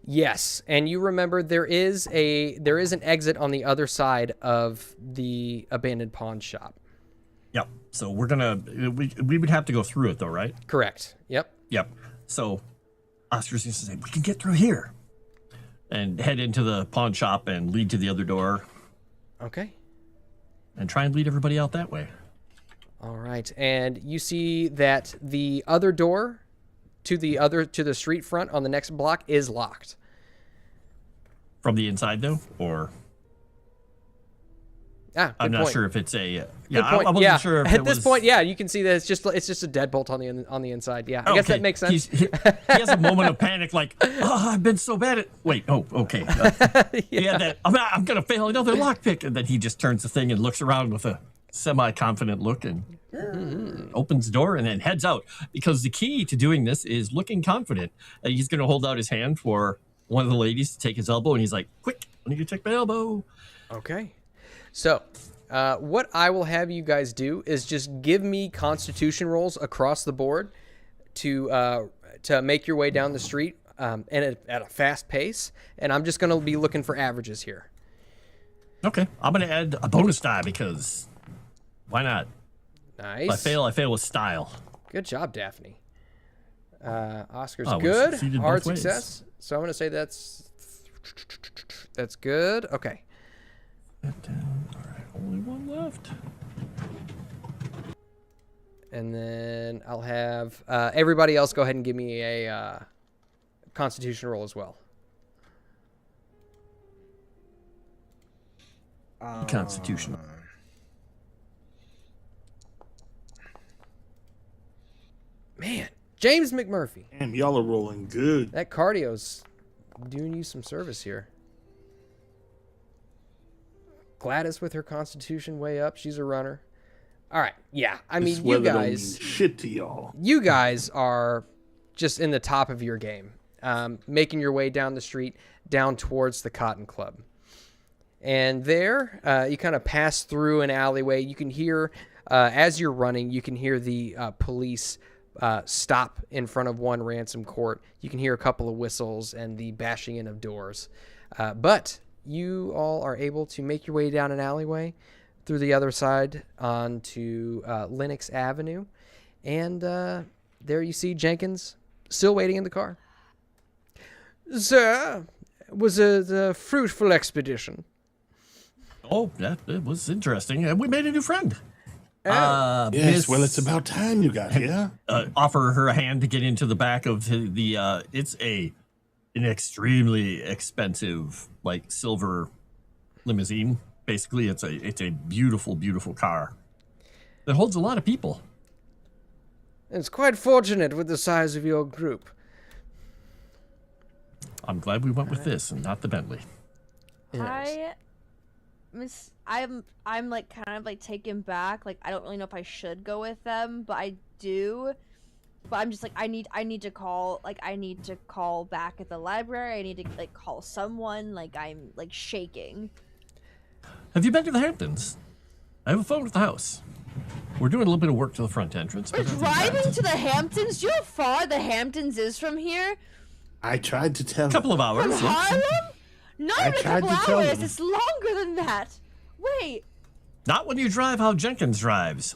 Yes, and you remember there is an exit on the other side of the abandoned pawn shop. Yep. So we would have to go through it though, right? Correct. Yep. Yep. So Oscar's used to say we can get through here, and head into the pawn shop and lead to the other door, Okay. and try and lead everybody out that way. All right, and you see that the other door to the street front on the next block is locked. From the inside though, or I'm not sure if it's a Good point. I wasn't sure if at it this was, point, yeah, you can see that it's just a deadbolt on the inside. Yeah, I guess that makes sense. He has a moment of panic, like, oh, I've been so bad at. Wait, oh, okay. Yeah, that I'm gonna fail another lockpick, and then he just turns the thing and looks around with a semi-confident look and opens the door and then heads out, because the key to doing this is looking confident. He's going to hold out his hand for one of the ladies to take his elbow, and he's like, quick, I need you to take my elbow. Okay. So, what I will have you guys do is just give me constitution rolls across the board to make your way down the street and at a fast pace, and I'm just going to be looking for averages here. Okay, I'm going to add a bonus die because why not? Nice. If I fail with style. Good job, Daphne. Oscar's Oh, we good. succeeded Hard both ways. success. So I'm going to say that's good. Okay. All right, only one left. And then I'll have everybody else go ahead and give me a constitution roll as well. Constitution. Man, James McMurphy. Damn, y'all are rolling good. That cardio's doing you some service here. Gladys with her constitution way up. She's a runner. All right. Yeah. I This mean, you weather don't mean guys, shit to y'all. you guys are just in the top of your game, making your way down the street, down towards the Cotton Club. And there, you kind of pass through an alleyway. You can hear, as you're running, you can hear the police stop in front of one ransom court. You can hear a couple of whistles and the bashing in of doors. But you all are able to make your way down an alleyway through the other side onto Lenox Avenue. And there you see Jenkins still waiting in the car. Sir, was a fruitful expedition. Oh, it was interesting. We made a new friend. Yes, Miss- well, it's about time you got here. Offer her a hand to get into the back of the it's an extremely expensive, like, silver limousine. Basically, it's a beautiful, beautiful car that holds a lot of people. It's quite fortunate with the size of your group. I'm glad we went with this and not the Bentley. I'm like kind of like taken back. Like, I don't really know if I should go with them, but I do. But I'm just like, I need to call back at the library. I need to like call someone. Like, I'm like shaking. Have you been to the Hamptons? I have a phone at the house. We're doing a little bit of work to the front entrance. We're driving to the Hamptons. Do you know how far the Hamptons is from here? I tried to tell A couple of hours. From yeah. Harlem? Not I even a tried couple to tell hours. them. It's longer than that. Wait. Not when you drive how Jenkins drives.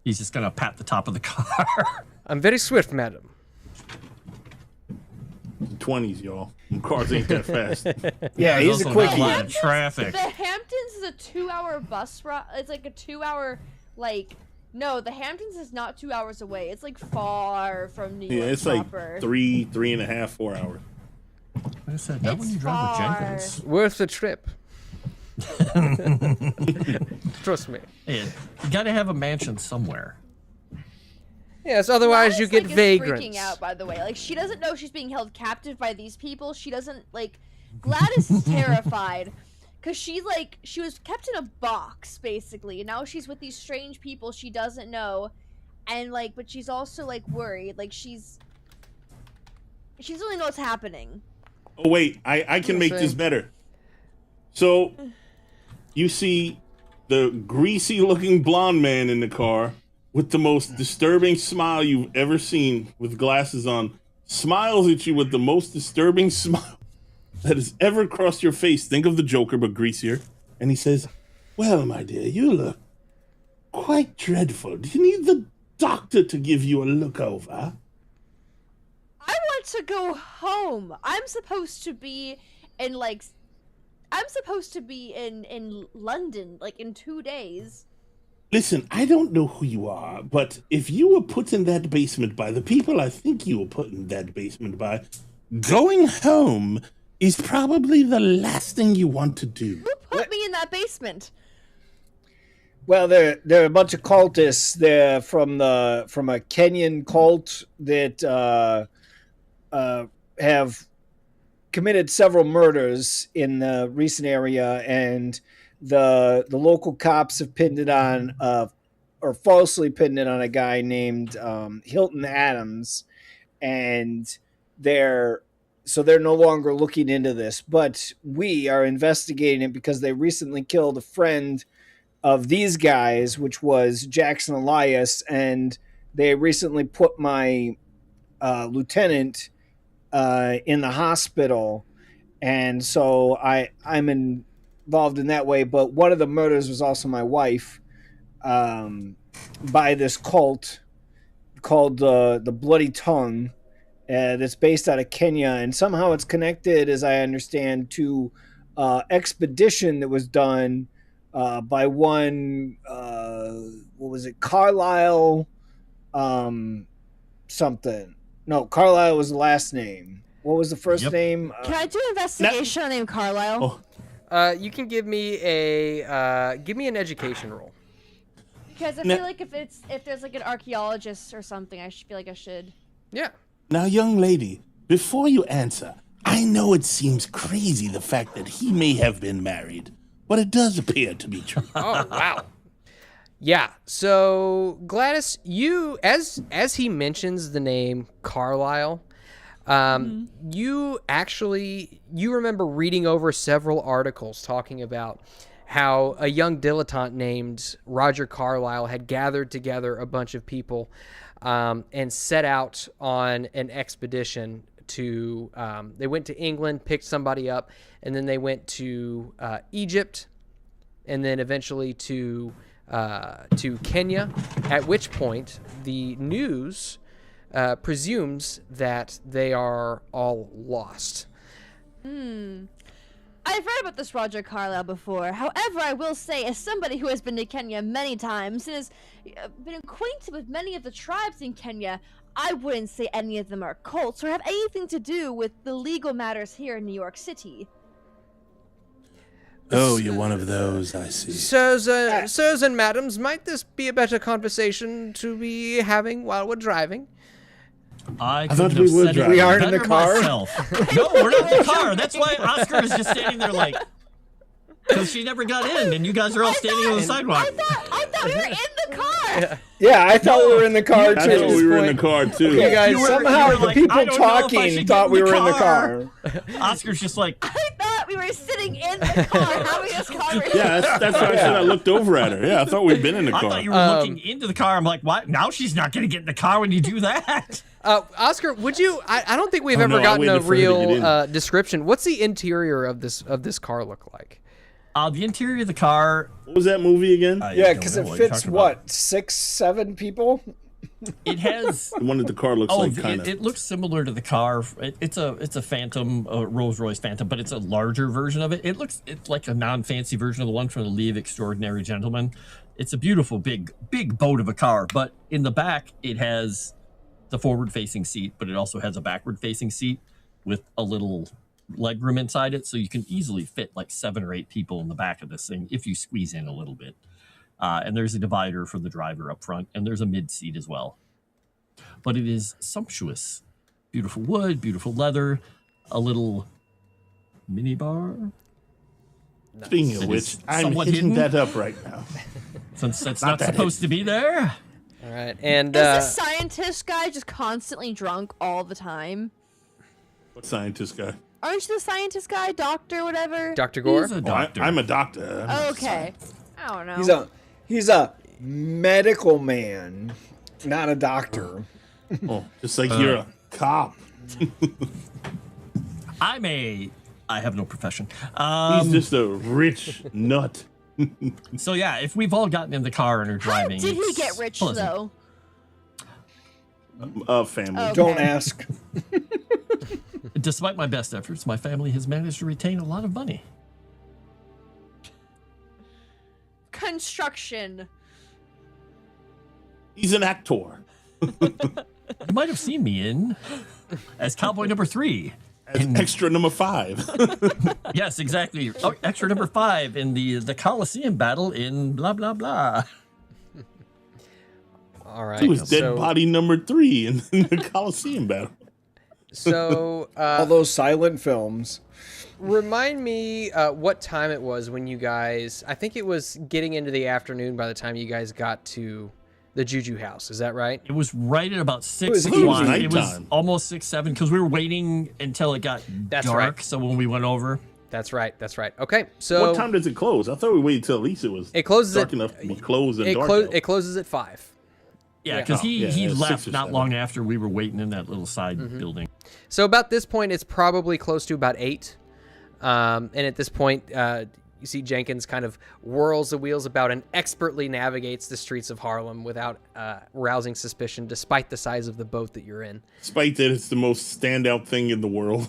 He's just gonna pat the top of the car. I'm very swift, madam. 20s, y'all. Them cars ain't that fast. Yeah, There's he's a also not quickie. lot of traffic. The Hamptons is a 2-hour bus ride. It's like a 2-hour, like, no, the Hamptons is not 2 hours away. It's like far from New York Yeah, it's proper. like 3.5, 4 hours. I said, not when you drive with far. Jenkins. Worth the trip. Trust me. Hey, you gotta have a mansion somewhere. Yes, otherwise you Gladys, get like, vagrants. is freaking out, by the way. Like, she doesn't know she's being held captive by these people. She doesn't, like, Gladys is terrified. Because she was kept in a box, basically. And now she's with these strange people she doesn't know. And, like, but she's also, like, worried. Like, she doesn't really know what's happening. Oh, wait. I can make this better. So, you see the greasy-looking blonde man in the car with the most disturbing smile you've ever seen, with glasses on, smiles at you with the most disturbing smile that has ever crossed your face. Think of the Joker, but greasier. And he says, "Well, my dear, you look quite dreadful. Do you need the doctor to give you a look over?" I want to go home. I'm supposed to be in, like... I'm supposed to be in London, like, in 2 days. Listen, I don't know who you are, but if you were put in that basement by the people I think you were put in that basement by, going home is probably the last thing you want to do. Who put me in that basement? Well, they're a bunch of cultists. They're from a Kenyan cult that have committed several murders in the recent area, and the local cops have pinned it on or falsely pinned it on a guy named Hilton Adams, and they're no longer looking into this, but we are investigating it because they recently killed a friend of these guys, which was Jackson Elias, and they recently put my lieutenant in the hospital, and so I'm involved in that way. But one of the murders was also my wife, by this cult called the Bloody Tongue, that's based out of Kenya, and somehow it's connected, as I understand, to expedition that was done by one what was it, Carlisle something. No, Carlisle was the last name. What was the first name? Can I do an investigation on name Carlisle? You can give me an education roll. Because I feel like if there's like an archaeologist or something, I feel like I should. Yeah. Now, young lady, before you answer, I know it seems crazy the fact that he may have been married, but it does appear to be true. Oh, wow. Yeah. So Gladys, you as he mentions the name Carlisle, you remember reading over several articles talking about how a young dilettante named Roger Carlisle had gathered together a bunch of people and set out on an expedition to. They went to England, picked somebody up, and then they went to Egypt, and then eventually to Kenya. At which point, the news presumes that they are all lost. I've read about this Roger Carlisle before. However, I will say, as somebody who has been to Kenya many times and has been acquainted with many of the tribes in Kenya, I wouldn't say any of them are cults or have anything to do with the legal matters here in New York City. Oh, you're one of those, I see. Sirs and madams, might this be a better conversation to be having while we're driving? I thought we were driving. We aren't in the car? No, we're not in the car. That's why Oscar is just standing there like, because she never got in, and you guys are all standing on the sidewalk. I thought we were in the car. Yeah, I thought we were in the car too. I thought we were in the car too. You guys, You were somehow like, the I people don't know if I talking should thought get we in the were in the car. car. Oscar's just like, I thought we were sitting in the car having this conversation. Yeah, that's why I said I looked over at her. Yeah, I thought we'd been in the I car. thought you were looking into the car. I'm like, what? Now she's not going to get in the car when you do that. Oscar, would you? I don't think we've Oh, ever no, I gotten a waited for her to get real in. description. What's the interior of this car look like? The interior of the car. What was that movie again? Yeah, because it fits what, 6, 7 people? It has. The one that the car looks like kind of. It looks similar to the car. It's a Phantom, a Rolls Royce Phantom, but it's a larger version of it. It's like a non-fancy version of the one from the Leave Extraordinary Gentleman. It's a beautiful big boat of a car, but in the back it has the forward-facing seat, but it also has a backward-facing seat with a little legroom inside it, so you can easily fit like 7 or 8 people in the back of this thing if you squeeze in a little bit. And there's a divider for the driver up front, and there's a mid seat as well. But it is sumptuous. Beautiful wood, beautiful leather, a little mini bar. Speaking of which, I'm somewhat hitting hidden. that up right now. Since that's Not not that supposed to be there. All right, and Is this scientist guy just constantly drunk all the time? What scientist guy? Aren't you the scientist guy, doctor, whatever? Dr. Gore. He's a doctor. I'm a doctor. I'm not a Okay. scientist. I don't know. He's a medical man, not a doctor. Oh, just like you're a cop. I have no profession. He's just a rich nut. So yeah, if we've all gotten in the car and are How driving, did he it's get rich, pleasant. though? Family. Okay. Don't ask. Despite my best efforts, my family has managed to retain a lot of money. Construction. He's an actor. You might have seen me in as Cowboy number 3. As extra number 5. Yes, exactly. Oh, extra number 5 in the Coliseum battle in blah blah blah. All right. He was dead so, body number 3 in the Coliseum battle. So All those silent films. remind me what time it was when you guys. I think it was getting into the afternoon by the time you guys got to the Juju house. Is that right? It was right at about 6 was o'clock. nighttime. It was almost 6, 7 because we were waiting until it got That's dark. right. So when we went over, That's right. Okay, so What time does it close? I thought we waited till at least it was it closes dark at enough to be closed and dark out. it closes at 5. yeah, Yeah. because Oh, yeah, he it's left 6 or not 7. long after we were waiting in that little side building. So about this point, it's probably close to about 8. And at this point, you see Jenkins kind of whirls the wheels about and expertly navigates the streets of Harlem without rousing suspicion, despite the size of the boat that you're in. Despite that, it's the most standout thing in the world.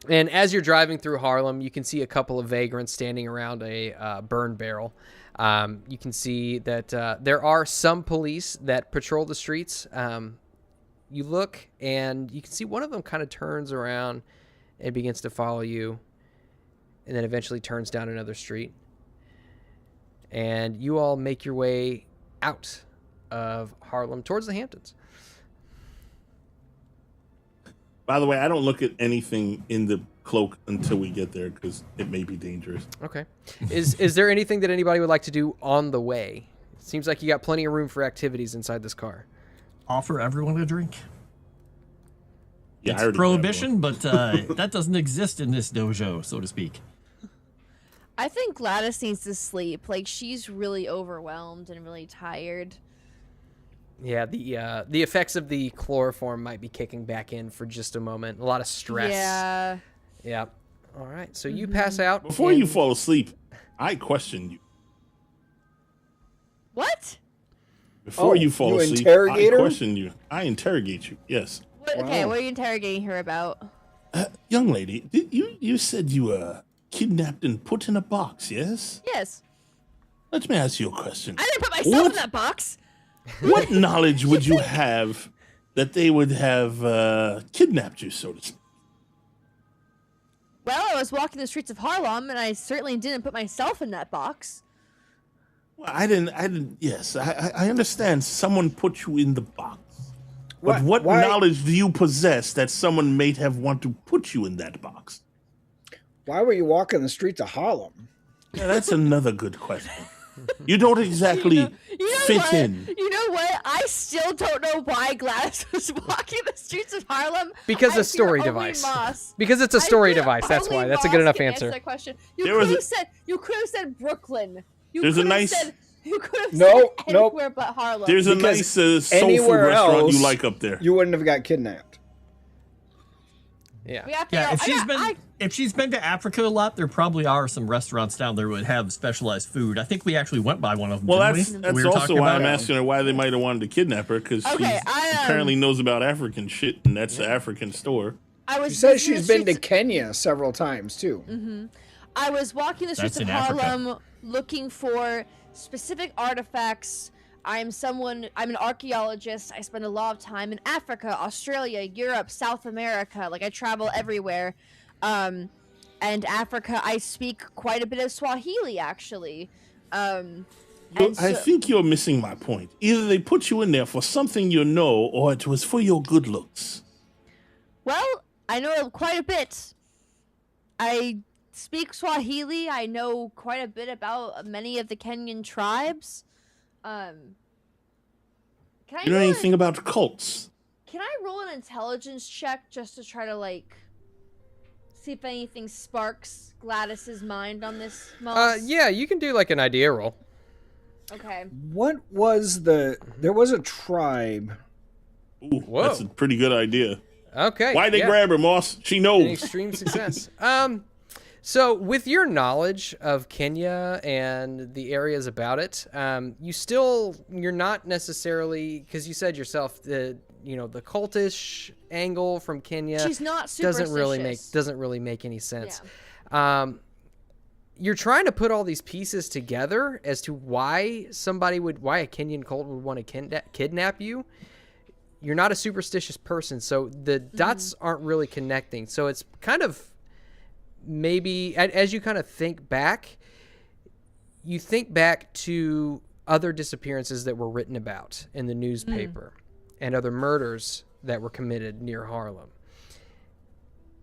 And as you're driving through Harlem, you can see a couple of vagrants standing around a burn barrel. You can see that there are some police that patrol the streets. You look, and you can see one of them kind of turns around and begins to follow you, and then eventually turns down another street. And you all make your way out of Harlem towards the Hamptons. By the way, I don't look at anything in the cloak until we get there because it may be dangerous. Okay. Is there anything that anybody would like to do on the way? It seems like you got plenty of room for activities inside this car. Offer everyone a drink. Yeah, I It's already prohibition, but that doesn't exist in this dojo, so to speak. I think Gladys needs to sleep. Like, she's really overwhelmed and really tired. Yeah, the effects of the chloroform might be kicking back in for just a moment. A lot of stress. Yeah. Yeah. All right. So you pass out. Before you and- fall asleep, I question you. What? Before Oh, you fall you asleep, interrogate I her? question you. I interrogate you. Yes. Okay, Wow. what are you interrogating her about? Young lady, you said you were kidnapped and put in a box, yes? Yes. Let me ask you a question. I didn't put myself What- in that box. What knowledge would you have that they would have kidnapped you, so to speak? Well, I was walking the streets of Harlem, and I certainly didn't put myself in that box. Well, I didn't, yes, I understand someone put you in the box. But Why- what why- knowledge do you possess that someone may have want to put you in that box? Why were you walking the streets of Harlem? Yeah, that's another good question. You don't exactly You know fit what? in. You know what? I still don't know why Gladys was walking the streets of Harlem. Because I a story fear only device. Moss. Because it's a I story fear device. That's only why. That's a Moss good enough can answer. That question. There was You could have said Brooklyn. You There's a could have nice- said. You could have Nope, said nope. anywhere but Harlem. There's a Because nice soul food anywhere restaurant you else, like up there. You wouldn't have got kidnapped. Yeah. We have to Yeah, go- if she's been to Africa a lot, there probably are some restaurants down there that would have specialized food. I think we actually went by one of them. Well, didn't that's we? that's We were also talking why about I'm it. asking her why they might have wanted to kidnap her because Okay, she apparently knows about African shit, and that's the African store. I was She says visiting she's the been to streets- Kenya several times too. I was walking the streets That's of in Africa. Harlem looking for specific artifacts. I'm an archaeologist. I spend a lot of time in Africa, Australia, Europe, South America. Like, I travel everywhere. And Africa, I speak quite a bit of Swahili, actually. And I so- think you're missing my point. Either they put you in there for something you know, or it was for your good looks. Well, I know quite a bit. I speak Swahili. I know quite a bit about many of the Kenyan tribes. Can I You know roll anything about cults? Can I roll an intelligence check just to try to see if anything sparks Gladys's mind on this? Moss? Yeah, you can do like an idea roll. Okay. What was there was a tribe. Ooh, Whoa. that's a pretty good idea. Okay. Why'd they yeah. grab her, Moss? She An knows. extreme success. So with your knowledge of Kenya and the areas about it, you're not necessarily, because you said yourself the cultish angle from Kenya She's not doesn't really make any sense. You're trying to put all these pieces together as to why a Kenyan cult would want to kidnap you. You're not a superstitious person, so the dots aren't really connecting. So it's kind of maybe as you kind of think back, you think back to other disappearances that were written about in the newspaper and other murders that were committed near Harlem.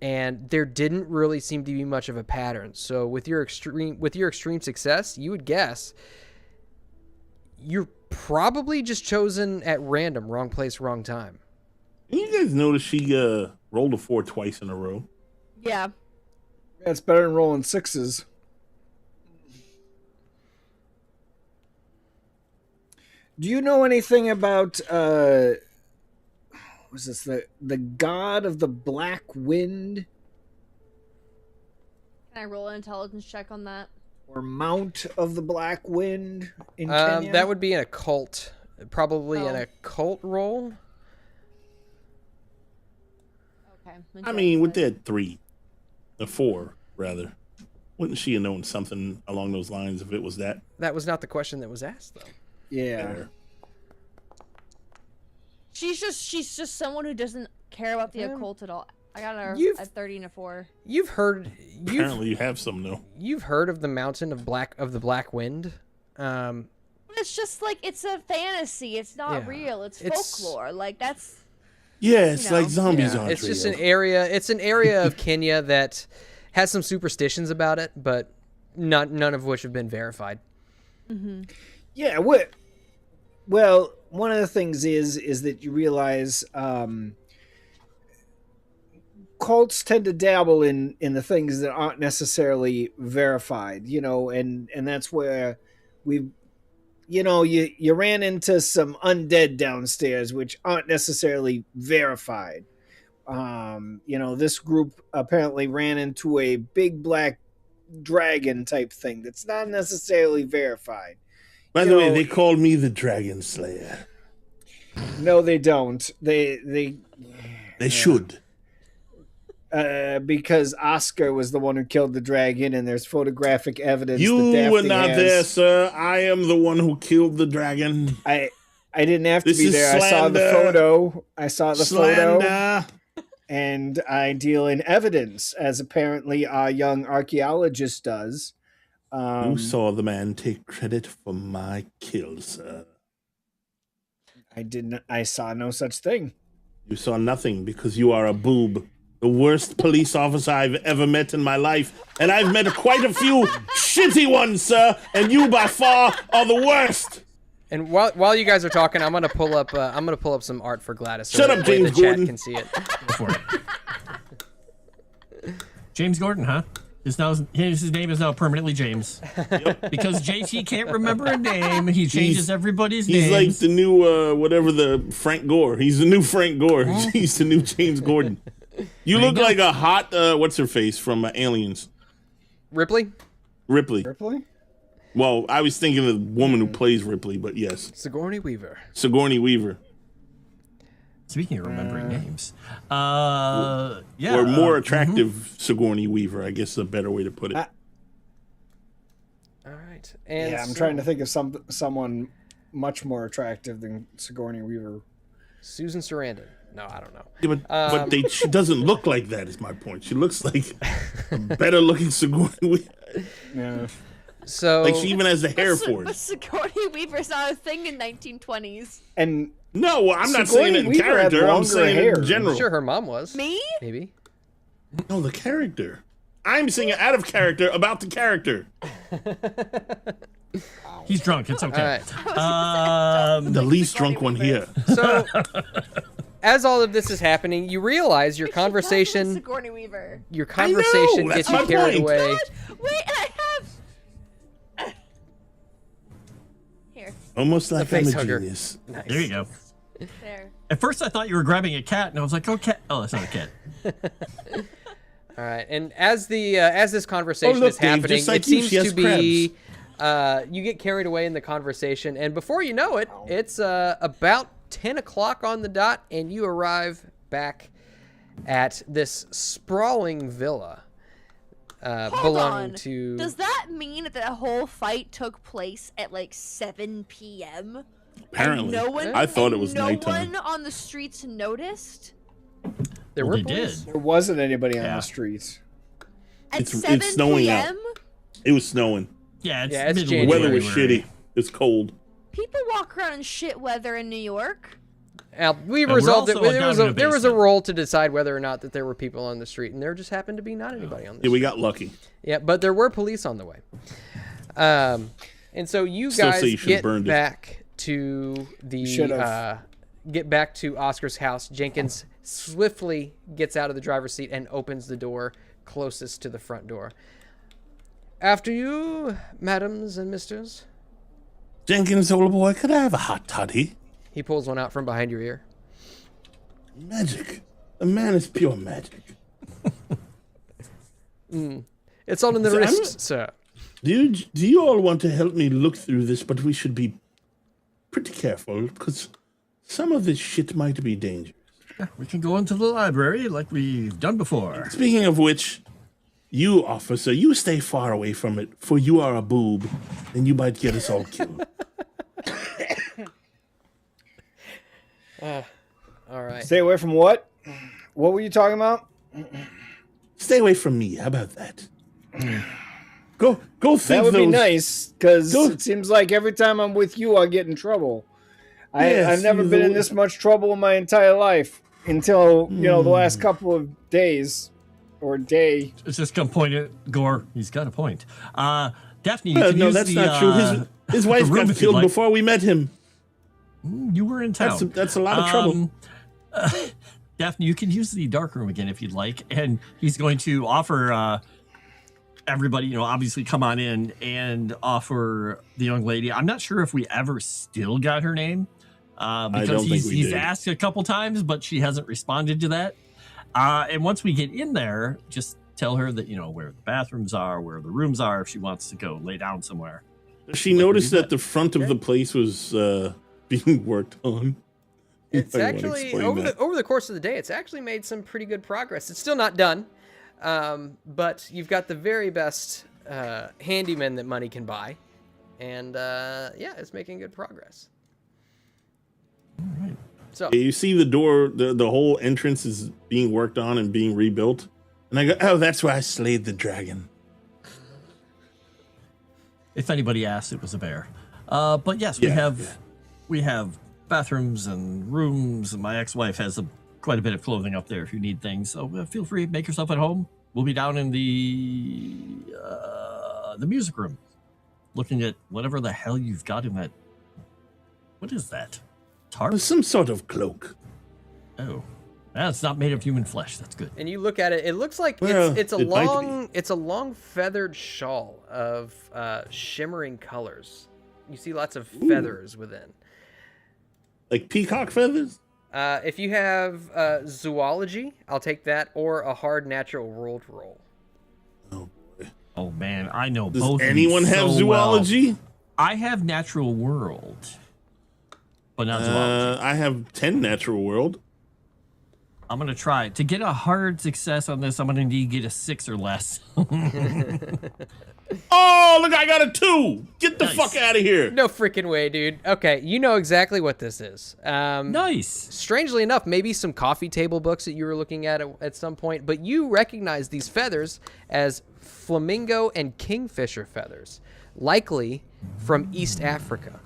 And there didn't really seem to be much of a pattern. So with your extreme success, you would guess you're probably just chosen at random, wrong place, wrong time. You guys notice she rolled a 4 twice in a row? Yeah. That's better than rolling 6s. Do you know anything about was this the god of the black wind? Can I roll an intelligence check on that? Or Mount of the Black Wind in Kenya? That would be an occult, probably an occult roll. Okay. I mean, with that 3, a 4 rather, wouldn't she have known something along those lines if it was that? That was not the question that was asked, though. Yeah. She's just someone who doesn't care about the occult at all. I got her at 30 and a 4. Apparently you have some though. You've heard of the Mountain of the Black Wind. It's just like it's a fantasy. It's not real. It's folklore. Like that's. Yeah, it's like zombies aren't It's real. just an area. It's an area of Kenya that has some superstitions about it, but none of which have been verified. Mm-hmm. Yeah. Well, one of the things is that you realize cults tend to dabble in the things that aren't necessarily verified, and that's where you ran into some undead downstairs which aren't necessarily verified. This group apparently ran into a big black dragon type thing that's not necessarily verified. By the way, they called me the Dragon Slayer. No, they don't. They should. Because Oscar was the one who killed the dragon, and there's photographic evidence. You that were not there, sir. I am the one who killed the dragon. I didn't have to be there. Slander. I saw the photo. Slander. Photo, and I deal in evidence, as apparently our young archaeologist does. You saw the man take credit for my kill, sir. I didn't. I saw no such thing. You saw nothing because you are a boob. The worst police officer I've ever met in my life. And I've met quite a few shitty ones, sir. And you by far are the worst. And while you guys are talking, I'm gonna pull up some art for Gladys. Shut up, James the Gordon. Chat can see it. Go for it. James Gordon, huh? His name is now permanently James. Yep. Because JT can't remember a name, he changes everybody's names. He's like the new, whatever the Frank Gore. He's the new Frank Gore. He's the new James Gordon. You look like a hot, what's her face from Aliens? Ripley? Ripley. Well, I was thinking of the woman who plays Ripley, but yes. Sigourney Weaver. Speaking of remembering names, yeah, or more attractive Sigourney Weaver, I guess is a better way to put it. All right, and I'm trying to think of someone much more attractive than Sigourney Weaver. Susan Sarandon. No, I don't know. Yeah, but she doesn't look like that. Is my point. She looks like a better looking Sigourney Weaver. Yeah. So like she even has the hair for it. But Sigourney Weaver's not a thing in 1920s. And no, I'm not saying it in character. I'm saying it in general. I'm sure her mom was. Me? Maybe. No, the character. I'm saying out of character about the character. He's drunk. It's okay. All right. The least drunk one here. So, as all of this is happening, you realize your conversation. Sigourney Weaver. Your conversation that's gets you my carried point. away. God, wait, I have. Here. Almost like I'm a facehugger. genius. Nice. There you go. There. At first, I thought you were grabbing a cat, and I was like, "Oh, cat! Oh, that's not a cat." All right, and as this conversation look, is happening, Dave, just like it you, seems she has to be you get carried away in the conversation, and before you know it, it's about 10 o'clock on the dot, and you arrive back at this sprawling villa belonging to. Does that mean that the whole fight took place at like 7 p.m.? Apparently, And no one, I thought it was no nighttime. one on the streets noticed. There Well, were they police. did. there wasn't anybody on Yeah. the streets. At It's 7 snowing out. p.m. It was snowing. Yeah, it's, Yeah, it's middle The of January. weather was January. shitty. It's cold. People walk around in shit weather in New York. We we're resolved it. also down in the There was a basement. roll to decide whether or not that there were people on the street, and there just happened to be not anybody on the Yeah, we street. got lucky. Yeah, but there were police on the way. And so you Still guys say you should've get burned it. back to the Should've. get back to Oscar's house. Jenkins swiftly gets out of the driver's seat and opens the door closest to the front door. After you, madams and misters. Jenkins, old boy, could I have a hot toddy? He pulls one out from behind your ear. Magic. The man is pure magic. It's all in the So I'm- wrist, sir. Do you all want to help me look through this? But we should be pretty careful, because some of this shit might be dangerous. We can go into the library like we've done before. Speaking of which, you, officer, you stay far away from it, for you are a boob, and you might get us all killed. All right. Stay away from what? What were you talking about? Stay away from me. How about that? Go think That would those. be nice, because Go- it seems like every time I'm with you, I get in trouble. Yes, I've never you been in know- this much trouble in my entire life until, the last couple of days or day. It's just come point at Gore. He's got a point. Daphne, you Well, can no, use that's the, not true. His wife the room got if you'd killed like. before we met him. You were in town. That's a lot of trouble. Daphne, you can use the dark room again if you'd like, and he's going to offer everybody, obviously come on in and offer the young lady. I'm not sure if we ever still got her name because don't think we he's did. asked a couple times, but she hasn't responded to that. And once we get in there, just tell her that where the bathrooms are, where the rooms are, if she wants to go lay down somewhere. She noticed that the front of the place was being worked on. It's I wanna actually explain over that. the course of the day. It's actually made some pretty good progress. It's still not done, but you've got the very best handyman that money can buy, and it's making good progress. So You see the door, the whole entrance is being worked on and being rebuilt. And I go, oh, that's where I slayed the dragon. If anybody asks, it was a bear. But yes, Yeah, we have bathrooms and rooms, and my ex-wife has quite a bit of clothing up there if you need things. So feel free, make yourself at home. We'll be down in the music room, looking at whatever the hell you've got in that. What is that? Tarp? Some sort of cloak. Oh, it's not made of human flesh. That's good. and you look at it, it looks like Well, it's a it might long feathered shawl of shimmering colors. You see lots of feathers within. Like peacock feathers? If you have zoology, I'll take that, or a hard natural world roll. Oh, boy. Oh man, I know Does both. of anyone these have so zoology? well. I have natural world, but not zoology. I have 10 natural world. I'm gonna try to get a hard success on this. I'm gonna need to get a 6 or less. Oh, look, I got a 2. Get the Nice. fuck out of here. No freaking way, dude. Okay, you know exactly what this is. Nice. Strangely enough, maybe some coffee table books that you were looking at some point, but you recognize these feathers as flamingo and kingfisher feathers, likely from East Africa.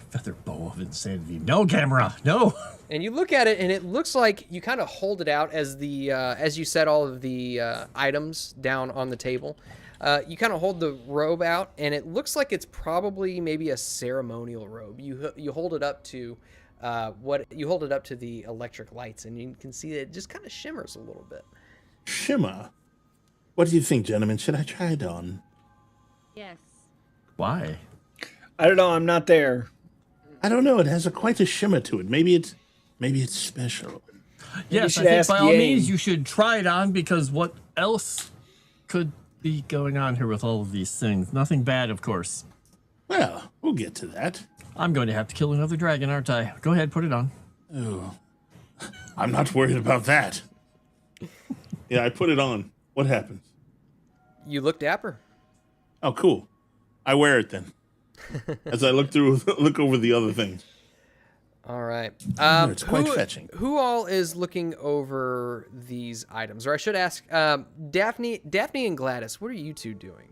Feather bow of insanity. No camera. No. And you look at it, and it looks like you kind of hold it out as as you set all of the items down on the table. You kind of hold the robe out, and it looks like it's probably maybe a ceremonial robe. You hold it up to the electric lights, and you can see that it just kind of shimmers a little bit. Shimmer. What do you think, gentlemen? Should I try it on? Yes. Why? I don't know. I'm not there. I don't know. It has quite a shimmer to it. Maybe it's special. Yes, should I think ask by all Yang. means you should try it on, because what else could be going on here with all of these things? Nothing bad, of course. Well, we'll get to that. I'm going to have to kill another dragon, aren't I? Go ahead, put it on. Oh, I'm not worried about that. Yeah, I put it on. What happens? You look dapper. Oh, cool. I wear it then. As I look over the other things. All right. It's quite fetching. Who all is looking over these items? Or I should ask, Daphne and Gladys, what are you two doing?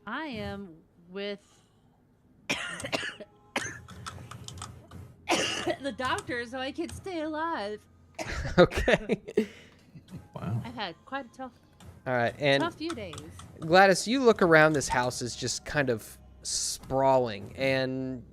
I am with the doctor so I could stay alive. Okay. Wow. I've had quite a tough All right, and few days. Gladys, you look around this house is just kind of sprawling, and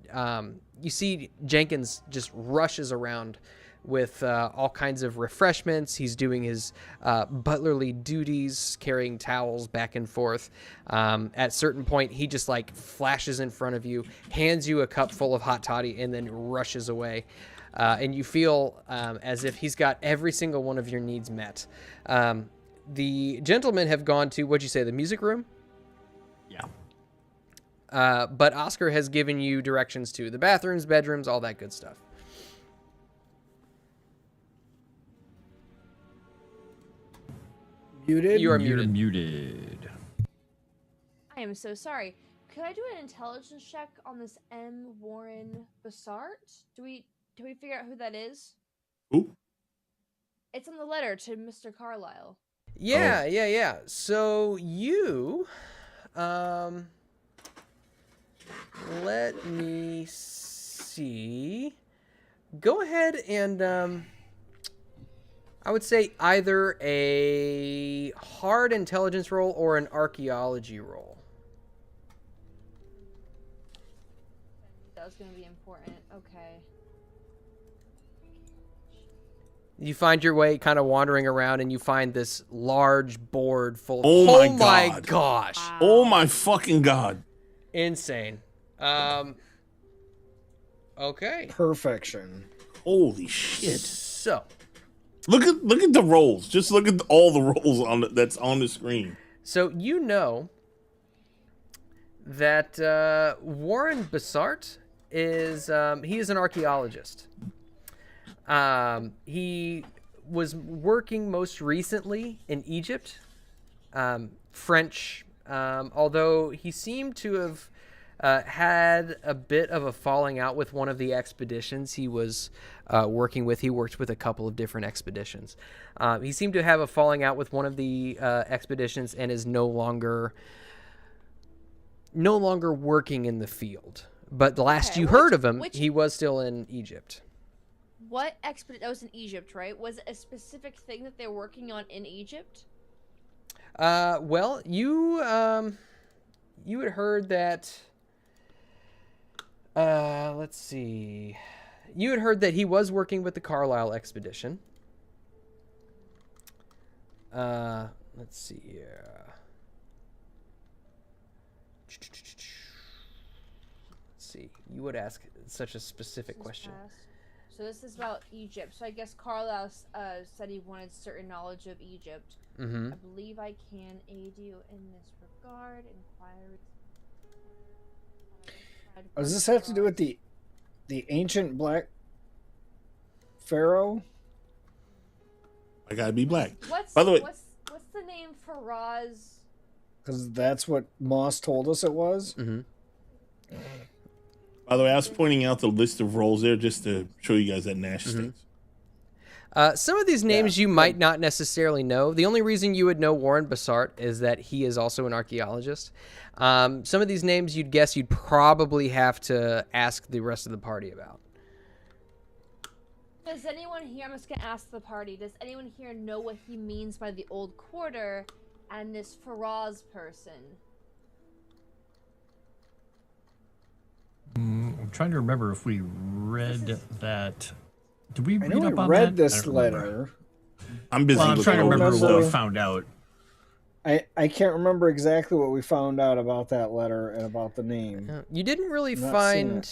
you see Jenkins just rushes around with all kinds of refreshments. He's doing his butlerly duties, carrying towels back and forth. At a certain point, he just like flashes in front of you, hands you a cup full of hot toddy, and then rushes away. And you feel as if he's got every single one of your needs met. The gentlemen have gone to, what'd you say, the music room? Yeah. But Oscar has given you directions to the bathrooms, bedrooms, all that good stuff. Muted? You are You're muted. muted. I am so sorry. Could I do an intelligence check on this M. Warren Bassart? Do we figure out who that is? Who? It's on the letter to Mr. Carlyle. Yeah. So you, let me see. Go ahead and, I would say either a hard intelligence roll or an archaeology roll. That was going to be important. Okay. You find your way kind of wandering around, and you find this large board full of... Oh my my God. gosh. Oh my fucking God. Insane. Okay. Perfection. Holy shit. So... Look at the rolls. Just look at all the rolls that's on the screen. So you know that Warren Bassart is he is an archaeologist. He was working most recently in Egypt, French. Although he seemed to have had a bit of a falling out with one of the expeditions he was working with. He worked with a couple of different expeditions. He seemed to have a falling out with one of the expeditions and is no longer working in the field. But the last you heard of him, he was still in Egypt. What expedition? That was in Egypt, right? Was it a specific thing that they're working on in Egypt? Well, you had heard that. Let's see. You had heard that he was working with the Carlisle expedition. Let's see here. Let's see. You would ask such a specific question. So this is about Egypt. So I guess Carlisle said he wanted certain knowledge of Egypt. Mm-hmm. I believe I can aid you in this regard. Inquiry. Does this have to do with the ancient black pharaoh? I gotta be black. By the way, what's the name for Roz? Because that's what Moss told us it was. Mm-hmm. By the way, I was pointing out the list of roles there just to show you guys that Nash stinks. Some of these names you might not necessarily know. The only reason you would know Warren Bassart is that he is also an archaeologist. Some of these names you'd guess you'd probably have to ask the rest of the party about. Does anyone here, I'm just going to ask the party, does anyone here know what he means by the old quarter and this Faraz person? I'm trying to remember if we read that. Did we I read know up we on read that? this I don't remember. letter. I'm busy. Well, I'm trying to looking remember over what we stuff. found out. I can't remember exactly what we found out about that letter and about the name. You didn't really find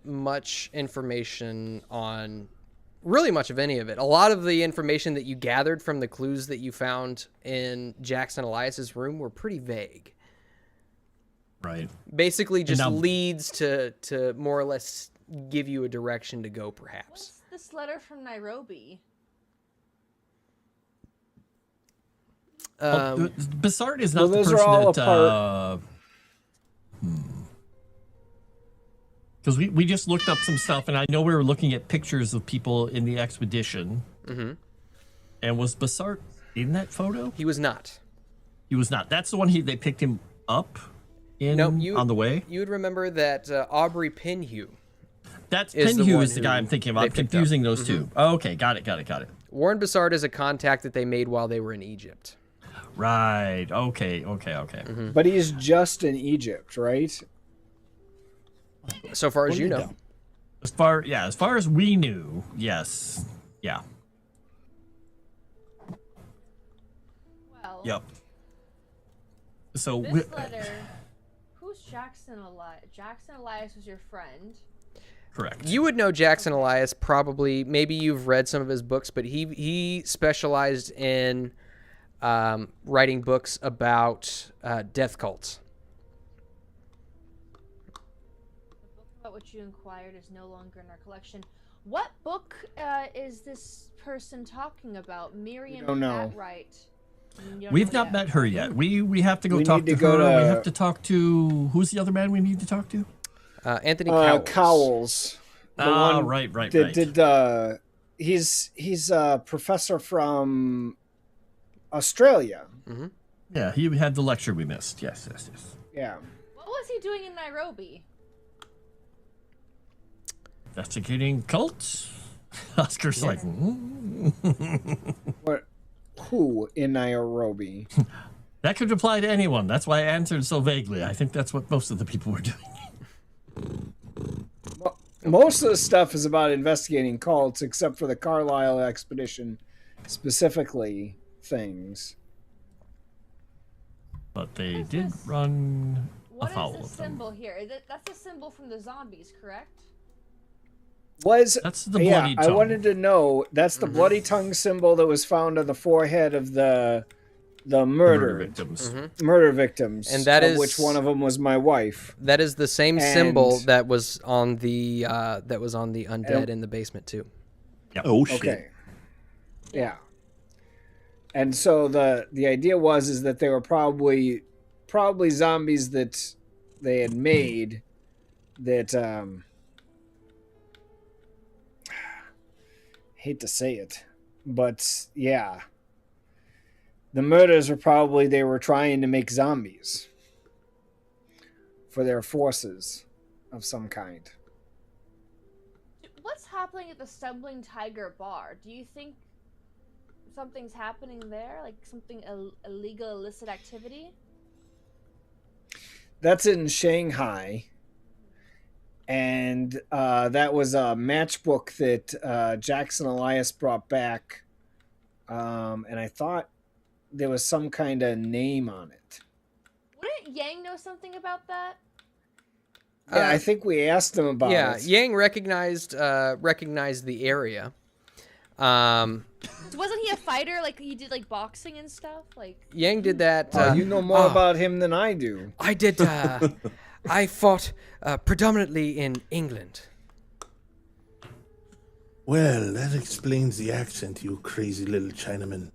much information on really much of any of it. A lot of the information that you gathered from the clues that you found in Jackson Elias's room were pretty vague. Right. Basically just now, leads to more or less give you a direction to go, perhaps. What's this letter from Nairobi? Bassart is not the those person are all that. Because we just looked up some stuff, and I know we were looking at pictures of people in the expedition. Mm-hmm. And was Bassart in that photo? He was not. He was not. That's the one they picked him up. on the way. You would remember that Aubrey Pinhue. That's is the Pinhue one is the guy I'm thinking of. they I'm picked up. confusing those two. Oh, okay, got it. Warren Bassard is a contact that they made while they were in Egypt. Right. Okay. But he's just in Egypt, right? So far as you know. As far as we knew, yes. Yeah. Well, Yep. So this letter, who's Jackson Elias? Jackson Elias was your friend. correct. You would know Jackson Elias probably. Maybe you've read some of his books, but he specialized in writing books about death cults. The book about which you inquired is no longer in our collection. What book is this person talking about? Miriam don't know. Cartwright. We've not met her yet. We have to go We talk need to to go her. to- We have to talk to who's the other man we need to talk to? Anthony Cowles. Cowles. The one Right. that did he's a professor from Australia. Yeah, he had the lecture we missed. Yes. Yeah. What was he doing in Nairobi? Investigating cults. Oscar's like, What? Who in Nairobi? that could apply to anyone. That's why I answered so vaguely. I think that's what most of the people were doing. Well, most of the stuff is about investigating cults, except for the Carlisle expedition, specifically things. But they What is did this? run What afoul is of the them. symbol here? That's a symbol from the zombies, correct? That's the bloody I tongue. wanted to know. That's the bloody tongue symbol that was found on the forehead of the Murder victims. murder victims, And that of is- which one of them was my wife. That is the same And- symbol that was on the undead in the basement too. Oh shit. Okay. Yeah. And so the idea is that they were probably zombies that they had made that hate to say it, but yeah. The murders were probably they were trying to make zombies for their forces of some kind. What's happening at the Stumbling Tiger bar? Do you think something's happening there? Like something illegal, illicit activity? That's in Shanghai. And that was a matchbook that Jackson Elias brought back. And I thought there was some kind of name on it. Wouldn't Yang know something about that? Yeah, I think we asked him about it. Yang recognized the area. Wasn't he a fighter? Like he did like boxing and stuff? Like Yang did that. You know more about him than I do. I did. I fought predominantly in England. Well, that explains the accent, you crazy little Chinaman.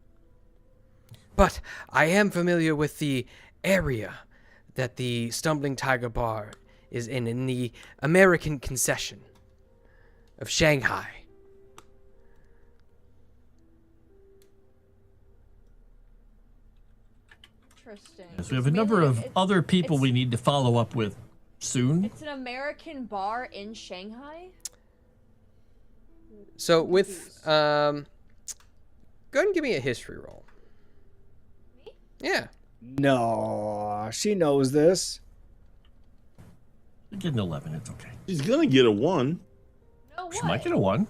But I am familiar with the area that the Stumbling Tiger Bar is in the American concession of Shanghai. interesting. So we have a number of other people we need to follow up with soon. It's an American bar in Shanghai? So with go ahead and give me a history roll. Me? Yeah. No, she knows this. Get an 11. It's okay. She's gonna get a 1. No way. She might get a 1.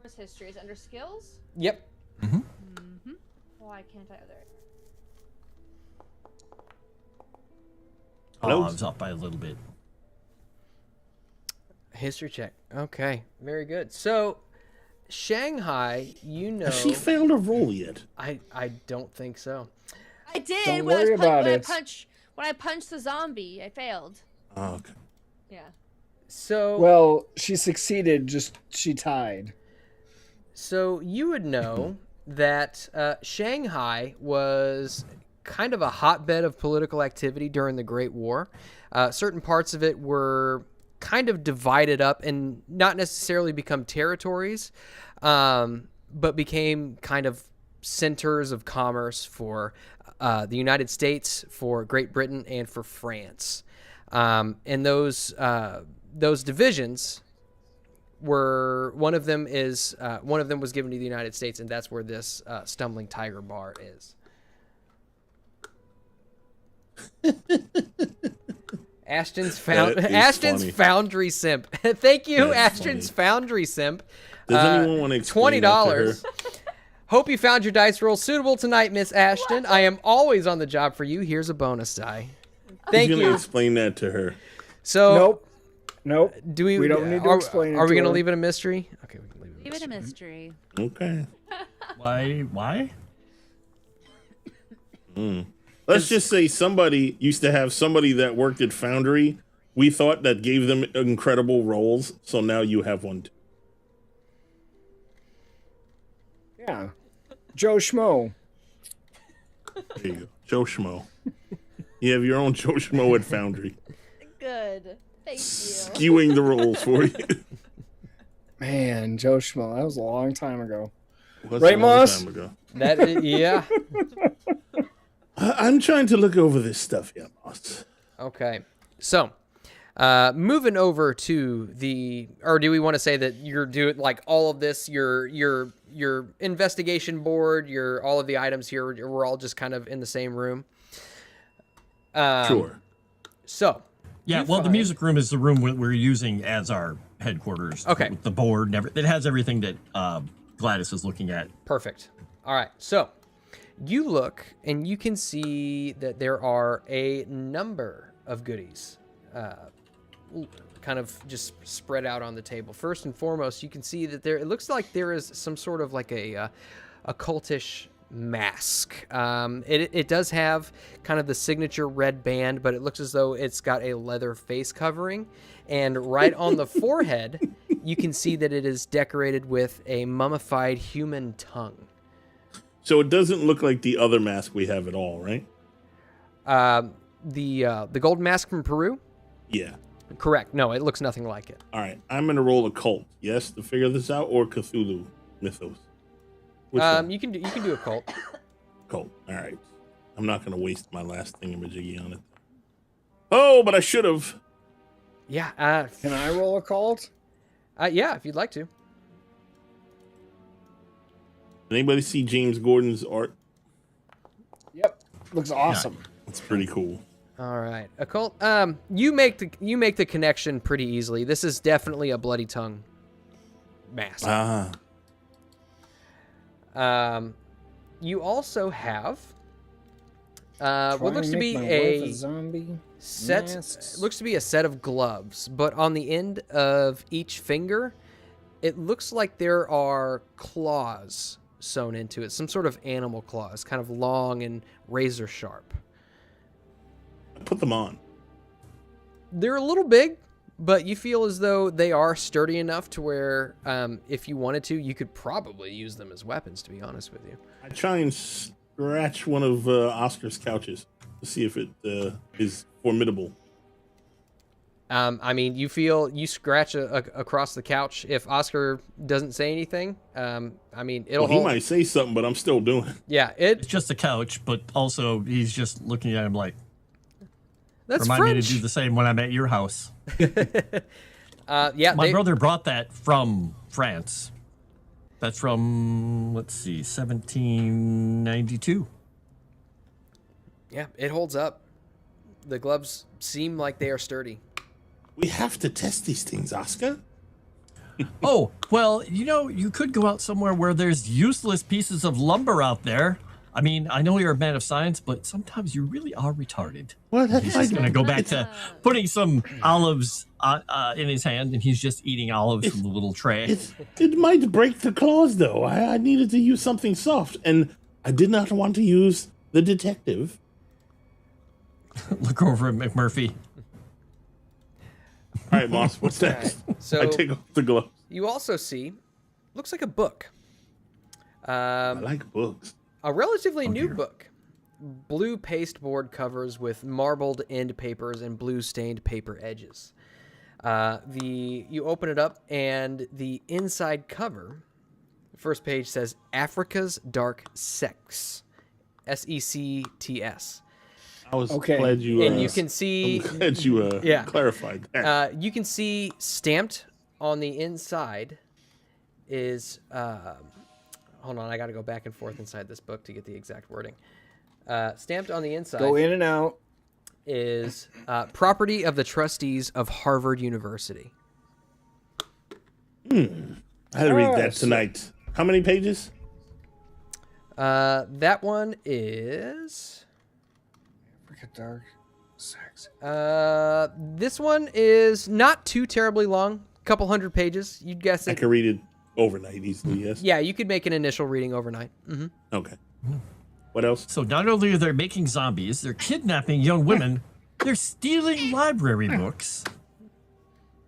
Where's history? Is it under skills? Yep. Why can't I? There. Oh, I was up by a little bit. History check. Okay. Very good. So Shanghai, you know. Has she failed a roll yet? I don't think so. I did. Don't when worry about it. When I punched the zombie, I failed. Oh, okay. Yeah. So Well, she succeeded, just she tied. So you would know that Shanghai was kind of a hotbed of political activity during the Great War. Certain parts of it were kind of divided up and not necessarily become territories, but became kind of centers of commerce for the United States, for Great Britain, and for France. And those divisions were one of them was given to the United States, and that's where this stumbling tiger bar is. Ashton's Foundry Simp. Thank you, That's Ashton's funny. Foundry Simp. Does anyone want to explain $20. Hope you found your dice roll suitable tonight, Miss Ashton. I am always on the job for you. Here's a bonus die. Thank Who's you. gonna explain that to her? So, Nope. do we? We don't need to explain it Are we to going to her. leave it a mystery? Okay, we can leave it. Leave it a mystery. Okay. Why? Let's just say somebody used to have somebody that worked at Foundry. We thought that gave them incredible roles, so now you have one too. Yeah. Joe Schmo. There you go. Joe Schmo. You have your own Joe Schmo at Foundry. Good. Thank you. Skewing the roles for you. Man, Joe Schmo. That was a long time ago. Was Right, a long Moss? time ago. Yeah. I'm trying to look over this stuff here, Moss. Okay. So, moving over to or do we want to say that you're doing like all of this, your investigation board, all of the items here, we're all just kind of in the same room? Sure. So, Yeah, well, the music room is the room we're using as our headquarters. Okay. With the board and everything. It has everything that Gladys is looking at. perfect. All right. So, you look and you can see that there are a number of goodies kind of just spread out on the table. First and foremost, you can see that it looks like there is some sort of like a cultish mask. It does have kind of the signature red band, but it looks as though it's got a leather face covering. And right on the forehead, you can see that it is decorated with a mummified human tongue. So it doesn't look like the other mask we have at all, right? The gold mask from Peru? Yeah. Correct. No, it looks nothing like it. All right. I'm going to roll occult, yes, to figure this out, or Cthulhu mythos. Which one? You can do a cult. Occult. All right. I'm not going to waste my last thingamajiggy on it. Oh, but I should have. Yeah. Can I roll a cult? Yeah, if you'd like to. Anybody see James Gordon's art? Yep. Looks awesome. It's pretty cool. All right, occult. You make the connection pretty easily. This is definitely a bloody tongue mask. You also have what looks to be a set. masks. Looks to be a set of gloves, but on the end of each finger, it looks like there are claws sewn into it. Some sort of animal claws, kind of long and razor sharp. Put them on. They're a little big, but you feel as though they are sturdy enough to where if you wanted to, you could probably use them as weapons, to be honest with you. I try and scratch one of Oscar's couches to see if it is formidable. I mean, you scratch across the couch. If Oscar doesn't say anything, I mean, it'll Well, he might say something, but I'm still doing it. Yeah, It's just a couch, but also he's just looking at him like, that's remind French. me to do the same when I'm at your house. Yeah, My brother brought that from France. That's from, let's see, 1792. Yeah, it holds up. The gloves seem like they are sturdy. We have to test these things, Oscar. Oh, well, you could go out somewhere where there's useless pieces of lumber out there. I mean, I know you're a man of science, but sometimes you really are retarded. What? He's just going to go back to putting some olives in his hand, and he's just eating olives from the little tray. It might break the claws, though. I needed to use something soft, and I did not want to use the detective. Look over at McMurphy. All right, Moss, what's next? So I take off the gloves. you also see, looks like a book. I like books. A relatively new book. Blue pasteboard covers with marbled end papers and blue stained paper edges. You open it up, and the inside cover, the first page says Africa's Dark Sects. SECTS. I was Okay. glad you. And you can see. I'm glad you Yeah. clarified that. You can see stamped on the inside is. Hold on, I got to go back and forth inside this book to get the exact wording. Stamped on the inside. Go in and out. Is property of the trustees of Harvard University. I had to read that tonight. How many pages? That one is. Dark sex. This one is not too terribly long. Couple hundred pages. You'd guess I it. can read it overnight easily. Yes. Yeah, you could make an initial reading overnight. Mm-hmm. Okay. What else? So not only are they making zombies, they're kidnapping young women, they're stealing library books.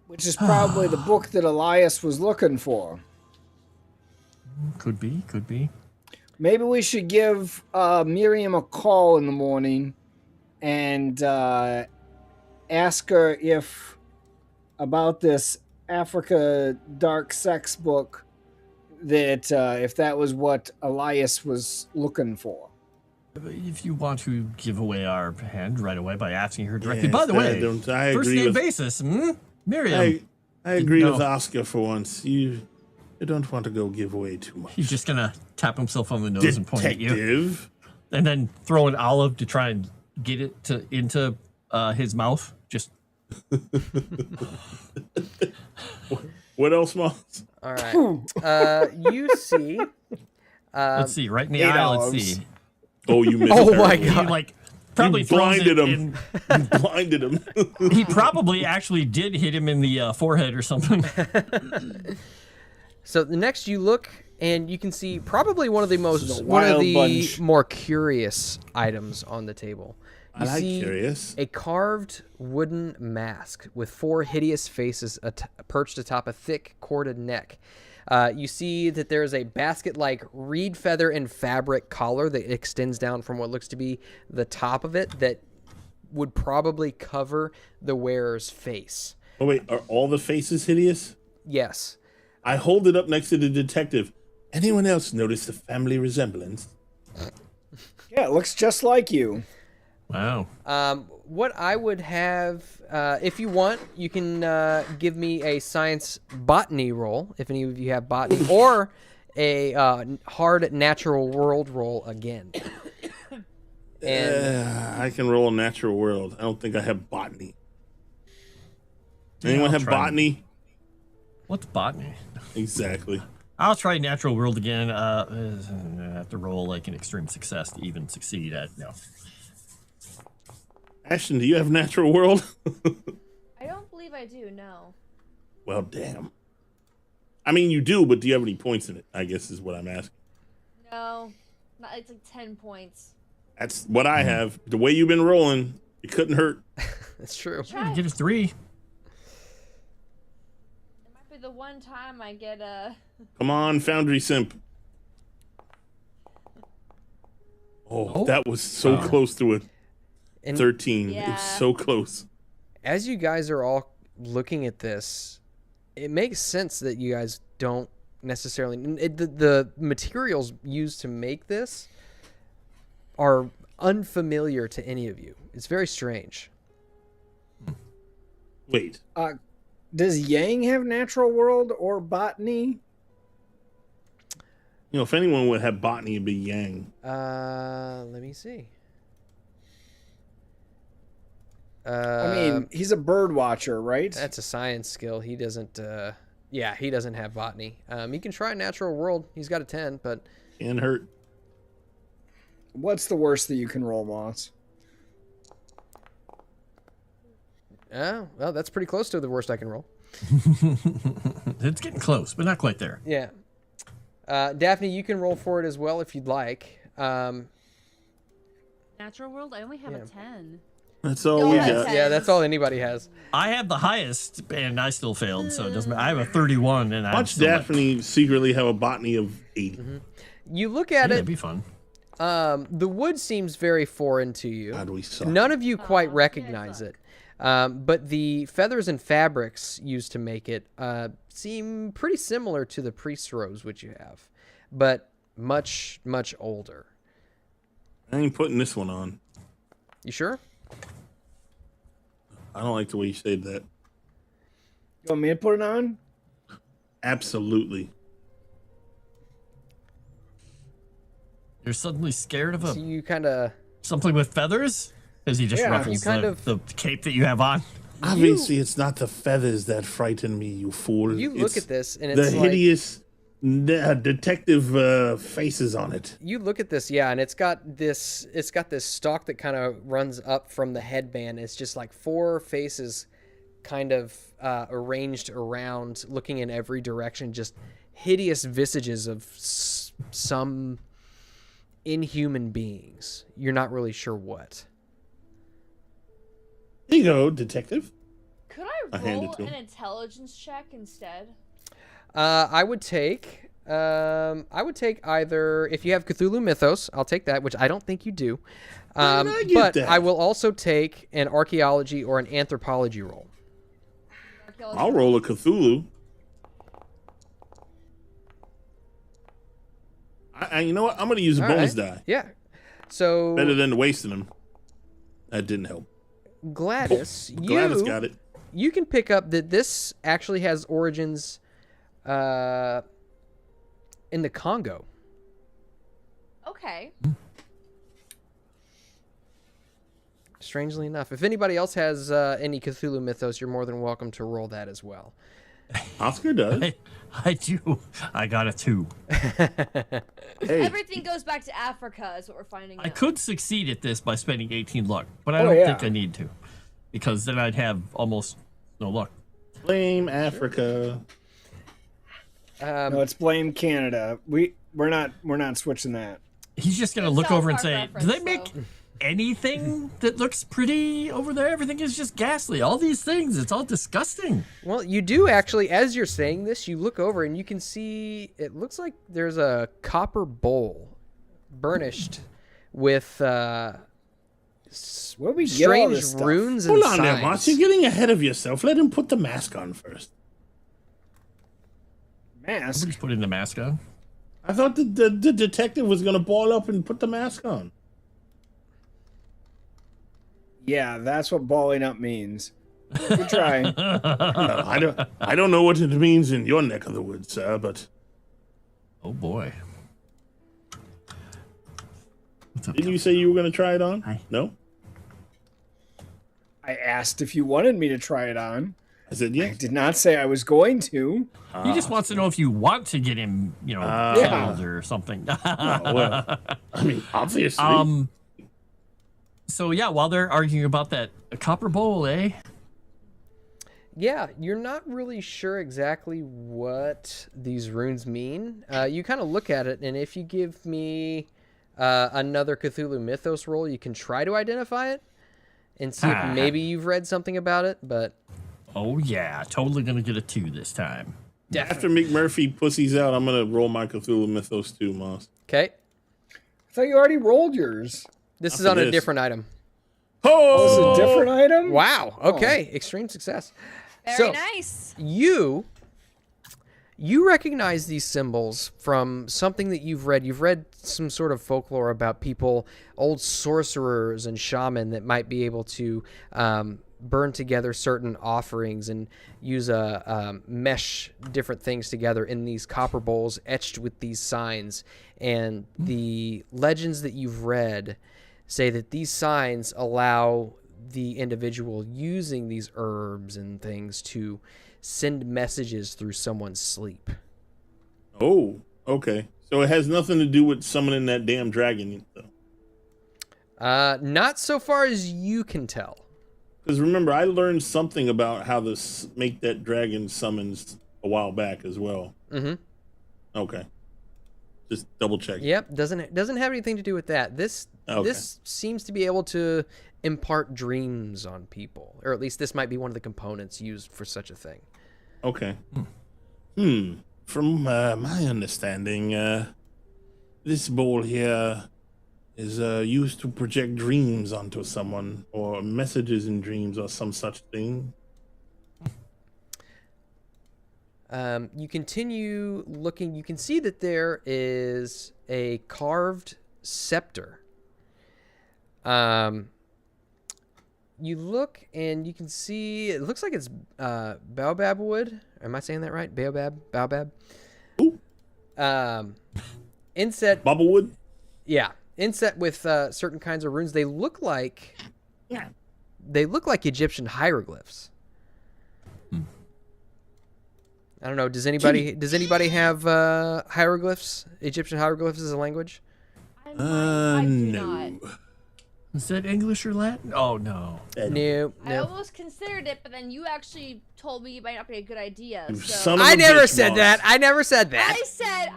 Which is probably the book that Elias was looking for. Could be, could be. Maybe we should give Miriam a call in the morning and ask her if about this Africa dark sex book, that if that was what Elias was looking for. If you want to give away our hand right away by asking her directly. Yes, By the way, I first agree name with, basis, Miriam. I agree No. with Oscar for once. You don't want to go give away too much. He's just gonna tap himself on the nose and point at you, Detective. and then throw an olive to try and get it into his mouth. Just What else, Moss? All right. You see. let's see, right in the 8 eye. olives. Let's see. Oh, you missed. Oh my terribly. He God. like probably You throws blinded it him. in- You blinded him. He probably actually did hit him in the forehead or something. So the next you look and you can see probably one of the This is a one of wild the bunch. more curious items on the table. I like curious. A carved wooden mask with 4 hideous faces perched atop a thick corded neck. You see that there is a basket-like reed feather and fabric collar that extends down from what looks to be the top of it that would probably cover the wearer's face. Oh wait, are all the faces hideous? Yes. I hold it up next to the detective. Anyone else notice the family resemblance? Yeah, it looks just like you. Wow. What I would have, if you want, you can give me a science botany roll, if any of you have botany, or a hard natural world roll again. And I can roll a natural world. I don't think I have botany. Yeah, Anyone I'll have try. botany? What's botany? Exactly. I'll try natural world again. I have to roll like an extreme success to even succeed at. No. Ashton, do you have natural world? I don't believe I do, no. Well, damn. I mean, you do, but do you have any points in it? I guess is what I'm asking. No. Not, it's like 10 points. That's what I have. The way you've been rolling, it couldn't hurt. that's true. You get a 3. It might be the one time I get a... Come on, Foundry Simp. Oh, that was so close to a And 13. It Yeah. was so close. as you guys are all looking at this, it makes sense that you guys don't necessarily the materials used to make this are unfamiliar to any of you. It's very strange. Wait. Does Yang have natural world or botany? You know, if anyone would have botany, it'd be Yang. Let me see. I mean, he's a bird watcher, right? That's a science skill. He doesn't. Yeah, he doesn't have botany. He can try natural world. He's got a 10, but Can't hurt. What's the worst that you can roll, Moss? well, that's pretty close to the worst I can roll. It's getting close, but not quite there. Yeah. Daphne, you can roll for it as well if you'd like. Natural world, I only have Yeah. a 10. That's all Go we ahead, got. Ted. Yeah, that's all anybody has. I have the highest, and I still failed, so it doesn't matter. I have a 31, and I'm Watch still Daphne secretly have a botany of 80. You look Like, at yeah, it. it'd be fun. The wood seems very foreign to you. God, we suck. None of you quite yeah, recognize suck. it. But the feathers and fabrics used to make it seem pretty similar to the priest's robes which you have, but much, much older. I ain't putting this one on. You sure? I don't like the way you said that. You want me to put it on? Absolutely. You're suddenly scared of So you kind of something with feathers? As he just Yeah, ruffles you kind of- the cape that you have on. Obviously, it's not the feathers that frighten me, you fool. you look It's at this and the it's like, hideous detective faces on it. you look at this, yeah, and it's got this stalk that kind of runs up from the headband. It's just like 4 faces kind of arranged around, looking in every direction, just hideous visages of some inhuman beings. You're not really sure what. Here you go, detective. Could I I hand it roll to an him. intelligence check instead? I would take either, if you have Cthulhu Mythos, I'll take that, which I don't think you do. Why did I get But that? I will also take an archaeology or an anthropology roll. I'll roll a Cthulhu. You know what? I'm going to use a All bonus right. die. Yeah. So Better than wasting them. That didn't help. Gladys, Gladys got it. you can pick up that this actually has origins in the Congo. Okay. Strangely enough, if anybody else has any Cthulhu Mythos, you're more than welcome to roll that as well. Oscar does. I do. I got a 2. Hey, Everything goes back to Africa, is what we're finding out. I could succeed at this by spending 18 luck, but I Oh, don't yeah. think I need to, because then I'd have almost no luck. blame Africa. No, it's blame Canada. We're not switching that. He's just gonna Good look South over and Park say, "Do they reference, make though. anything that looks pretty over there? Everything is just ghastly. All these things, it's all disgusting." Well, you do actually, as you're saying this, you look over and you can see it looks like there's a copper bowl burnished with Where we get all strange this stuff? runes and Hold on there, signs. Moss. You're getting ahead of yourself. Let him put the mask on first. Mask. Somebody's putting the mask on. I thought the detective was going to ball up and put the mask on. Yeah, that's what balling up means. Good try. I don't know what it means in your neck of the woods, sir, but Oh boy. What's up? didn't you say you were going to try it on? Hi. No? I asked if you wanted me to try it on. I said I yes. did not say I was going to. He just wants to know if you want to get him, Yeah. killed or something. Well, I mean, obviously. So yeah, while they're arguing about that copper bowl, eh? Yeah, you're not really sure exactly what these runes mean. You kind of look at it, and if you give me another Cthulhu Mythos roll, you can try to identify it and see if maybe you've read something about it, but... Oh yeah, totally gonna get a 2 this time. After McMurphy pussies out, I'm going to roll my Cthulhu Mythos too, Moss. Okay. I thought you already rolled yours. This is After on a this. different item. Oh, this is Oh! a different item? Wow. Okay. Extreme success. Very So, nice. You recognize these symbols from something that you've read. You've read some sort of folklore about people, old sorcerers and shaman that might be able to burn together certain offerings and use mesh different things together in these copper bowls etched with these signs. And the legends that you've read say that these signs allow the individual using these herbs and things to send messages through someone's sleep. Oh, okay. So it has nothing to do with summoning that damn dragon, though. Not so far as you can tell. Because remember, I learned something about how to make that dragon summons a while back as well. Mm-hmm. Okay. Just double check. Yep, doesn't have anything to do with that. This seems to be able to impart dreams on people, or at least this might be one of the components used for such a thing. Okay. From my understanding, this bowl here is used to project dreams onto someone, or messages in dreams, or some such thing. You continue looking. You can see that there is a carved scepter You look and you can see it looks like it's baobab wood. Am I saying that right? Baobab. Ooh. Inset. Bubblewood. Yeah, inset with certain kinds of runes. They look like Egyptian hieroglyphs. I don't know. Does anybody have hieroglyphs? Egyptian hieroglyphs as a language? I do No. not. Is that English or Latin? Oh no. No. I almost considered it, but then you actually told me it might not be a good idea. So Son of I a never bitch, said Moss. that. I never said that.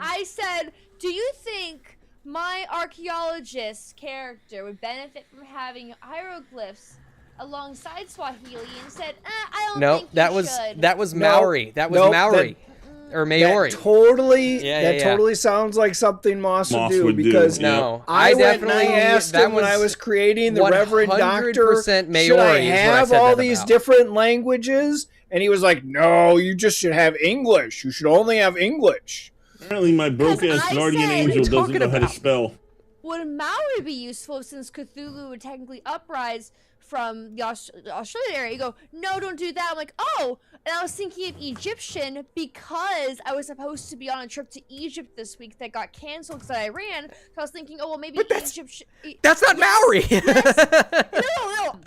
I said, do you think my archaeologist character would benefit from having hieroglyphs alongside Swahili? And said, I don't No, think that you was should. Maori. That was Nope, Maori or Maori. That totally, Yeah, that yeah. totally sounds like something Moss would do because yeah. No, I went and I definitely asked that him when I was creating the 100% Reverend Doctor, should Maori I is what I have said all that these about. different languages? And he was like, no, you just should have English. You should only have English. Apparently, my broke ass I guardian said- angel What are you doesn't talking know how to about? spell. Would Maori be useful since Cthulhu would technically uprise from the Australian area? You go, no, don't do that. I'm like, oh, and I was thinking of Egyptian because I was supposed to be on a trip to Egypt this week that got canceled because I ran. So I was thinking, oh well, maybe Egyptian. That's not Maori. No.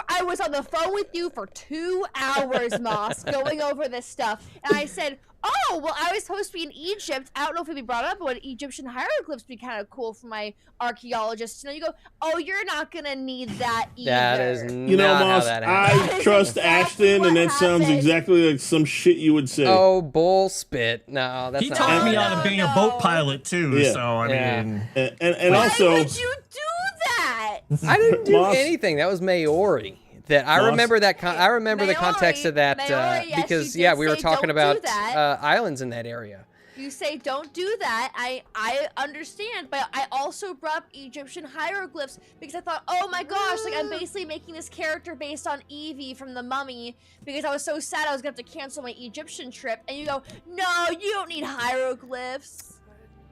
I was on the phone with you for 2 hours, Moss, going over this stuff, and I said, oh, well, I was supposed to be in Egypt. I don't know if it'd be brought up, but Egyptian hieroglyphs would be kind of cool for my archaeologist. You know, you go, oh, you're not gonna need that either. That is You know, not how Moss, that happened. I That is trust exactly Ashton, and what that sounds happened. exactly like some shit you would say. Oh, bull spit. No, that's He not taught how me that how to happened. being a boat pilot too. Yeah. So I Yeah. mean, And Why also, would you do that? I didn't do Moss- anything. That was Maori. That I Moss- remember that. I remember the context of that Maori, yes, because you yeah, did we were say talking don't do about that. islands in that area. You say don't do that. I understand, but I also brought up Egyptian hieroglyphs because I thought, oh my gosh, like I'm basically making this character based on Evie from The Mummy because I was so sad I was gonna have to cancel my Egyptian trip. And you go, no, you don't need hieroglyphs.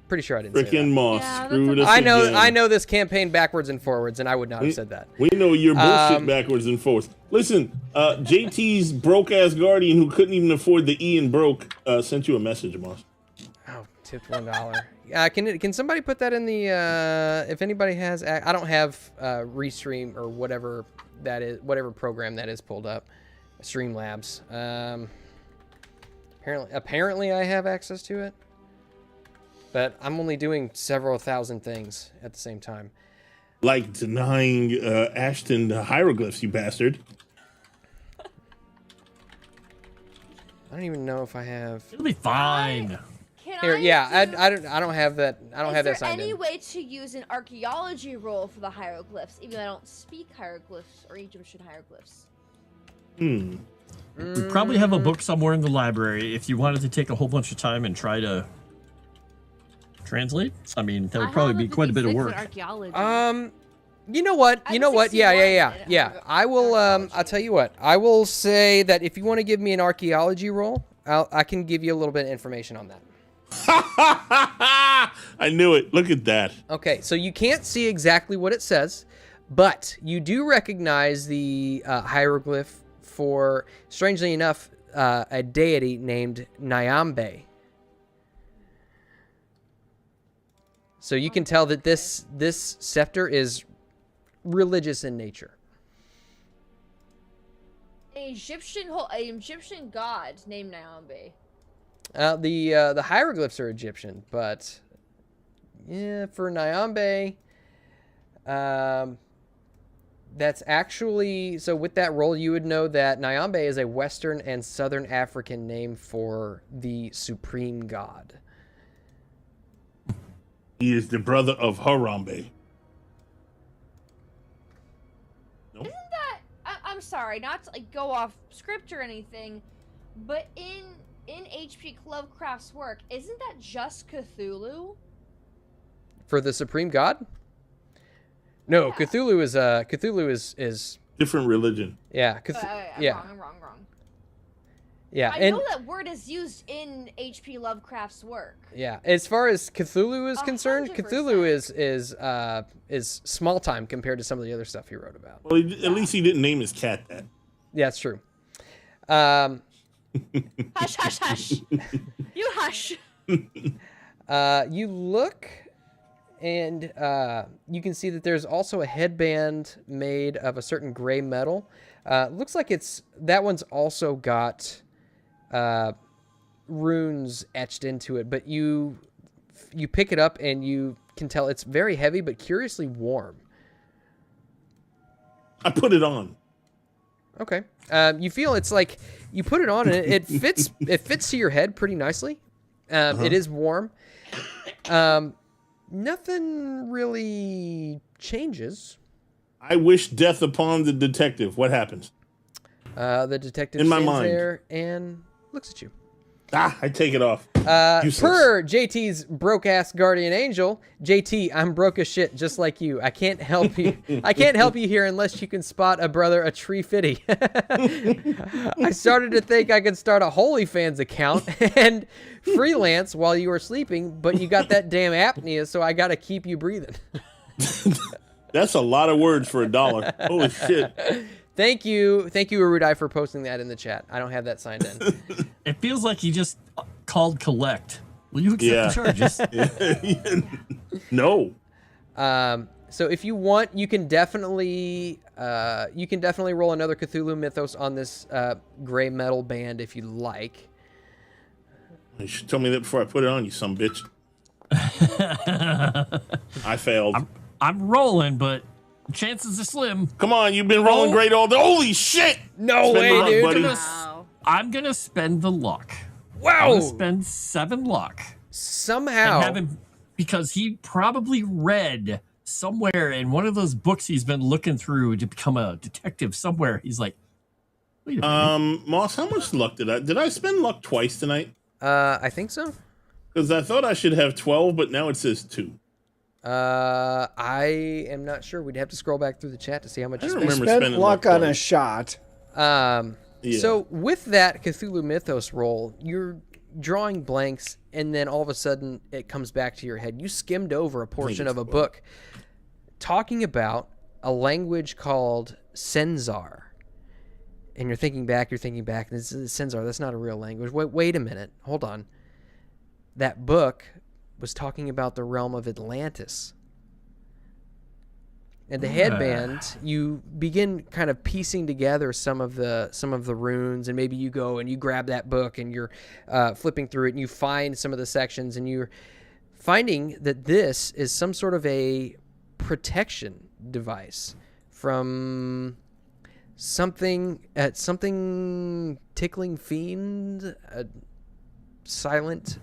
Pretty sure I didn't say freaking that. Moss Yeah, screwed that's us okay. I again. know this campaign backwards and forwards, and I would not have said that. We know you're bullshit Um, backwards and forwards. Listen, JT's broke ass guardian who couldn't even afford the E and broke sent you a message, Moss. Oh, tipped $1. Can somebody put that in the if anybody has? I don't have Restream or whatever that is, whatever program that is pulled up, Streamlabs. Apparently I have access to it, but I'm only doing several thousand things at the same time. Like denying Ashton the hieroglyphs, you bastard. I don't even know if I have. it'll be fine. Can Here, I yeah, do- I don't have that. I don't have that Is there signed any in. way to use an archaeology role for the hieroglyphs, even though I don't speak hieroglyphs or Egyptian hieroglyphs? Hmm. We probably have a book somewhere in the library. If you wanted to take a whole bunch of time and try to translate, I mean, that would probably be quite a bit of work. Archaeology. You know what? I'm You know what? Yeah. 61 in I will. I'll tell you what. I will say that if you want to give me an archaeology role, I can give you a little bit of information on that. I knew it. Look at that. Okay, so you can't see exactly what it says, but you do recognize the hieroglyph for, strangely enough, a deity named Nyambe. So you can tell that this scepter is religious in nature. An Egyptian god named Nyambe. The hieroglyphs are Egyptian, but yeah, for Nyambe, that's actually, so with that role, you would know that Nyambe is a Western and Southern African name for the supreme god. He is the brother of Harambe. Nope. Isn't that? I'm sorry, not to like go off script or anything, but in H.P. Lovecraft's work, isn't that just Cthulhu? For the supreme god? No, Yeah. Cthulhu is Different religion. yeah, I'm yeah. wrong. Yeah, I and know that word is used in H.P. Lovecraft's work. yeah, as far as Cthulhu is concerned, 100%. Cthulhu is small time compared to some of the other stuff he wrote about. Well, at least he didn't name his cat that. Yeah, it's true. Hush, hush, hush. You hush. You look, and you can see that there's also a headband made of a certain gray metal. Looks like that one's also got runes etched into it, but you pick it up and you can tell it's very heavy but curiously warm. I put it on. Okay. You feel it's like you put it on and it fits to your head pretty nicely. It is warm. Nothing really changes. I wish death upon the detective. What happens? The detective In my stands mind. there and looks at you. I take it off. Per JT's broke-ass guardian angel, JT, I'm broke as shit, just like you. I can't help you. I can't help you here unless you can spot a tree fitty. I started to think I could start a OnlyFans account and freelance while you were sleeping, but you got that damn apnea, so I got to keep you breathing. That's a lot of words for $1. Holy shit. Thank you, Erudi, for posting that in the chat. I don't have that signed in. It feels like you just called collect. Will you accept the charges? No. So if you want, you can definitely roll another Cthulhu Mythos on this gray metal band if you like. You should tell me that before I put it on, you some bitch. I failed. I'm rolling, but chances are slim. Come on, you've been rolling great all day. Holy shit! No Spend way, the luck, dude. buddy. Wow. I'm gonna spend the luck. Wow. I'm gonna spend 7 luck. Somehow. And have him, because he probably read somewhere in one of those books he's been looking through to become a detective somewhere. He's like, wait a minute. Moss, how much luck did I spend luck twice tonight? I think so. Because I thought I should have 12, but now it says 2. I am not sure. We'd have to scroll back through the chat to see how much I you don't spent. remember Spent spending luck luck on a twice. shot. Yeah. So with that Cthulhu Mythos roll, you're drawing blanks, and then all of a sudden it comes back to your head. You skimmed over a portion of a book talking about a language called Senzar. And you're thinking back, this is Senzar, that's not a real language. Wait a minute, hold on. That book was talking about the realm of Atlantis. And the headband, you begin kind of piecing together some of the runes, and maybe you go and you grab that book and you're flipping through it and you find some of the sections, and you're finding that this is some sort of a protection device from something tickling fiend, a silent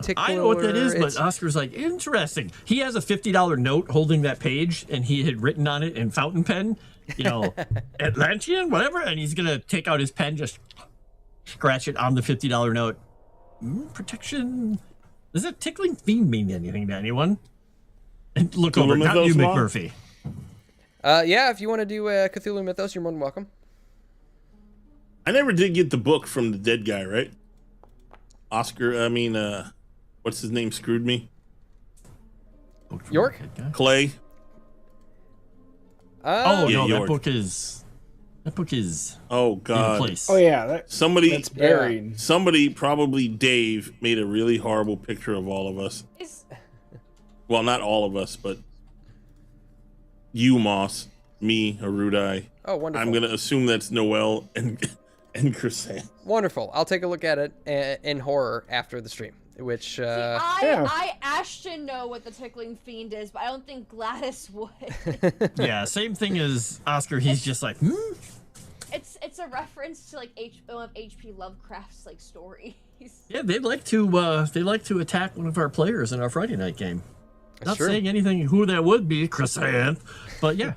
tickler. I know what that is, but Oscar's like, interesting. He has a $50 note holding that page, and he had written on it in fountain pen, Atlantean, whatever, and he's going to take out his pen, just scratch it on the $50 note. Protection. Does that tickling fiend mean anything to anyone? And look over, not you, McMurphy. Yeah, if you want to do a Cthulhu Mythos, you're more than welcome. I never did get the book from the dead guy, right? What's his name? Screwed me. York? Clay. Oh Yeah, no, York. that book is Oh in God. place. Oh yeah, Somebody, that's buried. probably Dave, made a really horrible picture of all of us. Well, not all of us, but you, Moss, me, Erudi. Oh, wonderful. I'm gonna assume that's Noel and Chrysan. Wonderful. I'll take a look at it in horror after the stream, which... I Ashton know what the tickling fiend is, but I don't think Gladys would. Yeah, same thing as Oscar. He's just like, It's a reference to like one of H.P. Lovecraft's like stories. Yeah, they'd like to attack one of our players in our Friday night game. Not true. saying anything who that would be, Chrysanth, but yeah.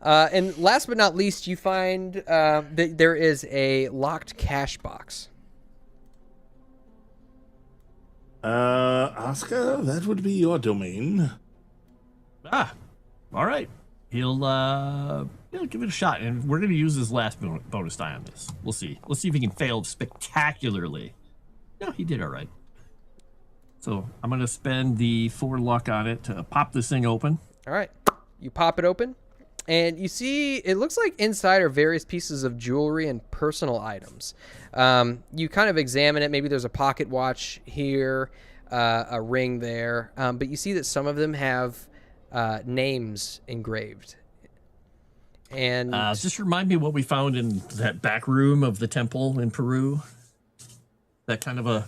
And last but not least, you find that there is a locked cash box. Oscar, that would be your domain. All right. he'll give it a shot, and we're going to use his last bonus die on this. We'll see. Let's see if he can fail spectacularly. No, he did all right. So I'm going to spend the 4 luck on it to pop this thing open. All right. You pop it open, and you see it looks like inside are various pieces of jewelry and personal items. You kind of examine it. Maybe there's a pocket watch here, a ring there, but you see that some of them have names engraved. And just remind me what we found in that back room of the temple in Peru. That kind of a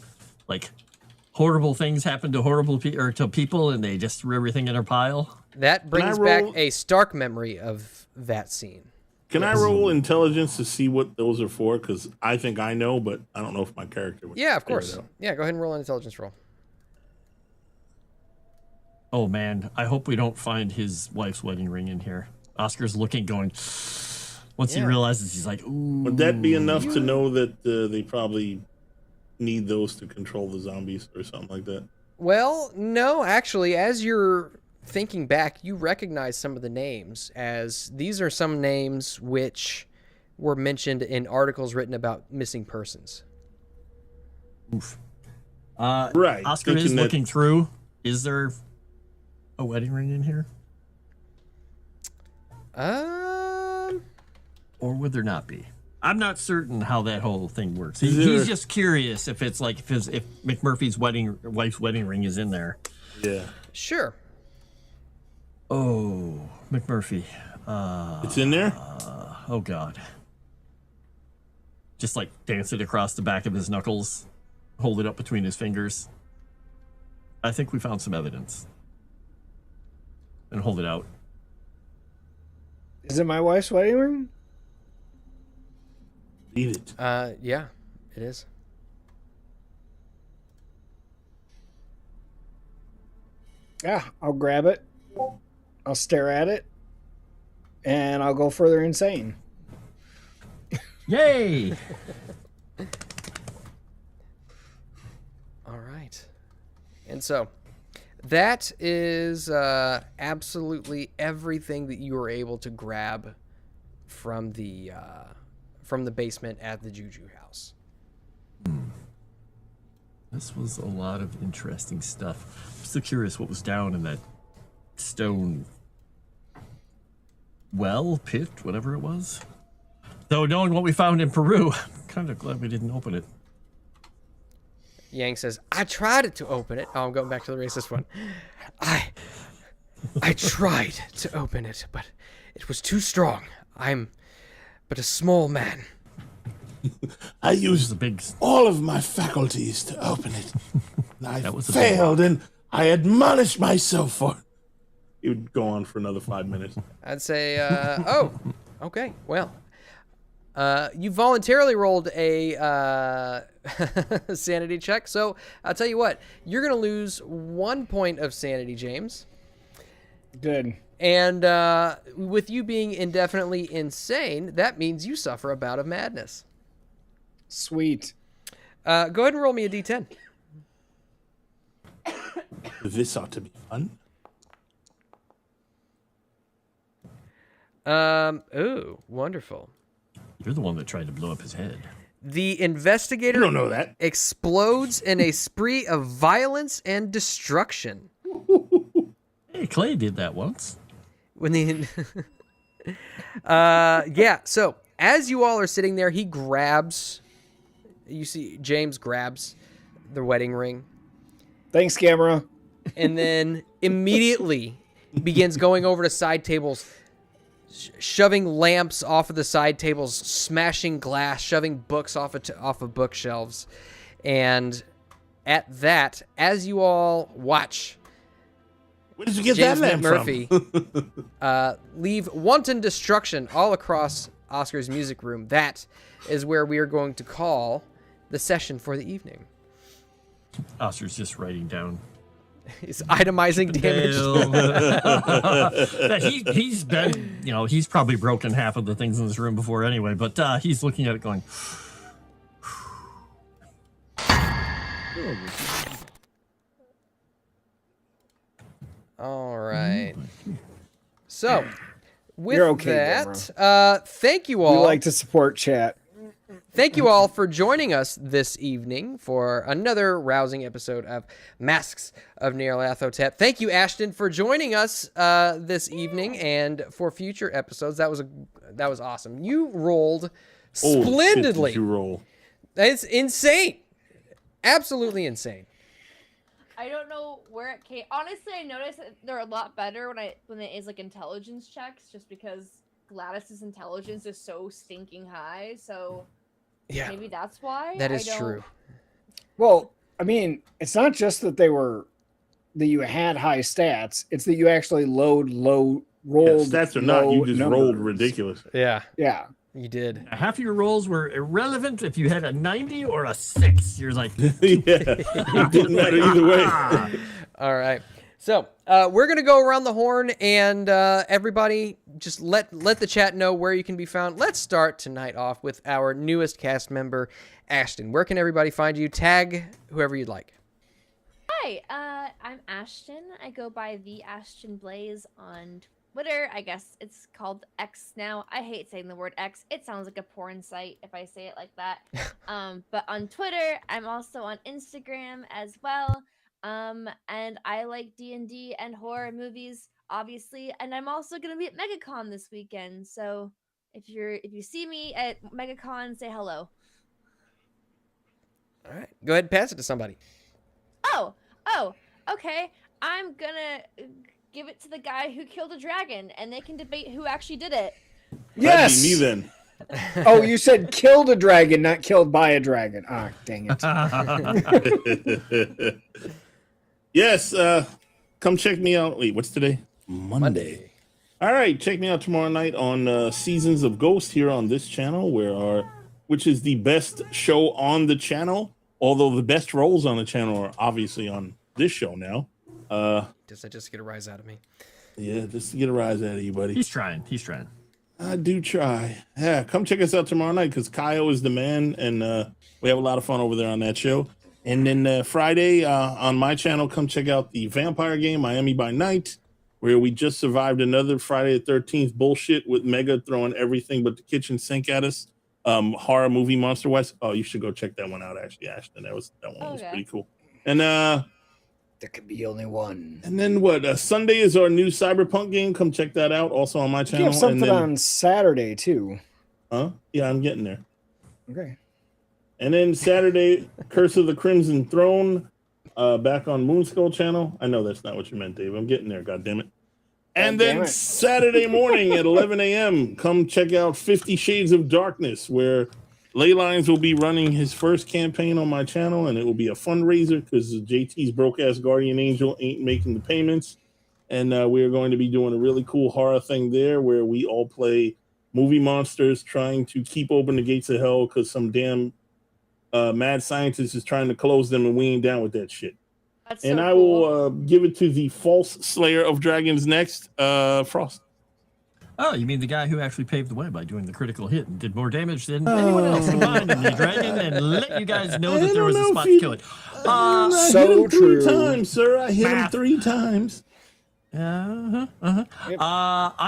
horrible things happen to to people, and they just threw everything in a pile. That brings back a stark memory of that scene. Can I roll intelligence to see what those are for? Because I think I know, but I don't know if my character would. Yeah, of course. Yeah, go ahead and roll an intelligence roll. Oh man, I hope we don't find his wife's wedding ring in here. Oscar's looking, going. Once he realizes, he's like, "Ooh." Would that be enough to know that they probably need those to control the zombies or something like that? Well, no, actually, as you're thinking back, you recognize some of the names, as these are some names which were mentioned in articles written about missing persons. Oof. Right. Oscar is looking through. Is there a wedding ring in here? Or would there not be? I'm not certain how that whole thing works. He's just curious if it's like if McMurphy's wife's wedding ring is in there. Yeah. Sure. Oh, McMurphy. It's in there? Oh God. Just dance it across the back of his knuckles, hold it up between his fingers. I think we found some evidence. And hold it out. Is it my wife's wedding ring? Leave it. Yeah, it is. Yeah, I'll grab it. I'll stare at it. And I'll go further insane. Yay! All right. And so that is absolutely everything that you were able to grab from the basement at the Juju house. This was a lot of interesting stuff. I'm still curious what was down in that stone pit, whatever it was. Though knowing what we found in Peru, I'm kind of glad we didn't open it. Yang says, I tried to open it. Oh, I'm going back to the racist one. I tried to open it, but it was too strong. I'm but a small man. I used all of my faculties to open it. And I failed, and I admonished myself for it. It would go on for another 5 minutes. I'd say, oh, okay, well. You voluntarily rolled a sanity check, so I'll tell you what. You're going to lose 1 point of sanity, James. Good. And with you being indefinitely insane, that means you suffer a bout of madness. Sweet. Go ahead and roll me a d10. This ought to be fun. Oh, wonderful. You're the one that tried to blow up his head. The investigator You don't know that. explodes in a spree of violence and destruction. Hey, Clay did that once. When the so as you all are sitting there, you see James grabs the wedding ring. Thanks, camera. And then immediately begins going over to side tables, shoving lamps off of the side tables, smashing glass, shoving books off of bookshelves. And at that, as you all watch, Where did you get James that lamp Murphy from? leave wanton destruction all across Oscar's music room. That is where we are going to call the session for the evening. Oscar's just writing down. He's itemizing damage. He's been, he's probably broken half of the things in this room before anyway, but he's looking at it going, All right. So, with You're okay, that, thank you all. We like to support chat. Thank you all for joining us this evening for another rousing episode of Masks of Nyarlathotep. Thank you, Ashton, for joining us this evening and for future episodes. That was awesome. You rolled splendidly. Shit, did you roll? It's insane. Absolutely insane. I don't know where it came. Honestly, I noticed that they're a lot better when it is like intelligence checks, just because Gladys's intelligence is so stinking high. So Yeah, maybe that's why. that is true. Well, I mean, it's not just that you had high stats. It's that you actually rolled Stats or not, you just numbers. rolled ridiculous. Yeah, Yeah. you did. Half of your rolls were irrelevant if you had a 90 or a 6. You're like, Yeah, it didn't matter either way. All right. So we're going to go around the horn and everybody just let the chat know where you can be found. Let's start tonight off with our newest cast member, Ashton. Where can everybody find you? Tag whoever you'd like. Hi, I'm Ashton. I go by the Ashton Blaze on Twitter. I guess it's called X now. I hate saying the word X. It sounds like a porn site if I say it like that. But on Twitter, I'm also on Instagram as well. And I like D&D and horror movies, obviously. And I'm also gonna be at MegaCon this weekend. So if you see me at MegaCon, say hello. All right. Go ahead and pass it to somebody. Oh, okay. I'm gonna give it to the guy who killed a dragon, and they can debate who actually did it. Yes. That'd be me then. Oh, you said killed a dragon, not killed by a dragon. Ah, dang it. Yes, come check me out. Wait, what's today? Monday. All right, check me out tomorrow night on Seasons of Ghost here on this channel, which is the best show on the channel. Although the best roles on the channel are obviously on this show now. Does that just get a rise out of me? Yeah, just to get a rise out of you, buddy. he's trying. I do try. Yeah, come check us out tomorrow night because Kyle is the man, and we have a lot of fun over there on that show. And then Friday on my channel, come check out the vampire game, Miami by Night, where we just survived another Friday the 13th bullshit with Mega throwing everything but the kitchen sink at us. Horror movie Monster West. Oh, you should go check that one out, actually, Ashton. That one was pretty cool. And there could be only one. And then Sunday is our new Cyberpunk game. Come check that out. Also on my channel. You have something on Saturday too. Huh? Yeah, I'm getting there. Okay. And then Saturday, Curse of the Crimson Throne, back on Moonskull channel. I know that's not what you meant, Dave. I'm getting there, goddammit. And then Saturday morning at 11 a.m., come check out 50 Shades of Darkness, where Leylines will be running his first campaign on my channel, and it will be a fundraiser because JT's broke-ass guardian angel ain't making the payments. And we are going to be doing a really cool horror thing there where we all play movie monsters trying to keep open the gates of hell because some damn mad scientist is trying to close them, and we ain't down with that shit. That's And so I cool. will give it to the false slayer of dragons next, Frost. Oh, you mean the guy who actually paved the way by doing the critical hit and did more damage than anyone else combined in the dragon and let you guys know that there was a spot to kill it. I So hit him true. 3 times, sir. I hit him Math. 3 times. I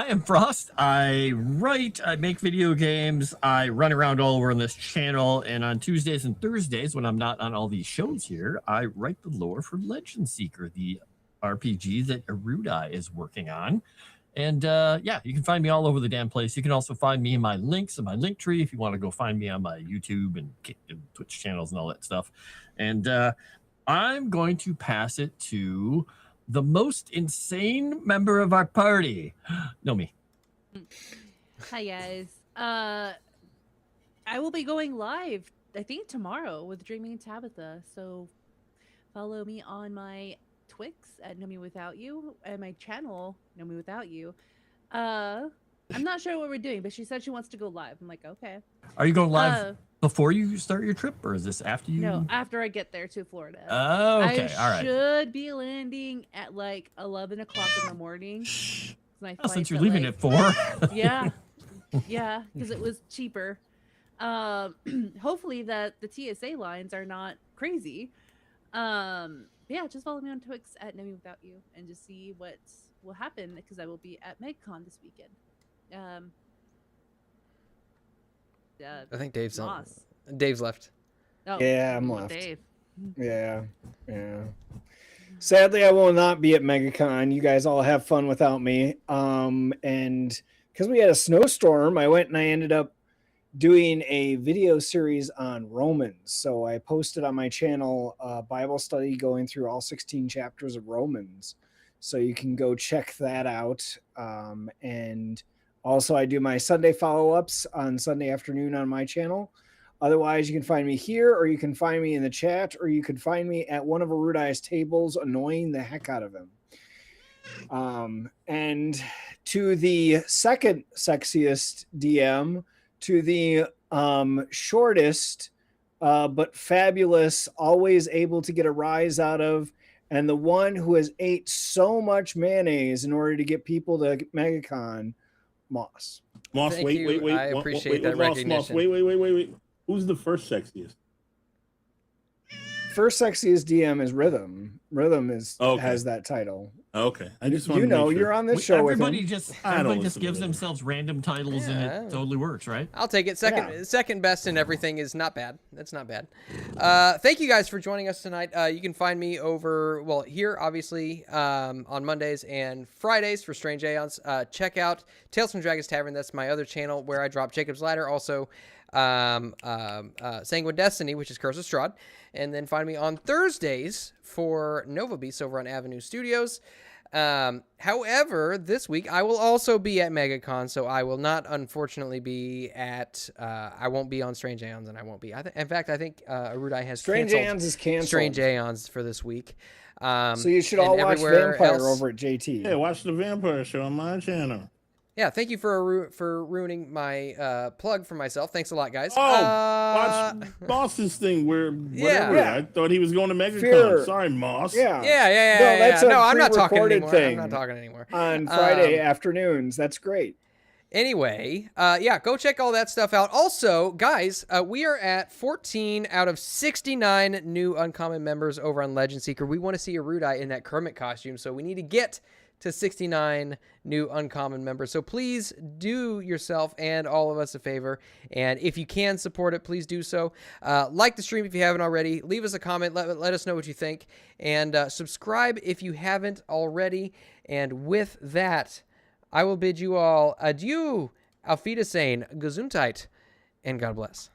am Frost. I write, I make video games, I run around all over on this channel, and on Tuesdays and Thursdays, when I'm not on all these shows here, I write the lore for Legend Seeker, the RPG that Erudi is working on. And yeah, you can find me all over the damn place. You can also find me in my links in my link tree if you want to go find me on my YouTube and Twitch channels and all that stuff. And I'm going to pass it to the most insane member of our party. Know me. Hi guys. I will be going live, I think tomorrow, with Dreaming Tabitha. So follow me on my Twix at Know Me Without You and my channel Know Me Without You. I'm not sure what we're doing, but she said she wants to go live. I'm like, okay. Are you going live before you start your trip, or is this after you? No, after I get there to Florida. Oh, okay. All I right. should be landing at like 11 o'clock in the morning. Well, since you're leaving at 4. Yeah. Yeah, because it was cheaper. Hopefully that the TSA lines are not crazy. Yeah, just follow me on Twix at Know Me Without You and just see what will happen because I will be at MegCon this weekend. I think Dave's on. Moss. Dave's left. Oh, Yeah, I'm left. Dave. Yeah. Sadly, I will not be at MegaCon. You guys all have fun without me. And because we had a snowstorm, I went and I ended up doing a video series on Romans. So I posted on my channel a Bible study going through all 16 chapters of Romans. So you can go check that out. And also I do my Sunday follow-ups on Sunday afternoon on my channel. Otherwise, you can find me here, or you can find me in the chat, or you can find me at one of Erudi's tables annoying the heck out of him. And to the second sexiest DM, to the shortest but fabulous, always able to get a rise out of, and the one who has ate so much mayonnaise in order to get people to MegaCon, Moss. Moss, Thank wait. you. I appreciate that Moss, recognition. Wait. Who's the first sexiest? First sexiest DM is Rhythm. Rhythm Okay. has that title. Okay, I just want You to know, make sure. you're on this show with Everybody him. just I don't gives listen to them. themselves random titles, and Yeah. it totally works, right? I'll take it. Second best in everything is not bad. That's not bad. Thank you guys for joining us tonight. You can find me here, obviously, on Mondays and Fridays for Strange Aeons. Check out Tales from Dragon's Tavern. That's my other channel where I drop Jacob's Ladder. Also, Sanguine Destiny, which is Curse of Strahd. And then find me on Thursdays for Nova Beast over on Avenue Studios. However, this week I will also be at MegaCon, so I will not, unfortunately, be at. I won't be on Strange Aeons, and I won't be. In fact, I think Erudi has Strange Aeons is canceled. Strange Aeons for this week. So you should and all watch everywhere Vampire else- over at JT. Yeah, watch the Vampire Show on my channel. Yeah, thank you for ruining my plug for myself. Thanks a lot, guys. Watch Moss's thing where whatever. Yeah. I thought he was going to MegaCon. Fear. Sorry, Moss. Yeah. Yeah. that's a No, I'm not talking pre-recorded anymore. thing. I'm not talking anymore. On Friday afternoons. That's great. Anyway, go check all that stuff out. Also, guys, we are at 14 out of 69 new uncommon members over on Legend Seeker. We want to see Erudi in that Kermit costume, so we need to get to 69 new uncommon members. So please do yourself and all of us a favor. And if you can support it, please do so. Like the stream if you haven't already. Leave us a comment. Let us know what you think. And subscribe if you haven't already. And with that, I will bid you all adieu, auf Wiedersehen, Gesundheit, and God bless.